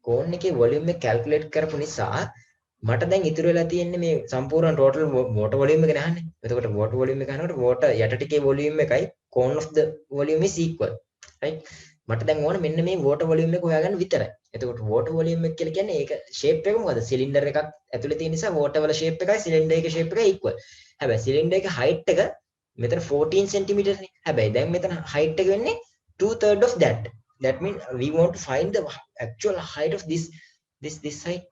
cone එකේ volume එක calculate කරපු නිසා මට දැන් ඉතුරු වෙලා තියෙන්නේ මේ සම්පූර්ණ total water volume එක නහන්නේ. එතකොට water volume එක ගන්නකොට water යට ටිකේ volume එකයි cone of the volume is equal. right? මට දැන් ඕන මෙන්න මේ water volume එක හොයාගන්න විතරයි. එතකොට water volume එක කියලා කියන්නේ ඒක shape එක මොකද? cylinder එකක් ඇතුලේ තියෙන නිසා water වල shape එකයි cylinder එකේ shape එකයි equal. හැබැයි cylinder එකේ height එක මෙතන 14 cm නේ. හැබැයි දැන් මෙතන height එක වෙන්නේ 2/3 of that. That means we want to find the actual height of this height.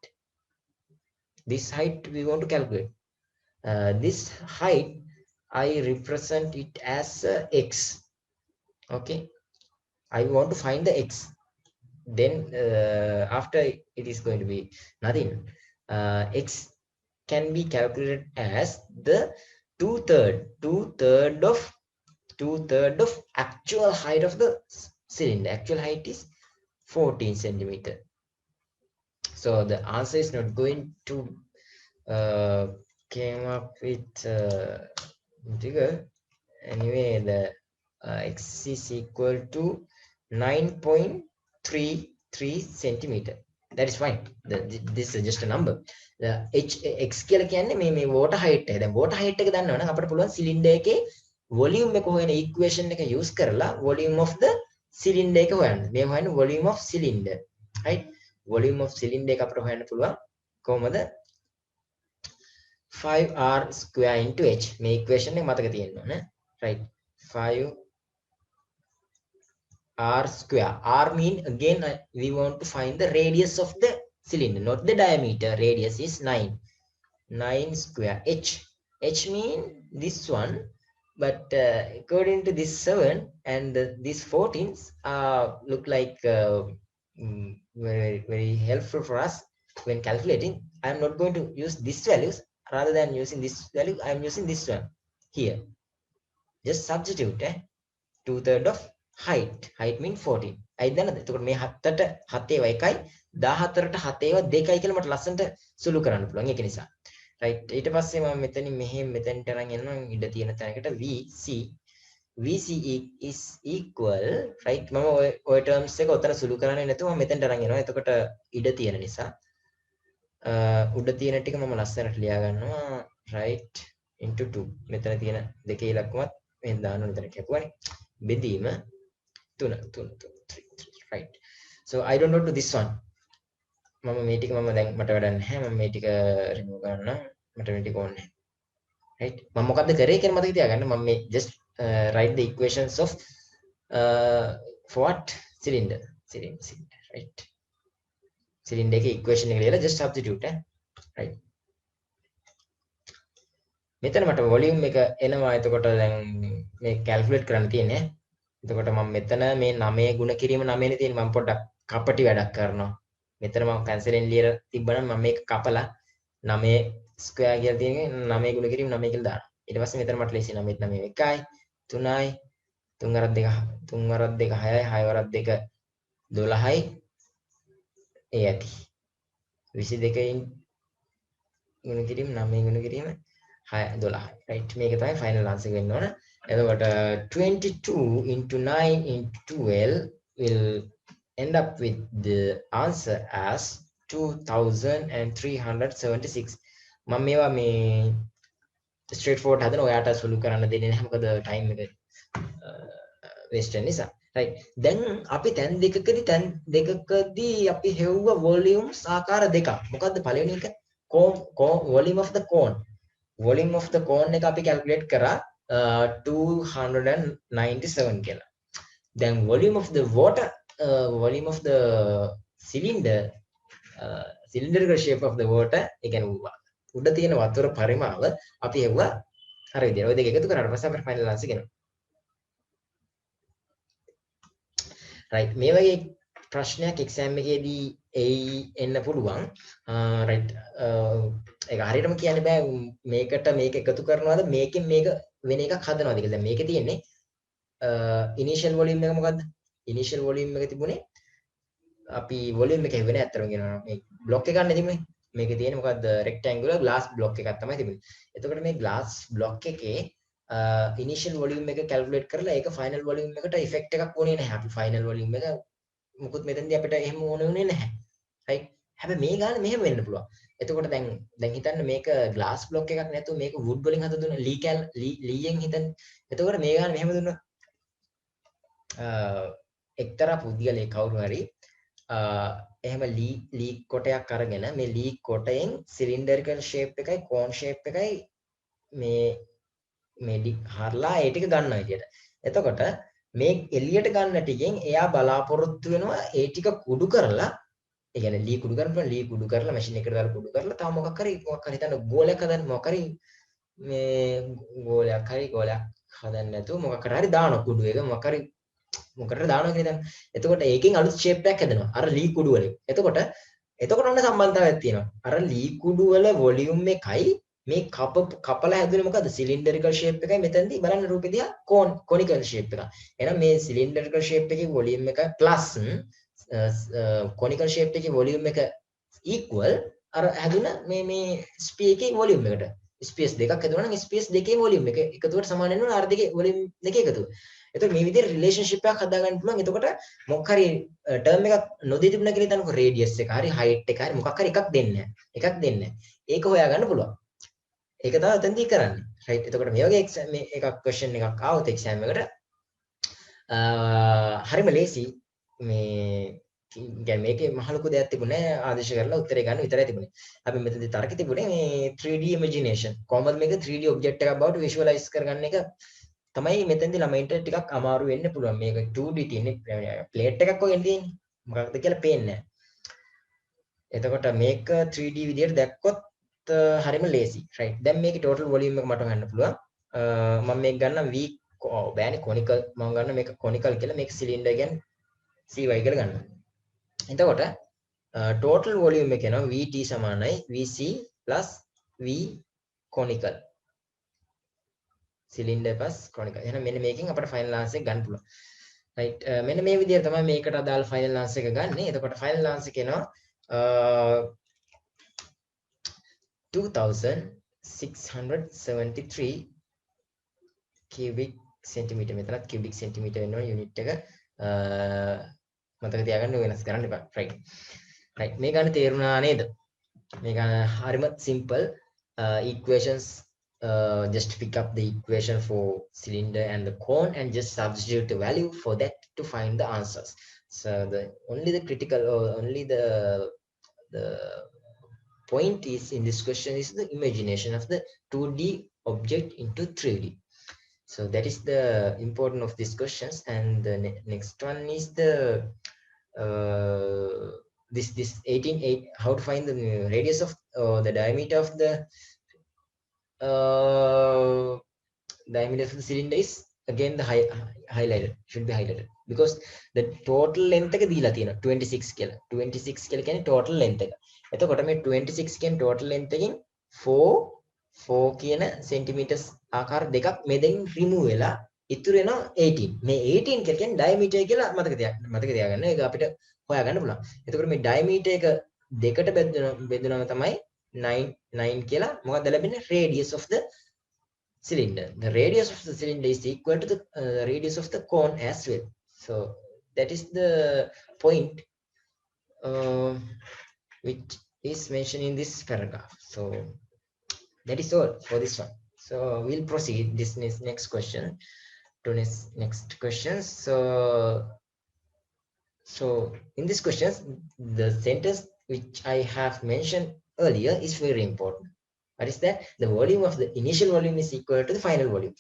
This height we want to calculate. This height I represent it as x. Okay. I want to find the x. Then after it is going to be nothing. X can be calculated as the two-third of actual height of the cylinder. Actual height is 14 centimeter. So the answer is not going to came up with figure. Anyway, the x is equal to 9.33 centimeter. That is fine. This is just a number. The x කියලා කියන්නේ මේ water height එක. දැන් water height එක දන්නවනම් අපිට පුළුවන් cylinder එකේ volume එක හොයන equation එක use කරලා volume of the cylinder එක හොයන්න. මේ හොයන්නේ volume of cylinder. right? volume of cylinder එක අපිට හොයන්න පුළුවන් කොහොමද? 5r square into h. මේ equation එක මතක තියෙන්න ඕනේ. right? 5r square. R mean again we want to find the radius of the cylinder, not the diameter. Radius is 9. 9 square. H mean this one, but according to this 7 and these 14s look like very helpful for us when calculating. I am not going to use these values. Rather than using this value, I am using this one here. Just substitute 2/3 of height. Height mean 14. I දන්නද? එතකොට මේ 7ට 7 ඒවා 1යි 14ට 7 ඒවා 2යි කියලා මට ලස්සනට සුළු කරන්න පුළුවන්. ඒක නිසා. right? ඊට පස්සේ මම මෙතනින් මෙතෙන්ට අරන් යනවා ඉඩ තියෙන තැනකට VC is equal, right? මම ඔය terms එක උතන සුළු කරන්නේ නැතුව මම මෙතෙන්ට අරන් යනවා. එතකොට ඉඩ තියෙන නිසා උඩ තියෙන ටික මම ලස්සනට ලියා ගන්නවා. right? into 2. මෙතන තියෙන දෙකේ ඉලක්කමත් මෙහෙන් දාන්න මෙතන කැපුවානේ. බෙදීම 3 right? So I don't know to this one. මම මේ ටික මම දැන් මට වැඩක් නැහැ. මම මේ ටික remove කරන්න. මට මේ ටික ඕනේ. Right? මම මොකද්ද කරේ කියලා මතක තියාගන්න. මම මේ just write the equations of for what? Cylinder. Cylinder. Right? Cylinder එකේ equation එක ලියලා just substitute right? මෙතන මට volume එක එනවා. එතකොට දැන් මේ calculate කරන්න තියෙන්නේ. එතකොට මම මෙතන මේ 9 ගුණ කිරීම 9 නේ තියෙන්නේ. මම පොඩ්ඩක් කපටි වැඩක් කරනවා. මෙතන මම cancel එකෙන් ලියලා තිබ්බනම් මම මේක කපලා 9 square කියලා තියෙන්නේ 9 ගුණ කිරීම 9 කියලා දානවා. ඊට පස්සේ මෙතන මට ලේසි 9 9 1යි 3යි 3 වරක් 2 3 වරක් 2 6යි 6 වරක් 2 12යි ඒ ඇති 22න් ගුණ කිරීම 9 ගුණ කිරීම 6 12යි right මේක තමයි final answer වෙන්න ඕන. එතකොට 22 into 9 into 12 will end up with the answer as 2376. මම මේවා මේ straight forward හදන ඔයාට සොලු කරන්න දෙන්නේ නැහැ මොකද time එක waste වෙන නිසා. right දැන් අපි තැන් දෙකකදී අපි හෙව්ව volumes ආකාර දෙකක්. මොකද්ද පළවෙනි එක? volume of the cone. volume of the cone එක අපි calculate කරා 297 කියලා. then volume of the water volume of the cylinder cylindrical shape of the water ඒ කියන්නේ උඩ තියෙන වතුර පරිමාව අපි හෙව්වා අර විදියට. ඔය දෙක එකතු කරාට පස්සේ අපිට final answer එනවා. right මේ වගේ ප්‍රශ්නයක් exam එකේදී එන්න පුළුවන්. right ඒක හරියටම කියන්න බෑ මේකට මේක එකතු කරනවාද මේකෙන් මේක වෙන එකක් හදනවාද කියලා. දැන් මේකේ තියෙන්නේ initial volume එක මොකද්ද? initial volume එක තිබුණේ අපි volume එක හෙව්වේ නැහැ අත්‍තරම කියනවා. මේ block එක ගන්න තිබුණේ. මේකේ තියෙන්නේ මොකද්ද? rectangular glass block එකක් තමයි තිබුණේ. එතකොට මේ glass block එකේ initial volume එක calculate කරලා ඒක final volume එකට effect එකක් ඕනේ නැහැ. අපි final volume එක මුකුත් මෙතනදී අපිට එහෙම ඕනේ නැහැ. right? හැබැයි මේ ගාන මෙහෙම වෙන්න පුළුවන්. එතකොට දැන් හිතන්න මේක glass block එකක් නැතුව මේක wood වලින් හදලා දුන්න ලීයෙන් හිතන්න. එතකොට මේ ගාන මෙහෙම දුන්නා. එක්තරා පුද්ගලයෙක් කවුරු හරි එහෙම ලී කොටයක් අරගෙන මේ ලී කොටයෙන් cylindrical shape එකයි cone shape එකයි මේ හරලා ඒ ටික ගන්නවා විදියට. එතකොට මේ එළියට ගන්න ටිකෙන් එයා බලාපොරොත්තු වෙනවා ඒ ටික කුඩු කරලා ඒ කියන්නේ ලී කුඩු කරලා මැෂින් එකට දාලා කුඩු කරලා තව මොකක් හරි හිතන්න ගෝලයක් හදන්න මොකක් හරි මේ ගෝලයක් හදන්න නැතුව මොකක් හරි දානවා කුඩු එක මොකක් හරි මොකටද දානවා කියලා දැන්. එතකොට ඒකෙන් අලුත් shape එකක් හැදෙනවා. අර ලී කුඩු වලින්. එතකොට ඔන්න සම්බන්ධතාවයක් තියෙනවා. අර ලී කුඩු වල volume එකයි මේ කපලා හැදුනේ මොකද්ද? cylindrical shape එකයි මෙතනදී බලන්න රූපෙ දිහා conical shape එක. එහෙනම් මේ cylindrical shape එකේ volume එක plus conical shape එකේ volume එක equal අර හැදුන මේ space එකේ volume එකට. space දෙකක් හැදුනා නම් space දෙකේ volume එක එකතුවට සමාන වෙනවා අර දෙකේ volume දෙකේ එකතුව. එතකොට මේ විදිහට රිලේෂන්ෂිප් එකක් හදාගන්න පුළුවන්. එතකොට මොකක් හරි ටර්ම් එකක් නොදී තිබුණා කියලා හිතන්නකො රේඩියස් එක හරි හයිට් එක හරි මොකක් හරි එකක් දෙන්නේ නැහැ. ඒක හොයාගන්න පුළුවන්. ඒක තමයි එතනදී කරන්නේ. රයිට්. එතකොට මේ වගේ මේ එකක් ක්වෙස්චන් එකක් ආවොත් එක්සෑම් එකට හරිම ලේසි මේ කියන්නේ මේකේ මහ ලොකු දෙයක් තිබුණේ නැහැ. ආදේශ කරලා උත්තරේ ගන්න විතරයි තිබුණේ. අපි මෙතනදී තර්ක තිබුණේ මේ 3D imagination. කොහොමද මේක 3D object එකක් බවට visualize කරගන්න එක තමයි මෙතෙන්දී ළමයින්ට ටිකක් අමාරු වෙන්න පුළුවන්. මේක 2D තියෙන්නේ ප්ලේට් එකක් වගේ තියෙන්නේ. මොකක්ද කියලා පේන්නේ නැහැ. එතකොට මේක 3D විදියට දැක්කොත් හරිම ලේසි. right. දැන් මේකේ total volume එක මට හොයන්න පුළුවන්. මම මේක ගන්නම් V බෑනේ conical මම ගන්න මේක conical කියලා මේක cylinder කියන්නේ CY කියලා ගන්නවා. එතකොට total volume එක එනවා VT සමානයි VC V conical. cylinder plus conical. එහෙනම් මෙන්න මේකෙන් අපිට final answer එක ගන්න පුළුවන්. right. මෙන්න මේ විදිහට තමයි මේකට අදාළ final answer එක ගන්න. එතකොට final answer එක එනවා 2673 cubic centimeter. මෙතනත් cubic centimeter වෙනවා unit එක. මතක තියාගන්න වෙනස් කරන්න එපා. right. right. මේ ගන්න තේරුණා නේද? මේ ගන්න හරිම simple equations. Just pick up the equation for cylinder and the cone and just substitute the value for that to find the answers. So the only the critical or only the point is in this question is the imagination of the 2D object into 3D. So that is the important of these questions. And the next one is the uh, this 18 how to find the radius of the diameter of the uh, diameter of the cylinder is again the highlighted, should be highlighted, because the total length එක දීලා තියෙනවා 26 කියලා. 26 කියලා කියන්නේ total length එක. එතකොට මේ 26 කියන total length එකෙන් 4 කියන centimeters ආකාර දෙකක් මේ දෙකෙන් remove වෙලා ඉතුරු වෙනවා 18. මේ 18 කියලා කියන්නේ diameter කියලා මතක තියාගන්න. ඒක අපිට හොයාගන්න පුළුවන්. එතකොට මේ diameter එක දෙකට බෙදුනම තමයි 9 කියලා මොකක්ද ලැබෙන්නේ? radius of the cylinder. The radius of the cylinder is equal to the radius of the cone as well. So that is the point which is mentioned in this paragraph. So that is all for this one. So we'll proceed this next question to next questions. So in this questions, the sentence which I have mentioned earlier is very important. What is that? The volume of the initial volume is equal to the final volume.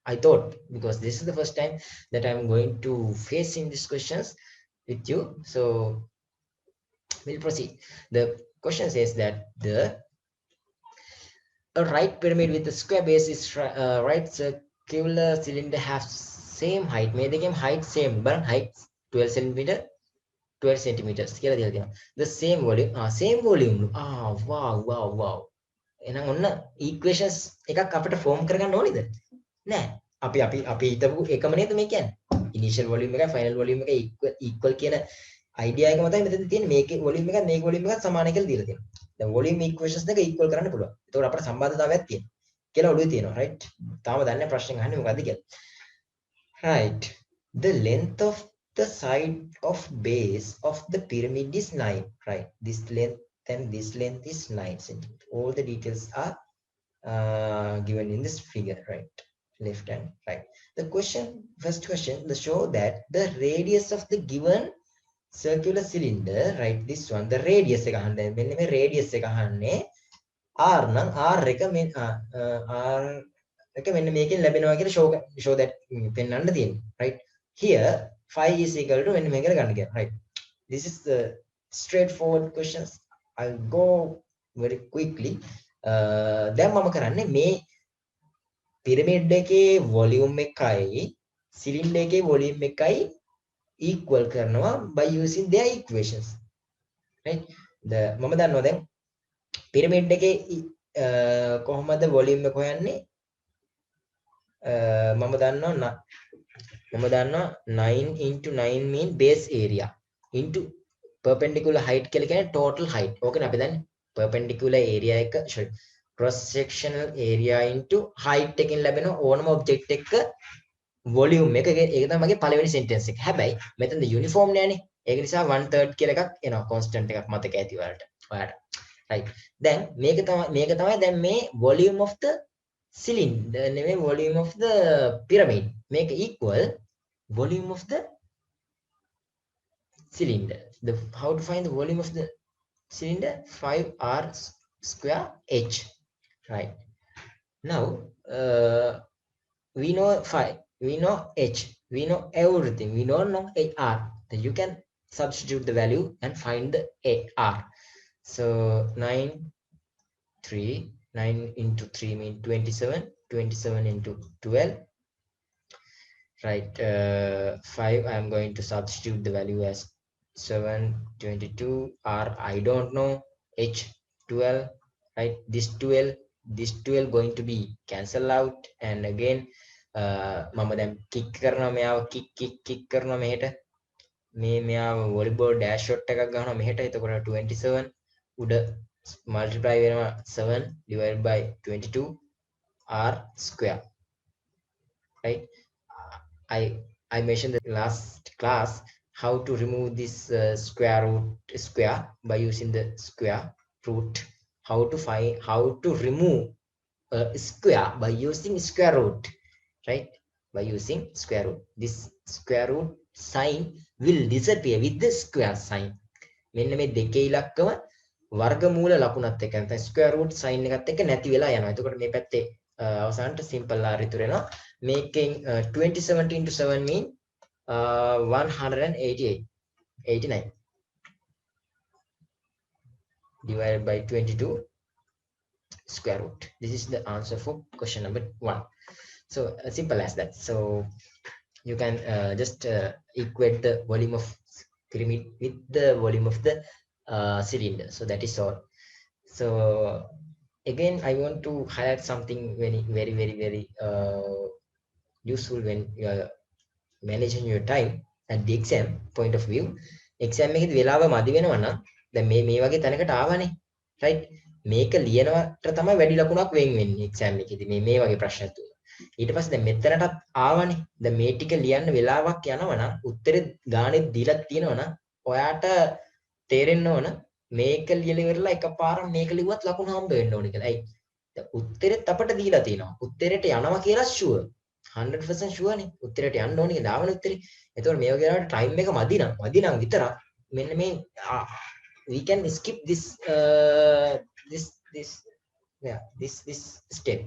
I thought, because this is the first time that I'm going to face in these questions with you. So we'll proceed. The question says that a right pyramid with a square base is right circular cylinder have same height. May they game height same, but height 12 centimeter, 12 centimeters. The same volume. Same volume. Wow. එහෙනම් ඔන්න equations එකක් අපිට form කරගන්න ඕනේද? නෑ. අපි හිතපු එකම නේද මේ කියන්නේ. initial volume එකයි final volume එකයි equal කියන idea එක මතයි මෙතන තියෙන්නේ. මේකේ volume එකත් මේකේ volume එකත් සමානයි කියලා දීලා තියෙනවා. දැන් volume equations දෙක equal කරන්න පුළුවන්. ඒතකොට අපිට සම්බන්ධතාවයක් තියෙනවා. කියලා ඔළුවේ තියෙනවා, right? තාම දන්නේ නැහැ ප්‍රශ්නේ අහන්නේ මොකද්ද කියලා. Right. The length of the side of base of the pyramid is 9, right? This length and this length is 9 centimeters. All the details are given in this figure, right? Left and right. The first question, the show that the radius of the given circular cylinder, right? This one, the radius එක අහන්නේ. මෙන්න මේ radius එක අහන්නේ r නම් r එක මෙන්න r එක මෙන්න මේකෙන් ලැබෙනවා කියලා show that පෙන්වන්න තියෙනවා, right? Here 5 is equal to මෙන්න මේකට ගන්න කියලා, right? This is the straightforward questions. I'll go very quickly. දැන් මම කරන්නේ මේ pyramid එකේ volume එකයි cylinder එකේ volume එකයි equal කරනවා by using their equations, right? මම දන්නවා දැන් pyramid එකේ කොහොමද volume එක හොයන්නේ? මම දන්නවා 9 into 9 mean base area into perpendicular height කියලා කියන්නේ total height. ඕකනේ අපි දන්නේ perpendicular area එක cross sectional area into height එකෙන් ලැබෙන ඕනම object එක volume එක. ඒක තමයි මගේ පළවෙනි sentence එක. හැබැයි මෙතන uniform නෑනේ. ඒක නිසා 1/3 කියලා එකක් එනවා constant එකක් මතක ඇති ඔයාලට. right. දැන් මේක තමයි දැන් මේ volume of the cylinder නෙමෙයි volume of the pyramid. මේක equal volume of the cylinder. How to find the volume of the cylinder? 5r square h, right? Now we know 5, we know h, we know everything, we don't know r. Then you can substitute the value and find the r. So 9 into 3 mean 27 into 12, right? 5 I am going to substitute the value as 722. r I don't know, h 12, right? This 12 going to be cancel out, and again මම දැන් kick කරනවා මෙයාව kick කරනවා මෙහෙට මෙයාව volleyball dash shot එකක් ගන්නවා මෙහෙට. එතකොට 27 උඩ multiply වෙනවා 7 divided by 22 r square, right? I mentioned the last class how to remove this square by using the square root. How to remove a square by using square root, right? by using square root. This square root sign will disappear with the square sign. මෙන්න මේ දෙකේ ඉලක්කම වර්ගමූල ලකුණත් එක්ක නැත්නම් square root sign එකත් එක්ක නැති වෙලා යනවා. එතකොට මේ පැත්තේ අවසානට simple r ඉතුරු වෙනවා. මේකෙන් 27 into 7 mean 188 89 divided by 22 square root. This is the answer for question number 1. So simple as that. So you can just equate the volume of pyramid with the volume of the cylinder. So that is all. So again, I want to highlight something very useful when you are managing your time at the exam point of view. Exam එකේදී වෙලාව මදි වෙනවා නම් දැන් මේ වගේ තැනකට ආවනේ, right? මේක ලියනවට තමයි වැඩි ලකුණක් වෙන් වෙන්නේ exam එකේදී මේ වගේ ප්‍රශ්න තුන. ඊට පස්සේ දැන් මෙතනටත් ආවනේ. දැන් මේ ටික ලියන්න වෙලාවක් යනවා නම් උත්තරේ ගානේ දීලා තියෙනවා නම් ඔයාට තේරෙන්න ඕන මේක ලියලා ඉවරලා එකපාරම මේක ලිව්වත් ලකුණු හම්බ වෙන්න ඕනේ කියලා. ඇයි? දැන් උත්තරෙත් අපිට දීලා තියෙනවා. උත්තරයට යනවා කියලා ෂුවර්. 100% ෂුවර් නේ. උත්තරයට යන්න ඕනේ කියලා දාවන උත්තරේ. එතකොට මේ වගේ වෙලාවට ටයිම් එක මදි නම් විතරක් මෙන්න මේ we can skip this this step.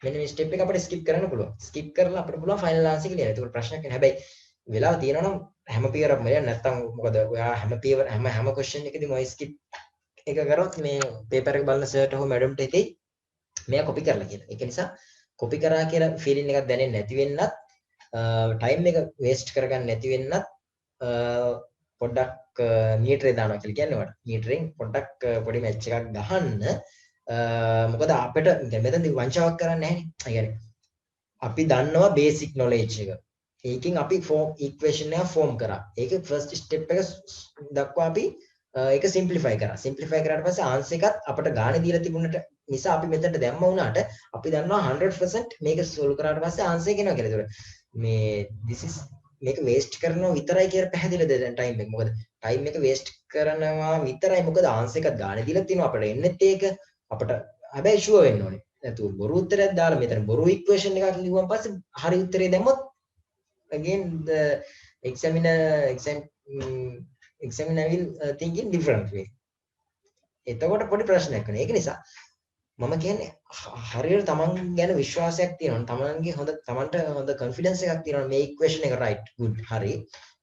මෙන්න මේ ස්ටෙප් එක අපිට ස්කිප් කරන්න පුළුවන්. ස්කිප් කරලා අපිට පුළුවන් ෆයිනල් ආන්සර් එක ලියන්න. ඒක ප්‍රශ්නයක් නෑ. හැබැයි වෙලාව තියෙනවා නම් හැම පියවරක්ම ලියන්න. නැත්තම් මොකද ඔයා හැම ක්වෙස්චන් එකකදීම ඔය ස්කිප් එක කරොත් මේ පේපර් එක බලන සර්ට හෝ මැඩම්ට හිතෙයි මෙයා කොපි කරලා කියලා. ඒක නිසා කොපි කරා කියලා ෆීලින් එකක් දැනෙන්නේ නැති වෙන්නත් ටයිම් එක වේස්ට් කරගන්න නැති වෙන්නත් පොඩ්ඩක් මීටරේ දානවා කියලා කියන්නේ වට. මීටරෙන් පොඩ්ඩක් පොඩි මැච් එකක් ගහන්න. මොකද අපිට දැන් මෙතනදී වංචාවක් කරන්නේ නැහැ නේ. ඒ කියන්නේ අපි දන්නවා බේසික් නොලෙජ් එක. ඒකෙන් අපි ෆෝම් ඉක්වේෂන් එක ෆෝම් කරා. ඒකේ ෆස්ට් ස්ටෙප් එක දක්වා අපි ඒක සිම්ප්ලිෆයි කරා. සිම්ප්ලිෆයි කරාට පස්සේ ආන්සර් එකත් අපිට ගානේ දීලා තිබුණට නිසා අපි මෙතනට දැම්ම වුණාට අපි දන්නවා 100% මේක සෝල්ව් කරාට පස්සේ ආන්සර් එක එනවා කියලා. ඒතකොට මේ මේක වේස්ට් කරනවා විතරයි කියලා පැහැදිලිද දැන් ටයිම් එක. මොකද ටයිම් එක වේස්ට් කරනවා විතරයි. මොකද ආන්සර් එකත් ගානේ දීලා තියෙනවා අපිට එන්නෙත් ඒක. අපිට හැබැයි ෂුවර් වෙන්න ඕනේ. නැතුව බොරු උත්තරයක් දාලා මෙතන බොරු ඉක්වේෂන් එකක් ලියුවන් පස්සේ හරි උත්තරේ දැම්මොත් again the examiner will think in different way. එතකොට පොඩි ප්‍රශ්නයක් වෙනවා. ඒක නිසා මම කියන්නේ හරියට තමන් ගැන විශ්වාසයක් තියෙනවා. තමන්ගේ තමන්ට හොඳ confidence එකක් තියෙනවා මේ equation එක right good හරි.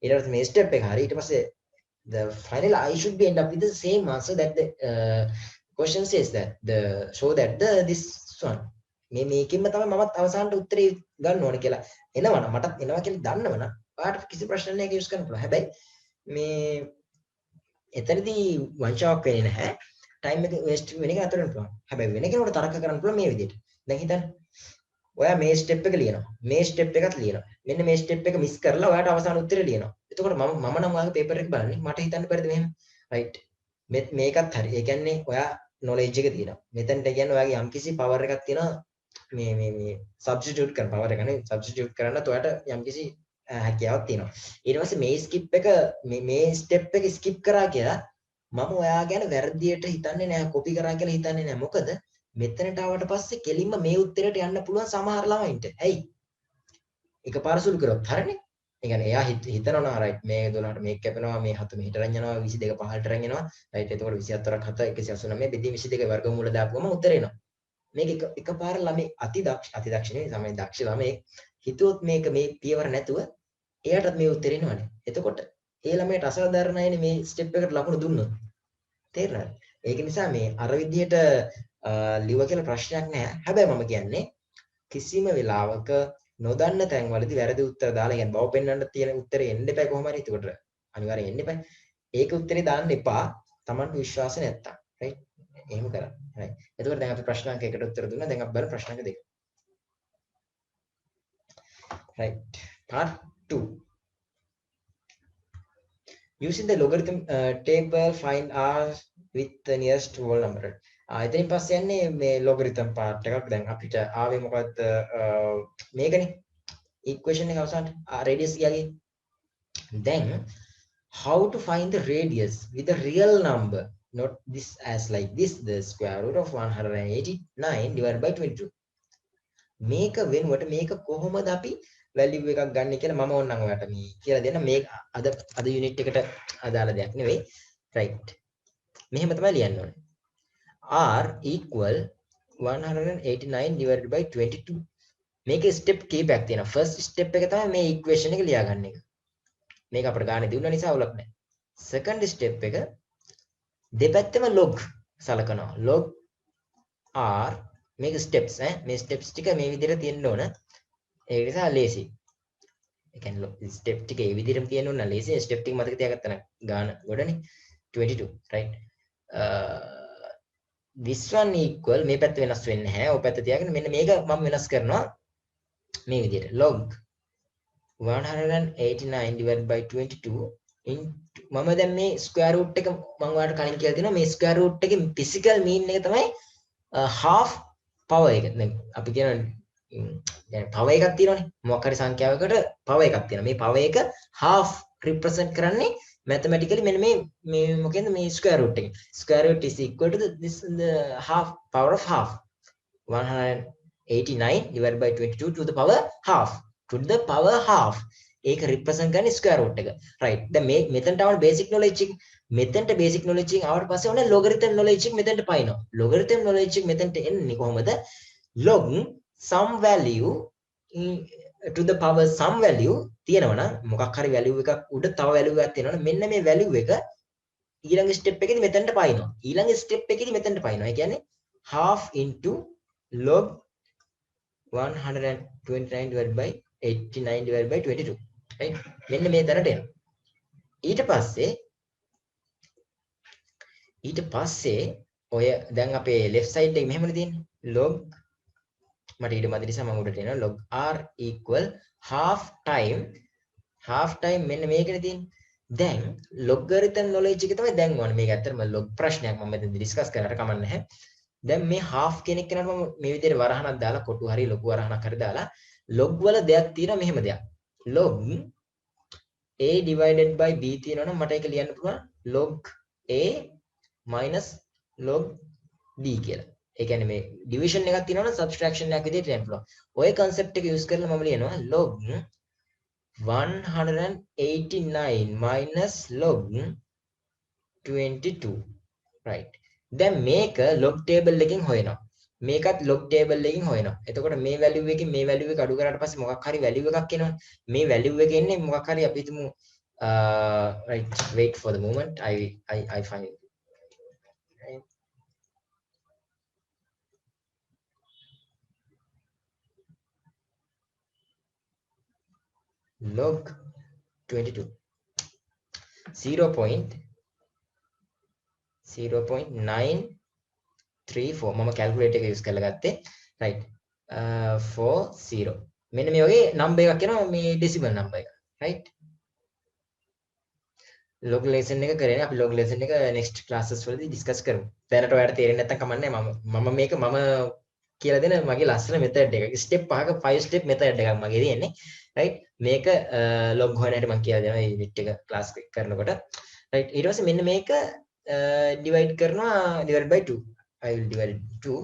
ඊට පස්සේ මේ step එක හරි. ඊට පස්සේ the final I should be end up with the same answer that the question says that show that this one මේකෙන්ම තමයි මමත් අවසානට උත්තරේ ගන්න ඕනේ කියලා එනවනම් මටත් එනවා කියලා දන්නවනම් ඔයාලට කිසි ප්‍රශ්නයක් නැහැ යූස් කරන්න පුළුවන්. හැබැයි මේ එතනදී වංචාවක් වෙන්නේ නැහැ. ටයිම් එක වේස්ට් වෙන එක නතර වෙන්න පුළුවන්. හැබැයි වෙන කෙනෙකුට තර්ක කරන්න පුළුවන් මේ විදිහට. දැන් හිතන්න. ඔයා මේ ස්ටෙප් එක ලියනවා. මේ ස්ටෙප් එකත් ලියනවා. මෙන්න මේ ස්ටෙප් එක මිස් කරලා ඔයාට අවසාන උත්තරේ ලියනවා. එතකොට මම නම් ඔයාගේ පේපර් එක බලන්නේ මට හිතන්න බැරිද මෙහෙම? රයිට්. මේකත් හරි. ඒ කියන්නේ ඔයා knowledge එක තියෙනවා. මෙතනට කියන්නේ ඔයාගේ යම්කිසි power එකක් තියෙනවා. මේ substitute කරන power එක නේ substitute කරන්නත් ඔයාට යම්කිසි හැකියාවක් තියෙනවා. ඊට පස්සේ මේ skip එක මේ step එක skip කරා කියලා මම ඔයා ගැන වැරදියට හිතන්නේ නැහැ. copy කරා කියලා හිතන්නේ නැහැ. මොකද මෙතනට ආවට පස්සේ කෙලින්ම මේ උත්තරයට යන්න පුළුවන් සමහර ළමයින්ට. ඇයි? එකපාර සුළු කරොත් හරිනේ. ඒ කියන්නේ එයා හිතනවා right මේ 12ට මේක කැපෙනවා මේ 7 මෙහෙට රන් යනවා 22 15ට රන් යනවා right එතකොට 24ක් 7 189 බෙදී 22 වර්ගමූල දාපුවම උත්තර එනවා මේක එකපාර ළමයි අතිදක්ෂ නෙවෙයි සමහර දක්ෂ ළමයි හිතුවොත් මේක මේ පියවර නැතුව එයාටත් මේ උත්තර එනවනේ එතකොට ඒ ළමයට අසාධාරණයිනේ මේ ස්ටෙප් එකට ලකුණු දුන්නොත් තේරෙනවද ඒක නිසා මේ අර විදියට ලිව කියලා ප්‍රශ්නයක් නැහැ හැබැයි මම කියන්නේ කිසිම වෙලාවක නොදන්න තැන්වලදී වැරදි උත්තර දාලා يعني බව පෙන්වන්න තියෙන උත්තරේ එන්න එපා කොහොම හරි ඒකට අනිවාර්යෙන් එන්න එපා ඒක උත්තරේ දාන්න එපා Tamanට විශ්වාස නැත්තම් right එහෙම කරන්න right එතකොට දැන් අපි ප්‍රශ්නාංක එකකට උත්තර දුන්නා දැන් අපි බලමු ප්‍රශ්නාංක දෙක right part 2 using the logarithm table find r with the nearest whole number එතනින් පස්සේ යන්නේ මේ logarithm part එකක් දැන් අපිට ආවේ මොකද්ද මේකනේ equation එක අවසානට radius ගියාගේ then how to find the radius with a real number not this as like this the square root of 189 divided by 22 මේක වෙනුවට මේක කොහොමද අපි value එකක් ගන්න කියලා මම ඕනනම් ඔයාලට මේ කියලා දෙන්න මේ අද යුනිට් එකට අදාළ දෙයක් නෙවෙයි right මෙහෙම තමයි ලියන්න ඕනේ r equal 189 divided by 22 මේකේ ස්ටෙප් කීපයක් තියෙනවා ෆස්ට් ස්ටෙප් එක තමයි මේ ඉක්වේෂන් එක ලියා ගන්න එක මේක අපිට ගන්න දිනුන නිසා අවුලක් නැහැ සෙකන්ඩ් ස්ටෙප් එක දෙපැත්තම log සලකනවා log r මේක ස්ටෙප්ස් මේ ස්ටෙප්ස් ටික මේ විදිහට තියෙන්න ඕන ඒ නිසා ලේසි ඒ කියන්නේ ස්ටෙප් ටික ඒ විදිහටම තියෙන්න ඕන ලේසි ස්ටෙප් ටික මතක තියාගත්තා නම් ගාන ගොඩනේ 22 right this one equal මේ පැත්ත වෙනස් වෙන්නේ නැහැ ඔය පැත්ත තියාගෙන මෙන්න මේක මම වෙනස් කරනවා මේ විදිහට log 189 divided by 22 මම දැන් මේ ස්ක්වෙයාර් රූට් එක මම ඔයාලට කලින් කියලා දෙනවා මේ ස්ක්වෙයාර් රූට් එකේ ෆිසිකල් මීන් එක තමයි half power එක දැන් අපි කියන්නේ දැන් power එකක් තියෙනවනේ මොකක් හරි සංඛ්‍යාවකට power එකක් තියෙනවා මේ power එක half represent කරන්නේ mathematically මෙන්න මේ මොකෙන්ද මේ square root එකෙන් square root is equal to the half power of half 189 divided by 22 to the power half to the power half ඒක represent කරන්නේ square root එක right දැන් මේ මෙතනට ආවන basic knowledge එක මෙතනට basic knowledge එක ආවට පස්සේ ඕනේ logarithm knowledge එක මෙතනට පයින්නවා logarithm knowledge එක මෙතනට එන්නේ කොහොමද log some value to the power some value තියෙනවා නම් මොකක් හරි value එකක් උඩ තව value එකක් තියෙනවනේ මෙන්න මේ value එක ඊළඟ step එකේදී මෙතනට පයින්නවා ඊළඟ step එකේදී මෙතනට පයින්නවා ඒ කියන්නේ half into log 129 divided by 89 divided by 22 right මෙන්න මේ තරට එනවා ඊට පස්සේ ඔය දැන් අපේ left side එක මෙහෙමනේ තියෙන්නේ log මට ඊට මැද නිසා මම උඩට එනවා log r equal half time මෙන්න මේකනේ තියෙන්නේ දැන් logarithm knowledge එක තමයි දැන් ඕනේ මේක ඇත්තටම log ප්‍රශ්නයක් මම මෙතන ඩිස්කස් කරන්නට කමක් නැහැ දැන් මේ half කියන එක කරනකොට මම මේ විදිහට වරහණක් දාලා කොටු හරි ලොකු වරහණක් හරි දාලා log වල දෙයක් තියෙනවා මෙහෙම දෙයක් log a divided by b තියෙනවනම් මට ඒක ලියන්න පුළුවන් log a minus log b කියලා ඒ කියන්නේ මේ division එකක් තියෙනවනම් subtraction එකක් විදිහට ලියන්න පුළුවන්. ඔය concept එක use කරලා මම ලියනවා log 189 minus log 22 right. දැන් මේක log table එකකින් හොයනවා. මේකත් log table එකකින් හොයනවා. එතකොට මේ value එකකින් මේ value එක අඩු කරාට පස්සේ මොකක් හරි value එකක් එනවනේ. මේ value එක එන්නේ මොකක් හරි අපි හිතමු right wait for the moment I find it. Right. log 22 0.934 මම calculator එක use කරලා ගත්තේ right 40 මෙන්න මේ වගේ number එකක් එනවා මේ decimal number එක right log lesson එක කරේ අපි log lesson එක next classes වලදී discuss කරමු දැනට ඔයාලට තේරෙන්නේ නැත්නම් කමන්නේ මම මේක කියලා දෙන මගේ ලස්සන method එකක් step 5 step method එකක් මගේ තියෙන්නේ right මේක log හොයන හැටි මම කියලා දෙනවා මේ unit එක class එක කරනකොට right ඊට පස්සේ මෙන්න මේක divide කරනවා divide by 2 I will divide 2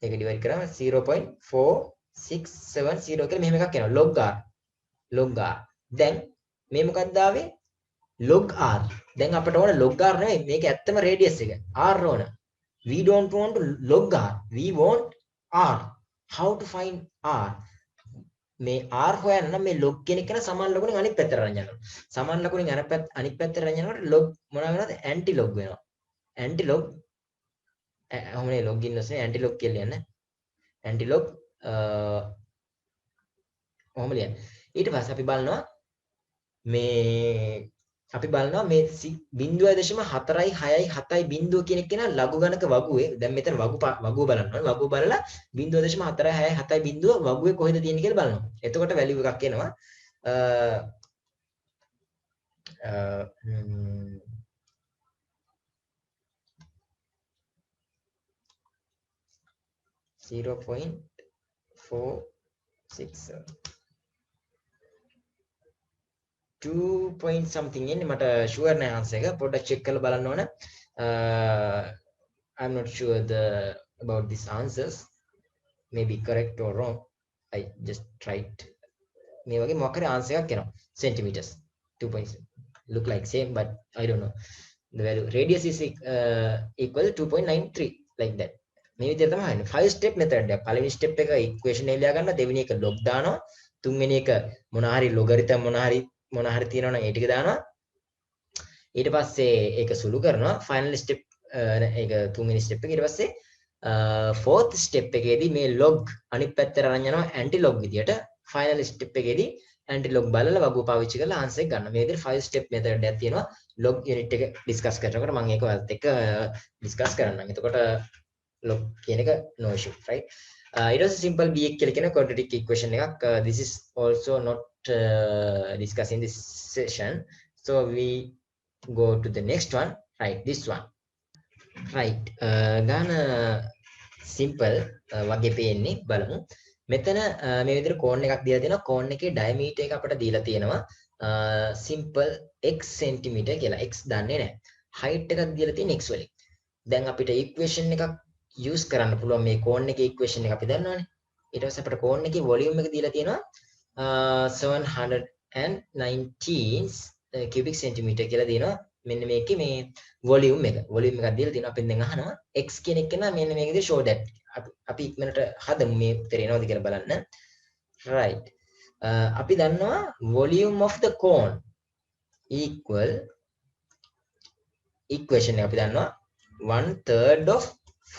ඒක divide කරාම 0.4670 කියලා මෙහෙම එකක් එනවා log r දැන් මේ මොකක්ද ආවේ log r දැන් අපිට ඕන log r නෙවෙයි මේක ඇත්තම radius එක r ඕන we don't want log r we want r how to find r මේ r හොයන්න නම් මේ log කියන එක සමාන ලකුණෙන් අනිත් පැත්තට අරන් යනවා සමාන ලකුණෙන් අනිත් පැත්තට අරන් යනකොට log මොනවා වෙනවද anti log වෙනවා anti log ඔහොමනේ log ඉන්නස්නේ anti log කියලා යන්නේ anti log ඔහොම ලියන්න ඊට පස්සේ අපි බලනවා මේ 0.467 බිංදුව කියන එක නා ලඝු ගණක වගුවේ දැන් මෙතන වගුව බලන්න ඕනේ වගුව බලලා 0.467 බිංදුව වගුවේ කොහෙද තියෙන්නේ කියලා බලනවා එතකොට වැලියු එකක් එනවා 0.467 2 point something එන්නේ මට sure නෑ answer එක පොඩ්ඩක් check කරලා බලන්න ඕන I'm not sure about these answers maybe correct or wrong I just tried මේ වගේ මොකක් හරි ආන්සර් එකක් එනවා. centimeters 2.7 look like same but I don't know the value. Radius is equal to 2.93 like that. මේ විදිහට තමයි හරිනේ. 5 step method එක. පළවෙනි step එක equation එක ලියා ගන්න, දෙවෙනි එක log දානවා, තුන්වෙනි එක මොන හරි logarithm මොන හරි තියෙනවා නම් ඒ ටික දානවා. ඊට පස්සේ ඒක සුළු කරනවා. final step ඒක තුන්වෙනි step එක. ඊට පස්සේ fourth step එකේදී මේ log අනිත් පැත්තට අරන් යනවා anti log විදියට. final step එකේදී anti log බලලා වගුව පාවිච්චි කරලා answer එක ගන්න. මේ විදිහට 5 step method එකක් තියෙනවා. log unit එක discuss කරනකොට මම ඒක ඔයත් එක්ක discuss කරන්නම්. එතකොට log කියන එක no issue right. It was a simple bx කියලා කියන quadratic equation එකක්. This is also not discussed in this session, so we go to the next one, right, this one right. ගාන simple වගේ පේන්නේ බලමු. මෙතන මේ විදිහට කෝන් එකක් දීලා තියෙනවා. කෝන් එකේ diameter එක අපිට දීලා තියෙනවා simple x centimeter කියලා. x දන්නේ නැහැ. height එකක් දීලා තියෙන x වලින්. දැන් අපිට equation එකක් use කරන්න පුළුවන්. මේ කෝන් එකේ equation එක අපි දන්නවනේ. ඊට පස්සේ අපිට කෝන් එකේ volume එක දීලා තියෙනවා 719 cubic centimeter කියලා දෙනවා. මෙන්න මේකේ මේ volume එකක් දීලා තියෙනවා. අපි දැන් අහනවා x කියන එක නා මෙන්න මේකදී show that. අපි ඉක්මනට හදමු මේ උත්තරේ එනවද කියලා බලන්න. right. අපි දන්නවා volume of the cone equal equation එක අපි දන්නවා 1/3 of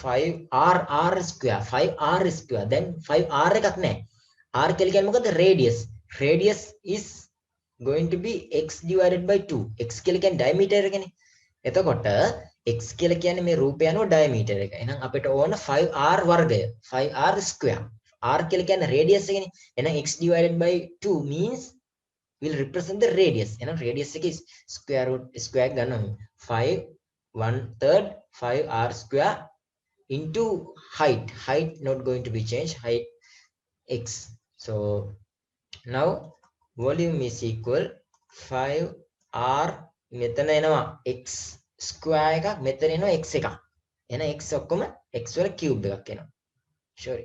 5r square. 5r square. දැන් 5r එකක් නැහැ. r කියලා කියන්නේ මොකද? radius is going to be x divided by 2. x කියලා කියන්නේ diameter එකනේ. එතකොට x කියලා කියන්නේ මේ රූපය අනුව diameter එක. එහෙනම් අපිට ඕන 5r වර්ගය. 5r square. r කියලා කියන්නේ radius එකනේ. එහෙනම් x divided by 2 means will represent the radius. එහෙනම් radius එකේ square ගන්නවා. 1/3 5r square into height not going to be changed, height x. So now volume is equal 5r මෙතන එනවා x square එකක්, මෙතන එනවා x එකක්. එහෙනම් x ඔක්කොම x වල cube එකක් එනවා. sorry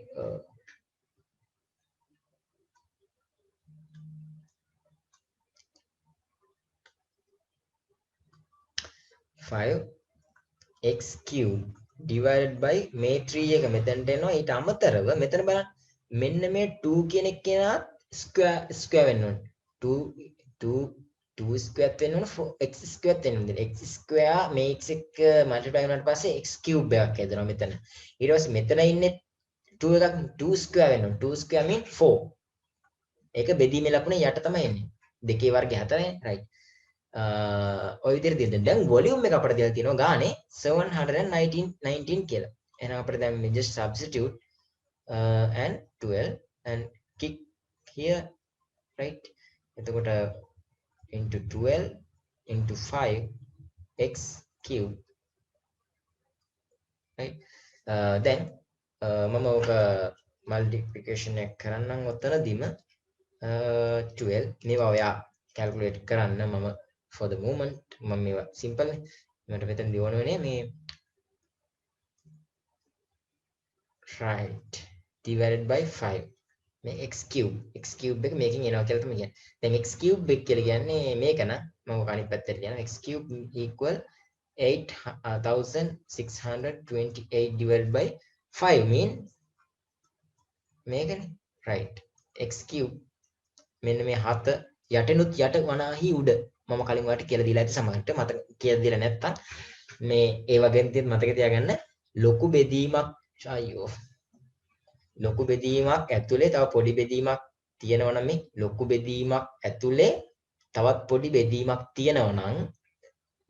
5x cube divided by මේ 3 එක මෙතනට එනවා. ඊට අමතරව මෙතන බලන්න මෙන්න මේ 2 කියන එක කෙනා ස්ක්වයර් වෙන්න ඕනේ. 2 ස්ක්වයර් වෙන්න ඕනේ 4x ස්ක්වයර් වෙන්න ඕනේ. x ස්ක්වයර් මේ x එක මල්ටිප්ලයි වුණාට පස්සේ x cube එකක් හදනවා මෙතන. ඊට පස්සේ මෙතන ඉන්නේ 2 එකක් 2 ස්ක්වයර් වෙන්න ඕනේ. 2 ස්ක්වයර් mean 4. ඒක බෙදීමේ ලකුණේ යට තමයි එන්නේ. දෙකේ වර්ගය 4නේ right. ඔය විදිහට දෙන්න. දැන් volume එක අපිට දෙලා තියෙනවා ගානේ 719 කියලා. එහෙනම් අපිට දැන් මේ just substitute and 12 and kick here right. එතකොට into 12 into 5x cube right. then මම ඔක multiplication එක කරන්නම් ඔතනදීම 12 මේවා ඔයා calculate කරන්න. මම for the moment මම මේවා simple නේ. මට මෙතනදී ඕන වෙන්නේ මේ right divided by 5 මේ x cube එක මේකෙන් එනවා කියලා තමයි කියන්නේ. දැන් x cube එක කියලා කියන්නේ මේක න මම අනිත් පැත්තට කියනවා. x cube equal 8628 divided by 5 mean මේකනේ right. x cube මෙන්න මේ 7 යටිනුත් යට වනාහි උඩ මම කලින් වාට කියලා දීලා ඇති. සමහරට මතක කියලා දීලා නැත්තම් මේ ඒ වගේම තියෙත් මතක තියාගන්න. ලොකු බෙදීමක් අයියෝ ලොකු බෙදීමක් ඇතුලේ තව පොඩි බෙදීමක් තියෙනවා නම් මේ ලොකු බෙදීමක් ඇතුලේ තවත් පොඩි බෙදීමක් තියෙනවා නම්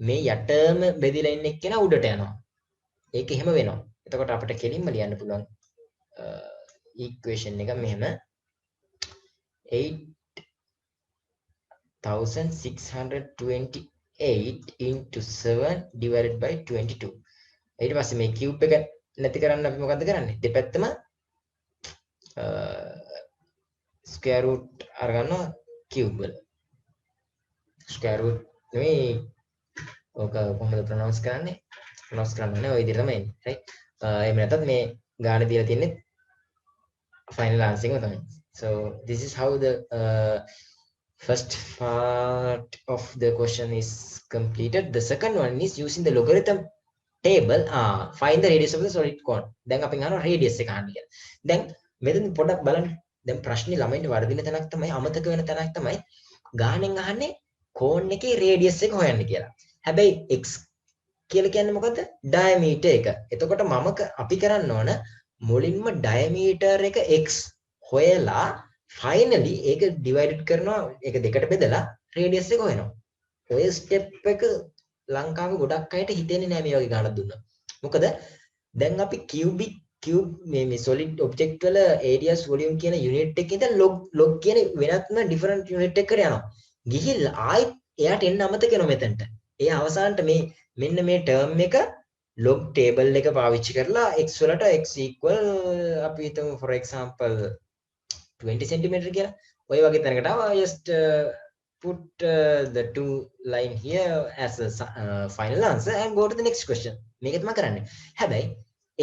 මේ යටම බෙදිලා ඉන්න එක්කෙනා උඩට යනවා. ඒක එහෙම වෙනවා. එතකොට අපිට කෙලින්ම ලියන්න පුළුවන් equation එක මෙහෙම 8628 into 7 divided by 22. ඊට පස්සේ මේ cube එක නැති කරන්න අපි මොකද්ද කරන්නේ? දෙපැත්තම square root අරගන්නවා cube වල. square root නෙවෙයි ඔක කොහොමද pronounce කරන්නේ? pronounce කරන්නේ ඔය විදිහට තමයි එන්නේ right. එහෙම නැත්නම් මේ ගාන දීලා තියෙන්නේ final answer එක තමයි. So this is how the first part of the question is completed. The second one is using the logarithm table. Find the radius of the solid cone. දැන් අපි ගන්නවා radius එක අහන්න කියලා. දැන් මෙතන පොඩ්ඩක් බලන්න. දැන් ප්‍රශ්නේ ළමයින්ට වර්ධින තැනක් තමයි අමතක වෙන තැනක් තමයි ගානෙන් අහන්නේ කෝන් එකේ රේඩියස් එක හොයන්න කියලා. හැබැයි x කියලා කියන්නේ මොකද්ද? ඩයමීටර් එක. එතකොට අපි කරන්න ඕන මුලින්ම ඩයමීටර් එක x හොයලා ෆයිනලි ඒක ඩිවයිඩඩ් කරනවා, ඒක දෙකට බෙදලා රේඩියස් එක හොයනවා. ඔය ස්ටෙප් එක ලංකාවේ ගොඩක් අයට හිතෙන්නේ නැහැ මේ වගේ ගණන් දුන්නා. මොකද දැන් අපි කියුබ් මේ solid object වල areas volume කියන unit එකේ ඉඳන් log කියන වෙනත්ම different unit එකකට යනවා. ගිහිල්ලා ආයෙත් එයාට එන්න අමතක වෙනවා මෙතනට. ඒ අවසානට මෙන්න මේ term එක log table එක පාවිච්චි කරලා x වලට x equal අපි හිතමු for example 20 cm කියලා. ඔය වගේ තැනකට ආවා. just put the two line here as a final answer and go to the next question. මේක තමයි කරන්නේ. හැබැයි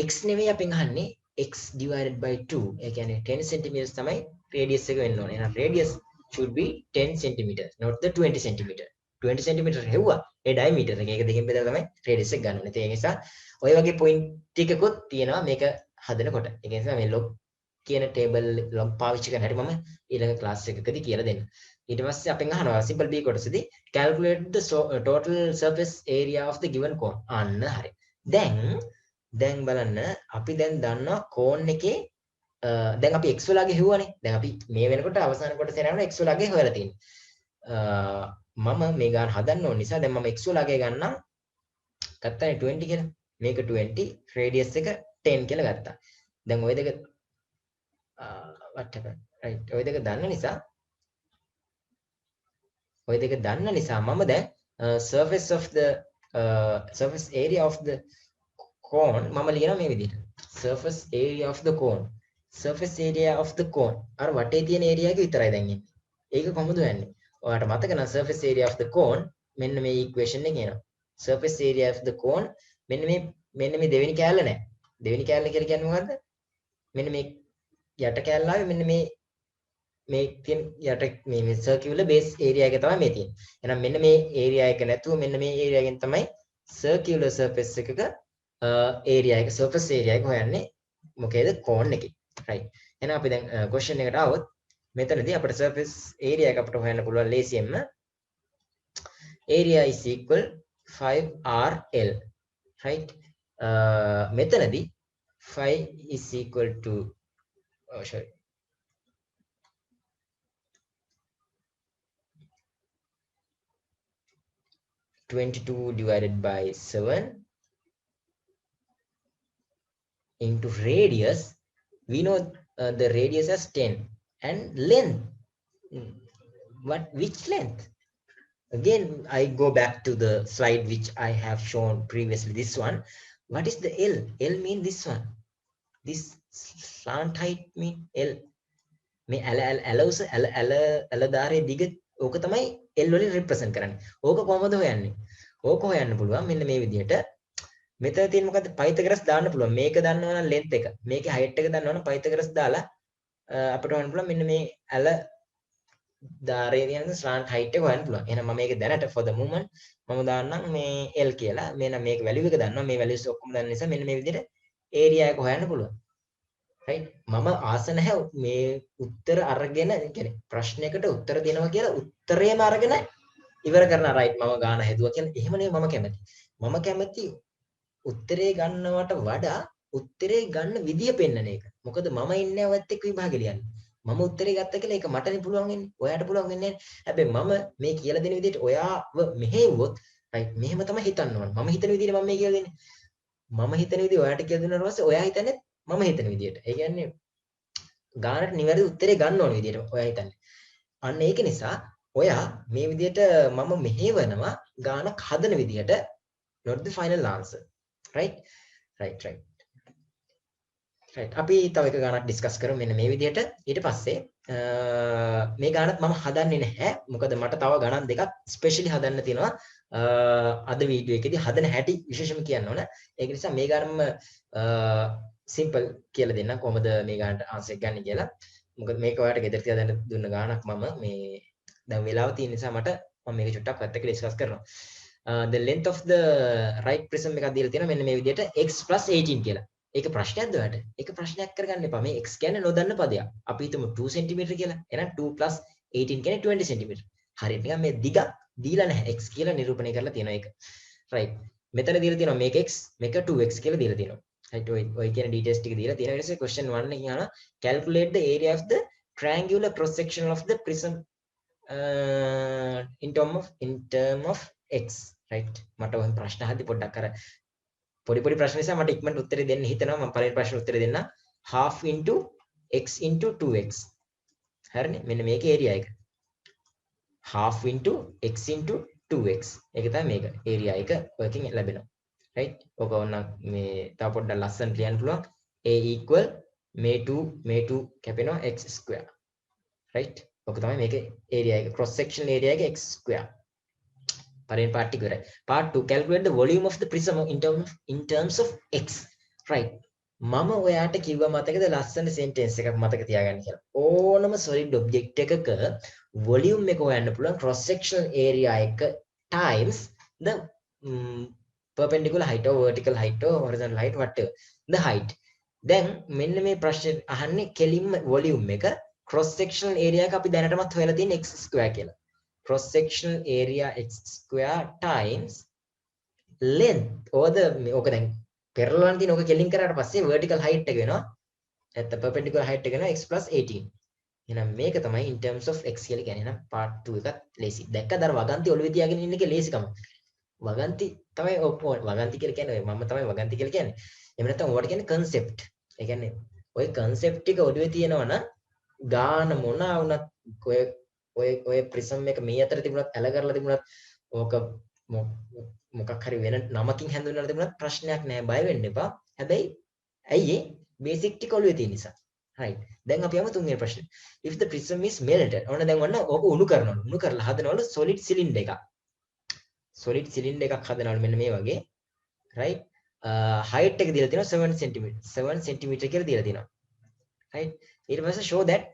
x නෙවෙයි අපෙන් අහන්නේ x divided by 2. ඒ කියන්නේ 10 cm තමයි radius එක වෙන්න ඕනේ. එහෙනම් radius should be 10 cm not the 20 cm. 20 cm හෙව්වා A diameter එක. ඒක දෙකෙන් බෙදලා තමයි radius එක ගන්න ඕනේ. ඒ නිසා ඔය වගේ point ටිකකුත් තියෙනවා මේක හදනකොට. ඒ නිසා මේ log කියන table log පාවිච්චි කරන හැටි මම ඊළඟ class එකකදී කියලා දෙන්න. ඊට පස්සේ අපෙන් අහනවා simple b කොටසදී calculate the total surface area of the given cone. අන්න හරි. දැන් බලන්න අපි දැන් දන්නවා කෝන් එකේ දැන් අපි x වලගේ හෙව්වනේ. දැන් අපි මේ වෙනකොට අවසාන කොටස යනකොට x වලගේ හොයලා තියෙනවා. මම මේ ගාන හදන්න ඕන නිසා දැන් මම x වලගේ ගන්නම්. ගත්තානේ 20 කියලා. මේක 20 radius එක 10 කියලා ගත්තා. දැන් ওই දෙක what happened right ওই දෙක දන්න නිසා මම දැන් surface area of the cone මම ලියනවා මේ විදිහට surface area of the cone අර වටේ තියෙන area එක විතරයි දැන් ඉන්නේ. ඒක කොහොමද හොයන්නේ? ඔයාලට මතක නම් surface area of the cone මෙන්න මේ equation එකේ එනවා. surface area of the cone මෙන්න මේ දෙවෙනි කෑල්ල නෑ. දෙවෙනි කෑල්ල කියලා කියන්නේ මොකද්ද? මෙන්න මේ යට කෑල්ල ආවේ මෙන්න මේ තියෙන යට මේ circular base area එක තමයි මේ තියෙන්නේ. එහෙනම් මෙන්න මේ area එක නැතුව මෙන්න මේ area එකෙන් තමයි circular surface එකක area එක surface area එක හොයන්නේ මොකේද? cone එකේ. right. එහෙනම් අපි දැන් question එකට ආවොත් මෙතනදී අපිට surface area එක අපිට හොයන්න පුළුවන් ලේසියෙන්ම area is equal 5rl. right. මෙතනදී 5 is equal to 22 divided by 7 into radius. We know the radius as 10 and length. Which length? Again, I go back to the slide which I have shown previously. This one. What is the L? L mean this one. This slant height mean L. මේ ඇල ධාරයේ දිග ඕක තමයි L වලින් represent කරන්නේ. ඕක කොහොමද හොයන්නේ? ඕක හොයන්න පුළුවන් මෙන්න මේ විදිහට. මෙතන තියෙන මොකද්ද? Pythagoras දාන්න පුළුවන්. මේක දන්නවා නම් length එක. මේකේ height එක දන්නවා නම් Pythagoras දාලා අපිට හොයන්න පුළුවන් මෙන්න මේ ඇල ධාරයේ තියෙන slant height එක හොයන්න පුළුවන්. එහෙනම් මම මේක දැනට for the moment මම දාන්නම් මේ L කියලා. මෙන්න මේක value එක දන්නවා. මේ values ඔක්කොම දන්න නිසා මෙන්න මේ විදිහට area එක හොයන්න පුළුවන්. right. මම ආස නැහැ මේ උත්තර අරගෙන කියන්නේ ප්‍රශ්නයකට උත්තර දෙනවා කියලා උත්තරේම අරගෙන ඉවර කරනවා. right. මම ගාන හැදුවා කියන්නේ එහෙම නෙවෙයි මම කැමති. මම කැමති උත්තරේ ගන්නවට වඩා උත්තරේ ගන්න විදිය පෙන්නන එක. මොකද මම ඉන්නේ ඔයත් එක්ක විභාගෙ ලියන්නේ. මම උත්තරේ ගත්ත කියලා ඒක මටනේ පුළුවන් වෙන්නේ. ඔයාට පුළුවන් වෙන්නේ නැහැ. හැබැයි මම මේ කියලා දෙන විදිහට ඔයාව මෙහෙව්වොත් right මෙහෙම තමයි හිතන්න ඕන. මම හිතන විදිහට මම මේ කියලා දෙන්නේ. මම හිතන විදිහ ඔයාට කියලා දුන්නාට පස්සේ ඔයා හිතන්නේ මම හිතන විදිහට. ඒ කියන්නේ ගානට නිවැරදි උත්තරේ ගන්න ඕන විදිහට ඔයා හිතන්නේ. අන්න ඒක නිසා ඔයා මේ විදිහට මම මෙහෙවනවා ගානක් හදන විදිහට not the final answer. right. අපි තව එක ගානක් ඩිස්කස් කරමු මෙන්න මේ විදිහට. ඊට පස්සේ මේ ගානත් මම හදන්නේ නැහැ. මොකද මට තව ගණන් දෙකක් ස්පෙෂලි හදන්න තියෙනවා. අද වීඩියෝ එකේදී හදන හැටි විශේෂම කියන්න ඕන. ඒක නිසා මේ ගානම සිම්පල් කියලා දෙන්න කොහොමද මේ ගානට ආන්සර් එක ගන්න කියලා. මොකද මේක ඔයාලට ගෙදර තියා දැන් දුන්න ගානක් මම මේ දැන් වෙලාව තියෙන නිසා මට මම මේක චුට්ටක් පැත්තක ඩිස්කස් කරනවා. The length of the right prism එකක් දීලා තියෙනවා මෙන්න මේ විදිහට x + 18 කියලා. ඒක ප්‍රශ්නයක්ද ඔයාලට? ඒක ප්‍රශ්නයක් කරගන්න එපා. මේ x කියන්නේ නොදන්න පදයක්. අපි හිතමු 2 cm කියලා. එහෙනම් 2 + 18 කියන්නේ 20 cm. හරියට නිකන් මේ දිග දීලා නැහැ. x කියලා නිරූපණය කරලා තියෙනවා ඒක. right. මෙතන දීලා තියෙනවා මේක x මේක 2x කියලා දීලා තියෙනවා. right. ඔය කියන details ටික දීලා තියෙනවා. ඊට පස්සේ question 1 එකකින් අහනවා calculate the area of the triangular cross section of the prism in term of x. right. මට ඔය ප්‍රශ්න අහද්දි පොඩ්ඩක් අර පොඩි ප්‍රශ්න නිසා මට ඉක්මනට උත්තරේ දෙන්න හිතෙනවා. මම පළවෙනි ප්‍රශ්න උත්තරේ දෙන්න. half into x into 2x. හරිනේ. මෙන්න මේකේ area එක. half into x into 2x. ඒක තමයි මේක. area එක ඔයකින් ලැබෙනවා. right. ඔක ඕන මේ තව පොඩ්ඩක් ලස්සන ලියන්න පුළුවන්. a equal මේ 2 කැපෙනවා x square. right. ඔක තමයි මේකේ area එක. cross section area එක x square. පළවෙනි part එක ඉවරයි. part 2 calculate the volume of the prism in terms of x. right. මම ඔයාට කිව්වා මතකද ලස්සන sentence එකක් මතක තියාගන්න කියලා. ඕනම solid object එකක volume එක හොයන්න පුළුවන් cross sectional area එක times the perpendicular height or vertical height or horizontal height whatever the height. දැන් මෙන්න මේ ප්‍රශ්නේ අහන්නේ කෙලින්ම volume එක cross sectional area එක අපි දැනටමත් හොයලා තියෙන x square කියලා. cross sectional area x square times length or the ඕක දැන් පෙරලන තියෙන ඕක කෙලින් කරාට පස්සේ vertical height එක වෙනවා නැත්නම් perpendicular height එක වෙනවා x + 18. එහෙනම් මේක තමයි in terms of x කියලා කියන්නේ. එහෙනම් part 2 එකත් ලේසි. දැක්කද අර වගන්ති ඔළුවේ තියාගෙන ඉන්න එකේ ලේසිකම. වගන්ති තමයි වගන්ති කියලා කියන්නේ මම තමයි වගන්ති කියලා කියන්නේ. එහෙම නැත්නම් ඔයාලට කියන්නේ concept. ඒ කියන්නේ ওই concept ටික ඔළුවේ තියෙනවා නම් ගාන මොනවා වුණත් ඔය prism එක මේ අතර තිබුණත් ඇල කරලා තිබුණත් ඕක මොකක් හරි වෙන නමකින් හඳුන්වලා තිබුණත් ප්‍රශ්නයක් නෑ බය වෙන්න එපා. හැබැයි ඇයි ඒ බේසික් ටික ඔළුවේ තියෙන නිසා. right. දැන් අපි යමු තුන්වෙනි ප්‍රශ්නේ. if the prism is melted ඔන්න දැන් ඔන්න ඕක උණු කරනවලු. උණු කරලා හදනවලු solid cylinder එකක්. solid cylinder එකක් හදනවලු මෙන්න මේ වගේ. right. height එක දීලා තියෙනවා 7 cm. 7 cm කියලා දීලා තියෙනවා. right. ඊට පස්සේ show that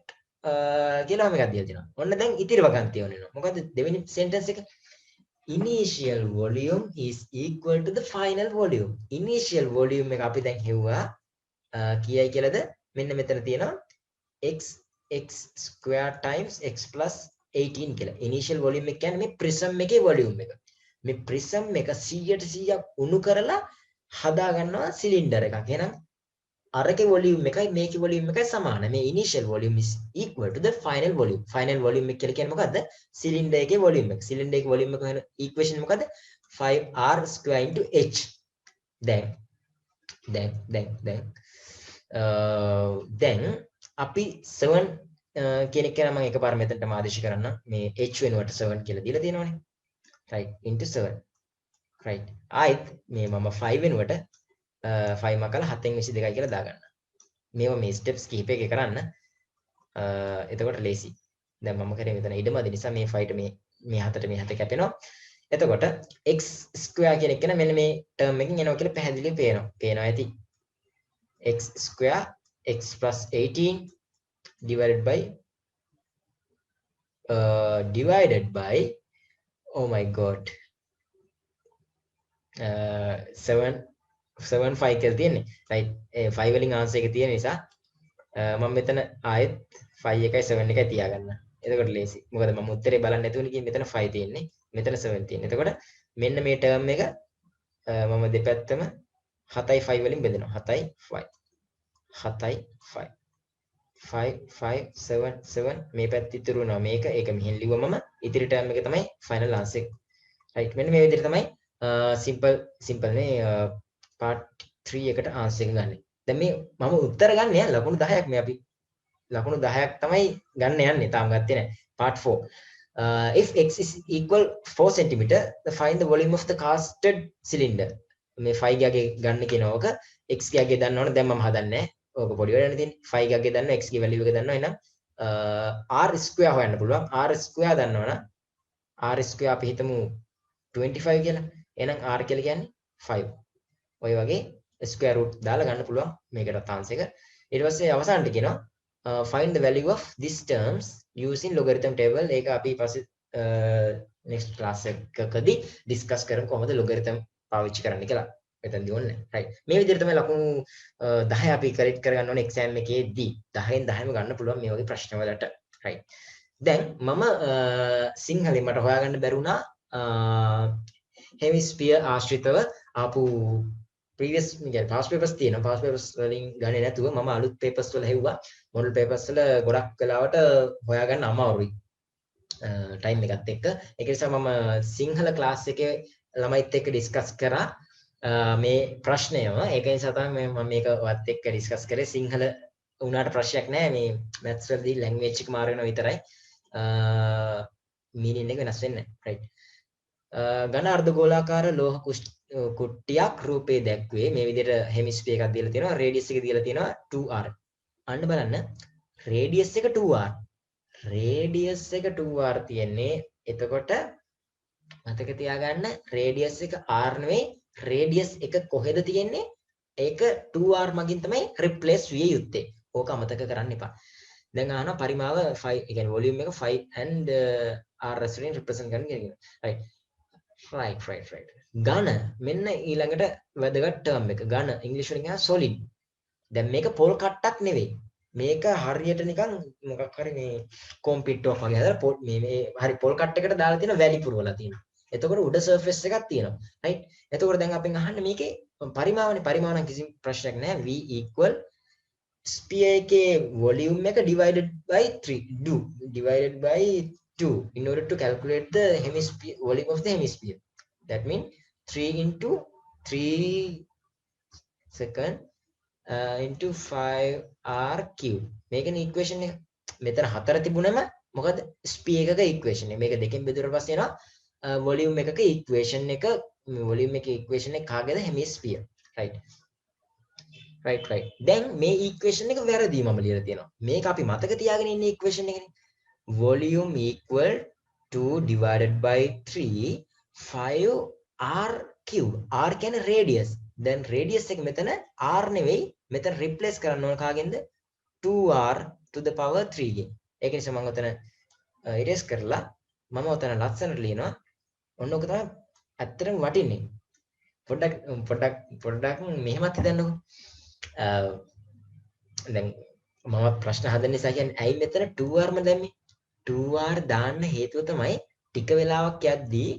කියලා මේකක් දීලා තියෙනවා. ඔන්න දැන් ඉතිරි වගන්තිය වෙනවා. මොකද්ද දෙවෙනි sentence එක? initial volume is equal to the final volume. initial volume එක අපි දැන් හෙව්වා කීයයි කියලාද? මෙන්න මෙතන තියෙනවා x square times x + 18 කියලා. initial volume එක කියන්නේ මේ prism එකේ volume එක. මේ prism එක 100% උණු කරලා හදා ගන්නවා සිලින්ඩර් එකක්. එහෙනම් අරකේ volume එකයි මේකේ volume එකයි සමාන. මේ initial volume is equal to the final volume. final volume එක කියලා කියන්නේ මොකද්ද? සිලින්ඩර් එකේ volume එක. සිලින්ඩර් එකේ volume එක වෙන equation මොකද්ද? 5r² h. දැන් අපි 7 කියන එක නම් මම එකපාර මෙතනටම ආදේශ කරන්න. මේ h වෙනුවට 7 කියලා දීලා තියෙනවනේ. right into 7. right. ආයිත් මේ මම 5 වෙනුවට 5 මකලා 7න් 22යි කියලා දාගන්න. මේවා මේ ස්ටෙප්ස් කිහිපයක කරන්න. එතකොට ලේසි. දැන් මම කරේ මෙතන ඉඩමදි නිසා මේ 5ට මේ 7ට මේ 7 කැපෙනවා. එතකොට x square කියන එක මෙන්න මේ ටර්ම් එකකින් එනවා කියලා පැහැදිලිව පේනවා ඇති. x square x + 18 divided by oh my god 7 5 කියලා තියෙන්නේ. right. 5 වලින් ආන්සර් එක තියෙන නිසා මම මෙතන ආයෙත් 5 එකයි 7 එකයි තියාගන්න. එතකොට ලේසි. මොකද මම උත්තරේ බලන්න නැතුවනේ කිව්වේ මෙතන 5 තියෙන්නේ. මෙතන 7 තියෙන්නේ. එතකොට මෙන්න මේ ටර්ම් එක මම දෙපැත්තම 7යි 5 වලින් බෙදෙනවා. 7යි 5. 7යි 5. 5 5 7 7 මේ පැත්ත ඉතුරු වෙනවා මේක. ඒක මෙහෙන් ලිව්වමම ඉතිරි ටර්ම් එක තමයි ෆයිනල් ආන්සර් එක. right. මෙන්න මේ විදිහට තමයි simple නේ part 3 එකට ආන්සර් එක ගන්න. දැන් මේ මම උත්තර ගන්න යා ලකුණු 10ක් මේ අපි ලකුණු 10ක් තමයි ගන්න යන්නේ. තාම ගත්තේ නැහැ. part 4. If x is equal 4 cm, find the volume of the casted cylinder. මේ 5 ගාගේ ගන්න කියනවක x ගාගේ දන්නවනේ. දැන් මම හදන්නේ. ඕක පොඩි වැඩක් තියෙන්නේ. 5 ගාගේ දන්නවා x ගේ වැලියු එක දන්නවා. එහෙනම් r² හොයන්න පුළුවන්. r² දන්නවනම් r² අපි හිතමු 25 කියලා. එහෙනම් r කියලා කියන්නේ 5. ඔය වගේ ස්ක්වයර් රූට් දාලා ගන්න පුළුවන් මේකට ආන්සර් එක. ඊට පස්සේ අවසානට කියනවා find the value of these terms using logarithm table. ඒක අපි පස්සේ next class එකකදී discuss කරමු කොහොමද logarithm පාවිච්චි කරන්න කියලා. මෙතනදී ඕනේ. right. මේ විදිහට තමයි ලකුණු 10 අපි correct කරගන්න ඕනේ exam එකේදී. 10න් 10ම ගන්න පුළුවන් මේ වගේ ප්‍රශ්න වලට. right. දැන් මම සිංහලෙන් මට හොයාගන්න බැරුණා hemisphere ආශ්‍රිතව ආපු previous past papers තියෙනවා. past papers වලින් ගන්නේ නැතුව මම අලුත් papers වල හෙව්වා. model papers වල ගොඩක් වෙලාවට හොයාගන්න අමාරුයි. time එකත් එක්ක. ඒක නිසා මම සිංහල class එකේ ළමයිත් එක්ක discuss කරා මේ ප්‍රශ්නයම. ඒක නිසා තමයි මම මේක ඔයත් එක්ක discuss කරේ. සිංහල උනාට ප්‍රශ්නයක් නැහැ. මේ maths වලදී language එක මාරු වෙනවා විතරයි. meaning එක වෙනස් වෙන්නේ නැහැ. right. ඝන අර්ධගෝලාකාර ලෝහ කුට්ටියක් රූපේ දැක්වේ. මේ විදිහට hemisphere එකක් දීලා තියෙනවා. radius එක දීලා තියෙනවා 2r. අන්න බලන්න. radius එක 2r. radius එක 2r තියෙන්නේ. එතකොට මතක තියාගන්න radius එක r නෙවෙයි. radius එක කොහෙද තියෙන්නේ? ඒක 2r මගින් තමයි replace විය යුත්තේ. ඕක අමතක කරන්න එපා. දැන් අහනවා පරිමාව 5, ඒ කියන්නේ volume එක 5 and r වලින් represent කරන්න කියලා. right. ඝන මෙන්න ඊළඟට වැදගත් term එක. ඝන ඉංග්‍රීසි වලින් කියනවා solid. දැන් මේක පොල් කට්ටක් නෙවෙයි. මේක හරියට නිකන් මොකක් හරි මේ කොම්පිට්ටුවක් වගේ හදලා මේ හරි පොල් කට්ටයකට දාලා තියෙන වැලි පුරවලා තියෙනවා. එතකොට උඩ surface එකක් තියෙනවා. right. එතකොට දැන් අපෙන් අහන්නේ මේකේ පරිමාවනේ. පරිමාව නම් කිසි ප්‍රශ්නයක් නැහැ. v equal sphere එකේ volume එක divided by 3 divided by 2 in order to calculate the hemisphere volume of the hemisphere. That means 3 into 3 second into 5r cube. මේකනේ equation එක. මෙතන 4 තිබුණම මොකද sphere එකක equation එක. මේක දෙකෙන් බෙදුවට පස්සේ එනවා volume එකක equation එක. volume එකේ equation එක කාගේද? hemisphere. right. දැන් මේ equation එක වැරදි මම ලියලා තියෙනවා. මේක අපි මතක තියාගෙන ඉන්න equation එකනේ. volume equal 2 divided by 3 5r cube. r කියන්නේ radius. දැන් radius එක මෙතන r නෙවෙයි. මෙතන replace කරන්න ඕන කාගෙන්ද? 2r to the power 3 ගෙන්. ඒක නිසා මම උතන erase කරලා මම උතන ලස්සනට ලියනවා. ඔන්න ඔක තමයි ඇත්තටම වටින්නේ. පොඩ්ඩක් මෙහෙමත් හිතන්නකෝ. දැන් මම ප්‍රශ්න හදන නිසා කියන්නේ ඇයි මෙතන 2r ම දැම්මේ? 2r දාන්න හේතුව තමයි ටික වෙලාවක් යද්දී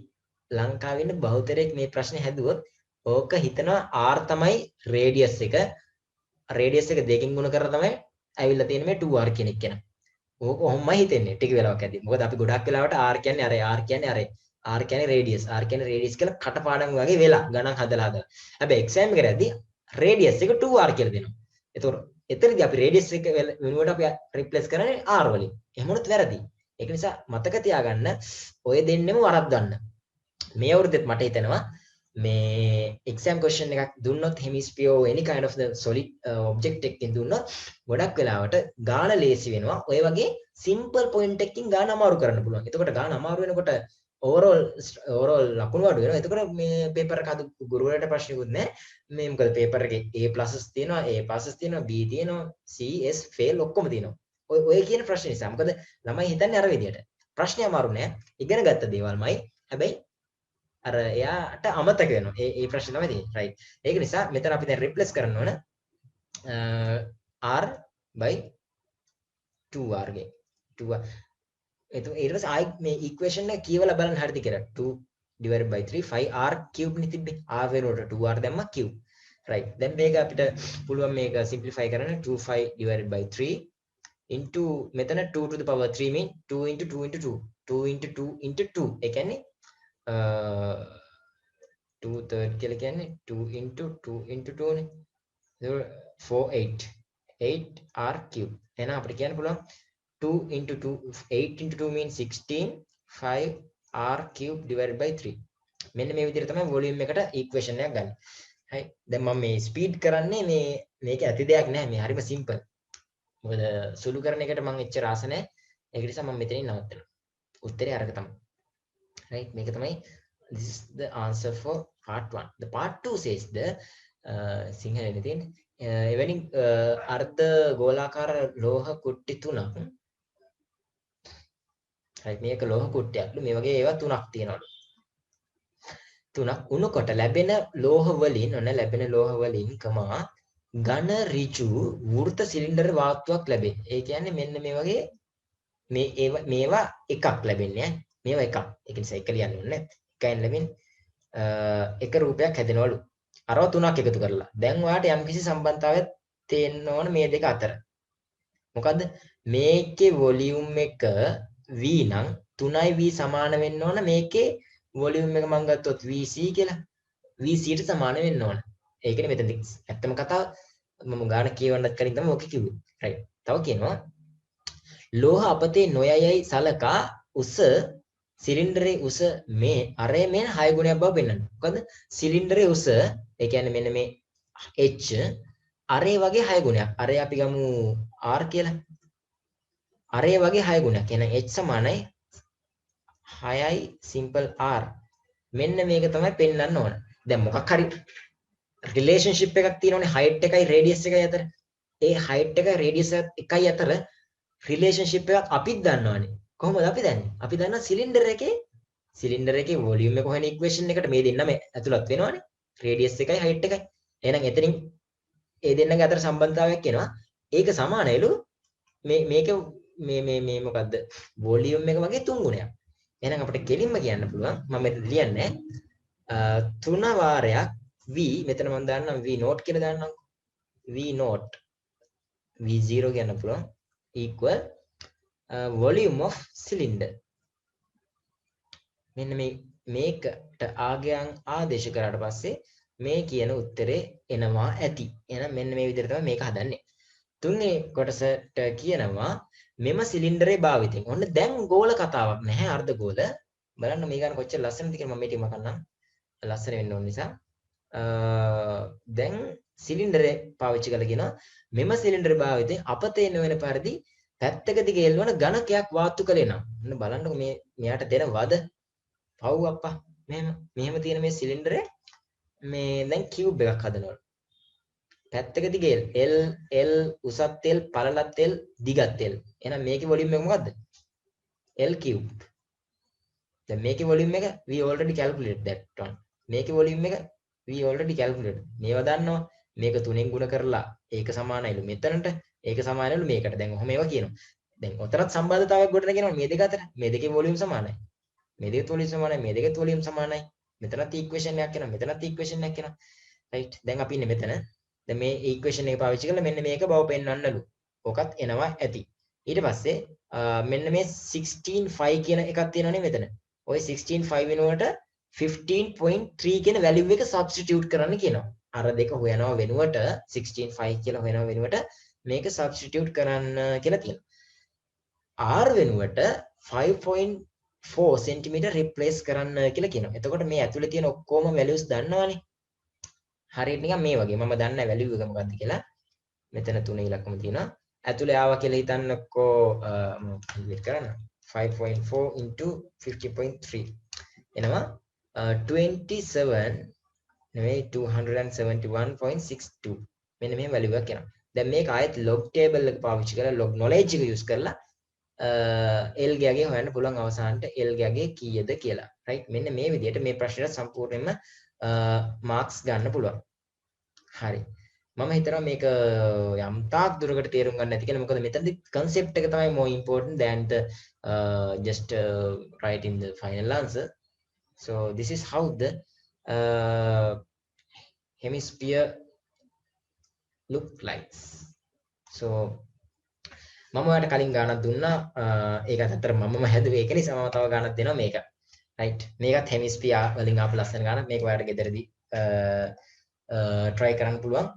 ලංකාවේ ඉන්න බහුතරයක් මේ ප්‍රශ්නේ හැදුවොත් ඕක හිතනවා r තමයි radius එක. radius එක දෙකකින් ගුණ කරලා තමයි ඇවිල්ලා තියෙන්නේ මේ 2r කියන එක කෙනා. ඕක ඔහොමයි හිතෙන්නේ ටික වෙලාවක් යද්දී. මොකද අපි ගොඩක් වෙලාවට r කියන්නේ අරයි r කියන්නේ අරයි. r කියන්නේ radius කියලා කටපාඩම් වගේ වෙලා ගණන් හදලා. හැබැයි exam එකට යද්දී radius එක 2r කියලා දෙනවා. එතකොට එතනදී අපි radius එක වෙනුවට අපි replace කරන්නේ r වලින්. එහෙම වුණොත් වැරදි. ඒක නිසා මතක තියාගන්න ඔය දෙන්නෙම වරද්දන්න. මේ අවුරුද්දෙත් මට හිතෙනවා මේ exam question එකක් දුන්නොත් hemisphere or any kind of the solid object එකකින් දුන්නොත් ගොඩක් වෙලාවට ගාන ලේසි වෙනවා. ඔය වගේ simple point එකකින් ගාන අමාරු කරන්න පුළුවන්. එතකොට ගාන අමාරු වෙනකොට overall ලකුණු අඩු වෙනවා. එතකොට මේ paper එක අද ගුරුවරයාට ප්‍රශ්නකුත් නැහැ. මේ මොකද paper එකේ A pluses තියෙනවා, A passes තියෙනවා, B තියෙනවා, C S fail ඔක්කොම තියෙනවා. ඔය කියන ප්‍රශ්න නිසා. මොකද ළමයි හිතන්නේ අර විදියට. ප්‍රශ්නේ අමාරු නෑ. ඉගෙන ගත්ත දේවල්මයි. හැබැයි අර එයාට අමතක වෙනවා. ඒ ප්‍රශ්නේ තමයි තියෙන්නේ. right. ඒක නිසා මෙතන අපි දැන් replace කරන්න ඕන r by 2r ගේ 2r. ඊට පස්සේ ආයි මේ equation එක කියවලා බලන්න හරිද කියලා. 2 divided by 3 5r cube නේ තිබ්බේ. r වෙනුවට 2r දැම්මා cube. right. දැන් මේක අපිට පුළුවන් මේක simplify කරන්න 25 divided by 3 into මෙතන 2 to the power 3 mean 2 into 2 into 2 2 into 2 into 2 ඒ කියන්නේ 2 third කියලා කියන්නේ 2 into 2 into 2 නේ 4 8 8r cube එහෙනම් අපිට කියන්න පුළුවන් 2 into 2 8 into 2 means 16 5r cube divided by 3 මෙන්න මේ විදිහට තමයි වොලියුම් එකට ඉක්වේෂන් එකක් ගන්න. හරි. දැන් මම මේ ස්පීඩ් කරන්නේ මේක ඇති දෙයක් නෑ මේ හරිම සිම්පල්. මොකද සුළු කරන එකට මම එච්චර ආස නැහැ. ඒක නිසා මම මෙතනින් නවත්තනවා. උත්තරේ අරක තමයි. right මේක තමයි this is the answer for part 1. The part 2 says the සිංහලෙන් තියෙන්නේ එවැනි අර්ධ ගෝලාකාර ලෝහ කුට්ටි තුනක් හරි මේක ලෝහ කුට්ටියක්ලු මේ වගේ ඒවා තුනක් තියෙනවලු තුනක් උණු කොට ලැබෙන ලෝහ වලින් ලැබෙන ලෝහ වලින් කමා ඝන ඍජු වෘත සිලින්ඩර් වාත්තුවක් ලැබෙන. ඒ කියන්නේ මෙන්න මේ වගේ මේවා එකක් ලැබෙන්නේ මේවා එකක්. ඒක නිසා එක ලියන්න ඕනේ. එකෙන් ලැබෙන එක රූපයක් හැදෙනවලු. අරව තුනක් එකතු කරලා. දැන් ඔයාලට යම්කිසි සම්බන්ධතාවයක් තේන්න ඕන මේ දෙක අතර. මොකද්ද? මේකේ වොලියුම් එක V නම් 3යි V සමාන වෙන්න ඕන මේකේ වොලියුම් එක මම ගත්තොත් VC කියලා. VC ට සමාන වෙන්න ඕන. ඒකනේ මෙතනදි ඇත්තම කතාව මම ගාන කියවන්නත් කලින් තමයි ඔක කිව්වේ. රයිට්. තව කියනවා ලෝහ අපතේ නොයයයි සලකා උස සිලින්ඩරේ උස මේ අරය මෙන් 6 ගුණයක් බව පෙන්වනවා. මොකද සිලින්ඩරේ උස ඒ කියන්නේ මෙන්න මේ H අරය වගේ 6 ගුණයක්. අරය අපි ගමු R කියලා. අරය වගේ 6 ගුණයක්. එහෙනම් H සමානයි 6යි simple R. මෙන්න මේක තමයි පෙන්වන්න ඕන. දැන් මොකක් හරි රිලේෂන්ෂිප් එකක් තියෙනවනේ height එකයි radius එකයි අතර. ඒ height එකයි radius එකයි අතර රිලේෂන්ෂිප් එකක් අපිත් දන්නවනේ. කොහොමද අපි දන්නේ? අපි දන්නා සිලින්ඩර් එකේ වොලියුම් එක හොයන ඉක්වේෂන් එකට මේ දෙන්නම ඇතුළත් වෙනවනේ. radius එකයි height එකයි. එහෙනම් එතනින් ඒ දෙන්නගේ අතර සම්බන්ධතාවයක් එනවා. ඒක සමානයිලු මේක මේ මොකද්ද? වොලියුම් එක වගේ 3 ගුණයක්. එහෙනම් අපිට කෙලින්ම කියන්න පුළුවන් මම මෙතන ලියන්නේ 3 වාරයක් V මෙතන මම දාන්නම් V note කියලා දාන්නම්. V note V0 කියන්න පුළුවන් equal volume of cylinder. මෙන්න මේකට ආගයන් ආදේශ කරාට පස්සේ මේ කියන උත්තරේ එනවා ඇති. එහෙනම් මෙන්න මේ විදිහට තමයි මේක හදන්නේ. තුන්වෙනි කොටසට කියනවා මෙම සිලින්ඩරේ භාවිතයෙන්. ඔන්න දැන් ගෝල කතාවක් නැහැ අර්ධ ගෝල. බලන්න මේ ගන්න කොච්චර ලස්සනද කියලා මම මේ ටික මකන්නම්. ලස්සන වෙන්න ඕන නිසා. දැන් සිලින්ඩරේ පාවිච්චි කරලා කියනවා මෙම සිලින්ඩර් භාවිතයෙන් අපතේ නොවන පරිදි පැත්තක දිගේ එල්වන ඝනකයක් වාත්තු කළේ නම්. ඔන්න බලන්නකො මෙයාට දෙන වද. පව් අප්පා. මෙහෙම තියෙන මේ සිලින්ඩරේ මේ දැන් කියුබ් එකක් හදනවලු. පැත්තක දිගේ L උසත් L පළලත් L දිගත් L. එහෙනම් මේකේ වොලියුම් එක මොකද්ද? L cube. දැන් මේකේ වොලියුම් එක we already calculated that one. මේකේ වොලියුම් එක we already calculated. මේවා දන්නවා. මේක 3ෙන් ගුණ කරලා ඒක සමානයිලු මෙතනට. ඒක සමානයිලු මේකට. දැන් ඔහොම ඒවා කියනවා. දැන් ඔතරත් සම්බන්ධතාවයක් ගොඩනගෙනවා මේ දෙක අතර. මේ දෙකේ වොලියුම් සමානයි. මේ දෙකේ වොලියුම් සමානයි. මේ දෙකේ වොලියුම් සමානයි. මෙතනත් ඉක්වේෂන් එකක් එනවා. මෙතනත් ඉක්වේෂන් එකක් එනවා. රයිට්. දැන් අපි ඉන්නේ මෙතන. දැන් මේ ඉක්වේෂන් එක පාවිච්චි කරලා මෙන්න මේක බව පෙන්වන්නලු. ඔකත් එනවා ඇති. ඊට පස්සේ මෙන්න මේ 16.5 කියන එකක් තියෙනවනේ මෙතන. ওই 16.5 වෙනුවට 15.3 කියන වැලියු එක සබ්ස්ටිටියුට් කරන්න කියනවා. අර දෙක හොයනවා වෙනුවට 16.5 කියලා හොයනවා වෙනුවට මේක සබ්ස්ටිටියුට් කරන්න කියලා තියෙනවා. R වෙනුවට 5.4 cm රිප්ලේස් කරන්න කියලා කියනවා. එතකොට මේ ඇතුලේ තියෙන ඔක්කොම වැලියුස් දන්නවනේ. හරියට නිකන් මේ වගේ මම දන්නේ වැලියු එක මොකක්ද කියලා. මෙතන 3 ඉලක්කම තියෙනවා. ඇතුලේ ආවා කියලා හිතන්නකෝ ඉන්වර්ට් කරන්න. 5.4 into 50.3 එනවා 27 නෙවෙයි 271.62 මෙන්න මේ වැලියු එකක් එනවා. දැන් මේක ආයෙත් log table එක පාවිච්චි කරලා log knowledge එක use කරලා L ගෑගේ හොයන්න පුළුවන් අවසානට L ගෑගේ කීයද කියලා. right මෙන්න මේ විදිහට මේ ප්‍රශ්නෙට සම්පූර්ණයෙන්ම මාක්ස් ගන්න පුළුවන්. හරි. මම හිතනවා මේක යම් තාක් දුරකට තේරුම් ගන්න ඇති කියලා. මොකද මෙතනදි concept එක තමයි more important than the just writing the final answer. So this is how the hemisphere look like. So මම ඔයාලට කලින් ගානක් දුන්නා. ඒක අතතර මමම හැදුවේ. ඒක නිසා මම තව ගානක් දෙනවා මේක. right මේකත් hemisphere වලින් ආපු ලස්සන ගානක්. මේක ඔයාලට ගෙදරදී try කරන්න පුළුවන්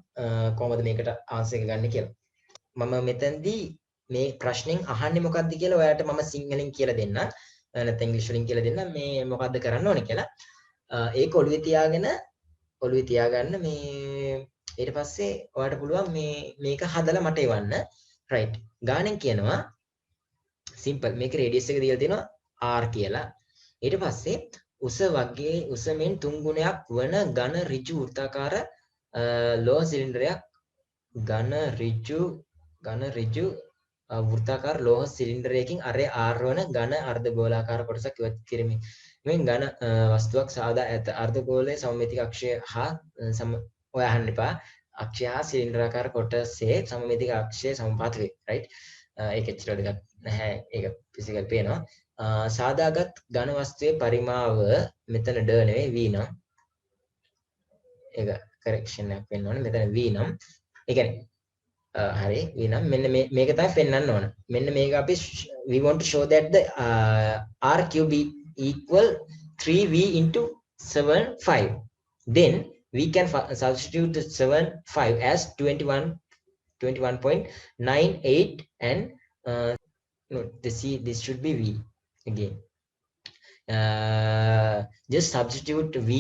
කොහොමද මේකට answer එක ගන්න කියලා. මම මෙතනදී මේ ප්‍රශ්نين අහන්නේ මොකක්ද කියලා ඔයාලට මම සිංහලෙන් කියලා දෙන්න. නැත්නම් ඉංග්‍රීසි වලින් කියලා දෙන්න. මේ මොකද්ද කරන්න ඕනේ කියලා. ඒක ඔළුවේ තියාගන්න මේ ඊට පස්සේ ඔයාලට පුළුවන් මේක හදලා මට එවන්න. right ගානෙන් කියනවා simple මේක radius එක දීලා තියෙනවා r කියලා. ඊට පස්සේ උස මෙන් 3 ගුණයක් වන ඝන ඍජු වෘත්තාකාර ලෝහ සිලින්ඩරයක් ඝන ඍජු වෘත්තාකාර ලෝහ සිලින්ඩරයකින් අරේ R වන ඝන අර්ධගෝලාකාර කොටසක් ඉවත් කිරීමෙන් මෙන් ඝන වස්තුවක් සාදා ඇත. අර්ධගෝලයේ සමමිතික අක්ෂය හා ඔය අහන්න එපා. අක්ෂය හා සිලින්ඩරාකාර කොටසේ සමමිතික අක්ෂය සමපාත වේ. රයිට්. ඒක එච්චර දෙයක් නැහැ. ඒක ෆිසිකල් පේනවා. සාදාගත් ඝන වස්තුවේ පරිමාව මෙතන ඩ නෙවෙයි v නම්. ඒක කරෙක්ෂන් එකක් වෙන්න ඕනේ. මෙතන v නම්. ඒ කියන්නේ හරි v නම් මෙන්න මේක තමයි පෙන්වන්න ඕන. මෙන්න මේක අපි we want to show that the r cube equal 3v into 7 5. Then we can substitute the 7 5 as 21.98 and no this should be v again. Just substitute v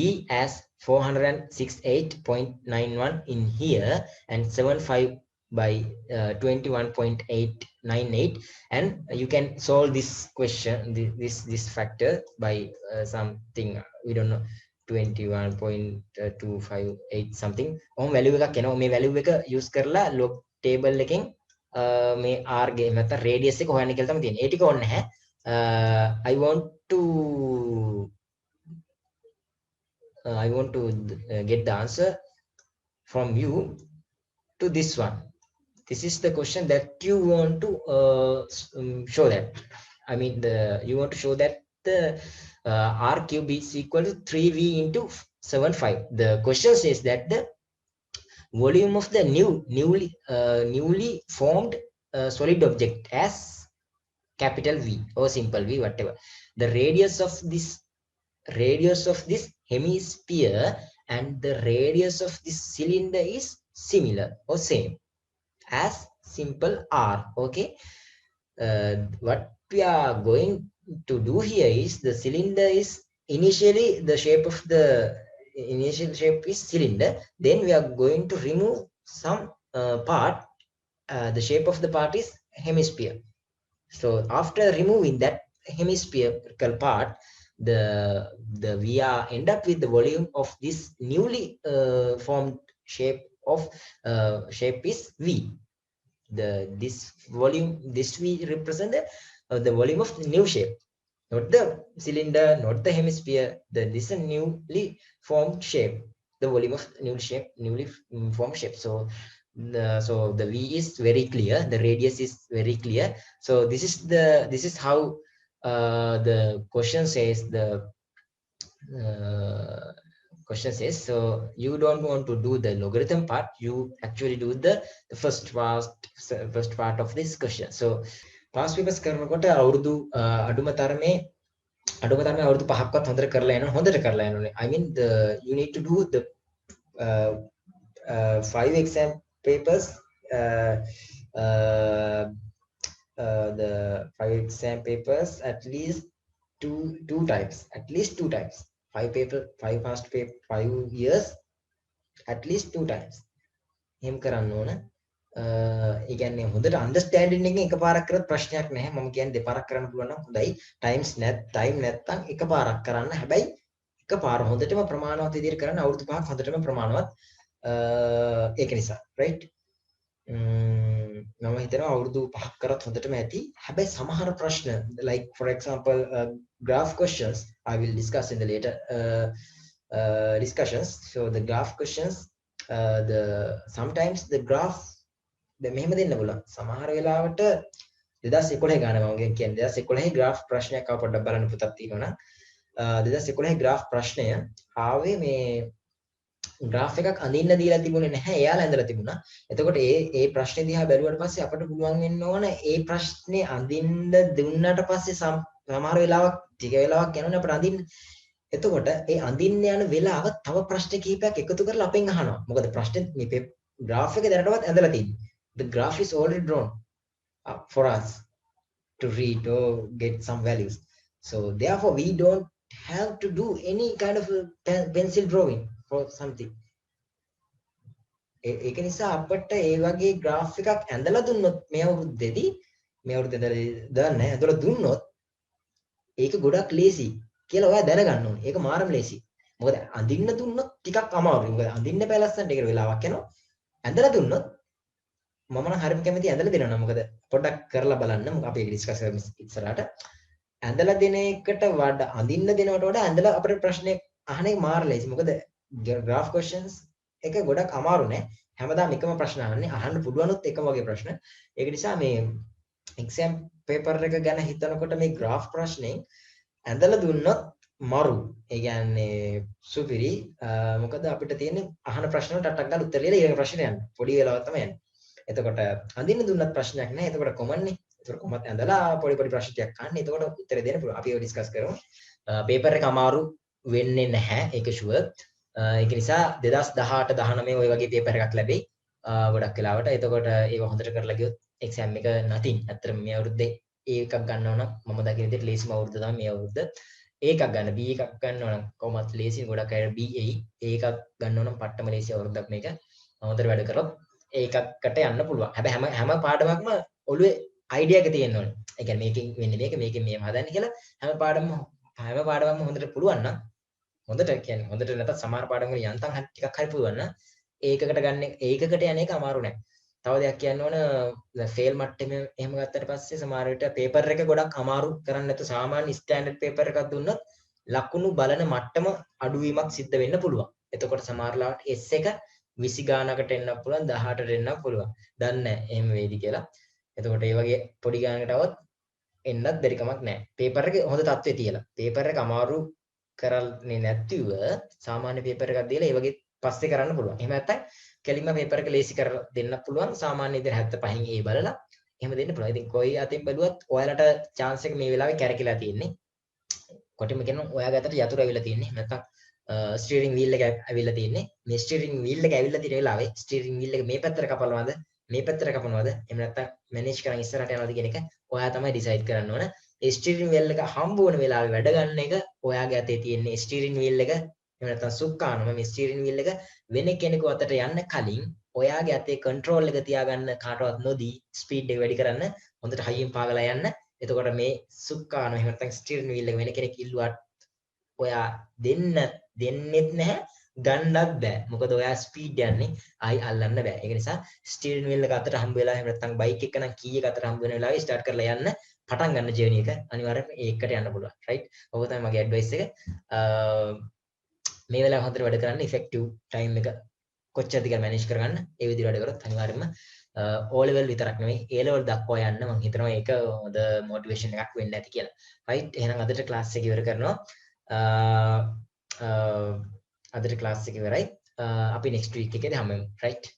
as 468.91 in here and 75 by 21.898, and you can solve this question, this factor by something we don't know, 21.258 something. ඔහොම value එකක් එනවා. මේ value එක use කරලා log table එකෙන් මේ r ගේ නැත්නම් radius එක හොයන්න කියලා තමයි තියෙන්නේ. ඒ ටික ඕනේ නැහැ. I want to get the answer from you to this one. This is the question that you want to show that. I mean, you want to show that the r cube is equal to 3v into 75. The question says that the volume of the newly formed solid object as capital V or simple V, whatever. The radius of this hemisphere and the radius of this cylinder is similar or same as simple R. Okay. What we are going to do here is the cylinder is initially the shape of the initial shape is cylinder. Then we are going to remove some part. The shape of the part is hemisphere. So after removing that hemispherical part, we are end up with the volume of this newly formed shape of shape is V. This volume, this V represent the volume of the new shape, not the cylinder, not the hemisphere. This is a newly formed shape, the volume of newly formed shape. So the V is very clear, the radius is very clear. So this is how the question says. Question says, so you don't want to do the logarithm part, you actually do the first part of this question. So past papers කරනකොට අවුරුදු අඩුම තරමේ අවුරුදු 5ක්වත් හොඳට කරලා යනවා. I mean you need to do the 5 exam papers, the 5 exam papers at least two times, 5 past paper 5 years at least 2 times. එහෙම කරන්න ඕන. ඒ කියන්නේ හොඳට අන්ඩර්ස්ටෑන්ඩින් එකෙන් එකපාරක් කරත් ප්‍රශ්නයක් නැහැ. මම කියන්නේ දෙපාරක් කරන්න පුළුවන් නම් හොඳයි. ටයිම් නැත්තම් එකපාරක් කරන්න. හැබැයි එකපාර හොඳටම ප්‍රමාණවත් විදිහට කරන්න අවුරුදු 5ක් හොඳටම ප්‍රමාණවත්. ඒක නිසා right. මම හිතනවා අවුරුදු 5ක් කරත් හොඳටම ඇති. හැබැයි සමහර ප්‍රශ්න like for example graph questions I will discuss in the later discussions. So the graph questions, sometimes the graph මෙහෙම දෙන්න පුළුවන්. සමහර වෙලාවට 2011 ගාන මම කියන්නේ 2011 graph ප්‍රශ්නයක් ආව පොඩ්ඩක් බලන්න පුතක් තියෙනවා නම් 2011 graph ප්‍රශ්නය ආවේ මේ graph එකක් අඳින්න දීලා තිබුණේ නැහැ. එයාලා ඇඳලා තිබුණා. එතකොට ඒ ප්‍රශ්නේ දිහා බැලුවට පස්සේ අපිට පුළුවන් වෙන්න ඕන ඒ ප්‍රශ්නේ අඳින්න දුන්නාට පස්සේ සමහර වෙලාවක් ටික වෙලාවක් යනවනේ අපිට අඳින්න. එතකොට ඒ අඳින්න යන වෙලාව තව ප්‍රශ්න කිහිපයක් එකතු කරලා අපෙන් අහනවා. මොකද ප්‍රශ්නේ මේ graph එක දැනටවත් ඇඳලා තියෙන්නේ. The graph is already drawn for us to read or get some values. So therefore we don't have to do any kind of pencil drawing for something. ඒක නිසා අපිට ඒ වගේ graph එකක් ඇඳලා දුන්නොත් මේ අවුරුද්දේදී දාන්න ඇඳලා දුන්නොත් ඒක ගොඩක් ලේසි කියලා ඔයා දැනගන්න ඕනේ. ඒක මාරම ලේසි. මොකද අඳින්න දුන්නොත් ටිකක් අමාරුයි. මොකද අඳින්න බැලස්සන්ට ඒකට වෙලාවක් යනවා. ඇඳලා දුන්නොත් මම නම් හරියම කැමති ඇඳලා දෙනවා. මොකද පොඩ්ඩක් කරලා බලන්න. මොකද අපි ඒක ඩිස්කස් කරමු ඉස්සරහට. ඇඳලා දෙන එකට වඩා අඳින්න දෙනවට වඩා ඇඳලා අපිට ප්‍රශ්නේ අහන එක මාර ලේසි. මොකද graph questions එක ගොඩක් අමාරු නෑ. හැමදාම එකම ප්‍රශ්න අහන්න පුළුවනුත් එකම වගේ ප්‍රශ්න. ඒක නිසා මේ exam paper එක ගැන හිතනකොට මේ graph ප්‍රශ්නේ ඇඳලා දුන්නොත් මරු. ඒ කියන්නේ සුපිරි. මොකද අපිට තියෙන්නේ අහන ප්‍රශ්න වලට ටක් ගාලා උත්තර ලියලා ඊළඟ ප්‍රශ්නේ යන්න. පොඩි වෙලාවක් තමයි යන්නේ. එතකොට අඳින්න දුන්නත් ප්‍රශ්නයක් නෑ. එතකොට කොමන් නේ. එතකොට කොමත් ඇඳලා පොඩි පොඩි ප්‍රශ්න ටිකක් අහන්න. එතකොට උත්තර දෙන්න පුළුවන්. අපි ඒක ඩිස්කස් කරමු. පේපර් එක අමාරු වෙන්නේ නැහැ. ඒක ෂුවර්. ඒක නිසා 2018 19 ওই වගේ පේපර් එකක් ලැබෙයි. ගොඩක් වෙලාවට. එතකොට ඒක හොඳට කරලා ගියොත් එක්සෑම් එක නැතින්. අත්‍තර මේ අවුරුද්දේ ඒකක් ගන්නව නම් මම දකින විදිහට ලේසිම අවුරුද්ද තමයි මේ අවුරුද්ද. ඒකක් ගන්න B එකක් ගන්නව නම් කොහොමත් ලේසි. ගොඩක් අය BA ඒකක් ගන්නව නම් පට්ටම ලේසි අවුරුද්දක් මේක. හොඳට වැඩ කරොත් ඒකකට යන්න පුළුවන්. හැබැයි හැම පාඩමක්ම ඔළුවේ අයිඩියා එක තියෙන්න ඕනේ. ඒ කියන්නේ මේකෙන් වෙන්නේ මේකෙන් මේව හදන්නේ කියලා හැම පාඩමක්ම හොඳට පුළුවන් නම් හොඳට කියන්නේ හොඳට නැත්නම් සමහර පාඩම් වල යන්තම් ටිකක් හරි පුළුවන් නම් ඒකකට යන එක අමාරු නෑ. තව දෙයක් කියන්න ඕන ෆේල් මට්ටමේ එහෙම ගත්තට පස්සේ සමහර විට පේපර් එක ගොඩක් අමාරු කරන්න නැතු සාමාන්‍ය ස්ටෑන්ඩඩ් පේපර් එකක් දුන්නොත් ලකුණු බලන මට්ටම අඩුවීමක් සිද්ධ වෙන්න පුළුවන්. එතකොට සමහර ලාවට S එක 20 ගානකට එන්න පුළුවන් 18ට එන්න පුළුවන්. දන්නේ නැහැ එහෙම වේවි කියලා. එතකොට ඒ වගේ පොඩි ගානකට આવොත් එන්නත් බැරි කමක් නැහැ. පේපර් එක හොඳ තත්ත්වයේ තියලා. පේපර් එක අමාරු කරන්නේ නැතිව සාමාන්‍ය පේපර් එකක් දීලා ඒ වගේ පස්සේ කරන්න පුළුවන්. එහෙම නැත්නම් කෙලින්ම පේපර් එක ලේසි කරලා දෙන්න පුළුවන්. සාමාන්‍ය විදිහට 75න් ඒ බලලා එහෙම දෙන්න පුළුවන්. ඉතින් කොයි අතින් බැලුවත් ඔයාලට chance එක මේ වෙලාවේ කැරකිලා තියෙන්නේ. කොටිම කියනවා ඔයාගේ අතට යතුරු ඇවිල්ලා තියෙන්නේ. නැත්නම් ස්ටියරින් වීල් එක ඇවිල්ලා තියෙන්නේ. මේ ස්ටියරින් වීල් එක ඇවිල්ලා තියෙන වෙලාවේ ස්ටියරින් වීල් එක මේ පැත්තට කපනවද මේ පැත්තට කපනවද එහෙම නැත්නම් මැනේජ් කරන් ඉස්සරහට යනවද කියන එක ඔයා තමයි ඩිසයිඩ් කරන්න ඕන. ඒ ස්ටියරින් වීල් එක හම්බ වෙන වෙලාවේ වැඩ ගන්න එක ඔයාගේ අතේ තියෙන්නේ. ස්ටියරින් වීල් එක එහෙම නැත්නම් සුක්කානම මේ ස්ටියරින් වීල් එක වෙන කෙනෙකු අතට යන්න කලින් ඔයාගේ අතේ කන්ට්‍රෝල් එක තියාගන්න කාටවත් නොදී ස්පීඩ් එක වැඩි කරන්න හොඳට හයියෙන් පාගලා යන්න. එතකොට මේ සුක්කානම එහෙම නැත්නම් ස්ටියරින් වීල් එක වෙන කෙනෙක් ඉල්ලුවාට ඔයා දෙන්නෙත් නැහැ ගන්නත් බෑ. මොකද ඔයා ස්පීඩ් යන්නේ ආයි අල්ලන්න බෑ. ඒක නිසා ස්ටියරින් වීල් එක අතට හම්බ වෙලා එහෙම නැත්නම් බයික් එක නම් කී එක අතට හම්බ වෙන වෙලාවේ ස්ටාර්ට් කරලා යන්න පටන් ගන්න ජර්නි එක අනිවාර්යයෙන්ම ඒකට යන්න පුළුවන්. රයිට්? ඔක තමයි මගේ ඇඩ්වයිස් එක. මේ වෙලාව හොඳට වැඩ කරන්න ඉෆෙක්ටිව් ටයිම් එක කොච්චරද කියලා මැනේජ් කරගන්න. ඒ විදිහට වැඩ කරොත් අනිවාර්යයෙන්ම O level විතරක් නෙමෙයි A level දක්වා යන්න මම හිතනවා ඒක හොඳ මොටිවේෂන් එකක් වෙන්න ඇති කියලා. රයිට්? එහෙනම් අදට ක්ලාස් එක ඉවර කරනවා. අදට ක්ලාස් එක ඉවරයි. අපි next week එකේදී හමු වෙමු. රයිට්?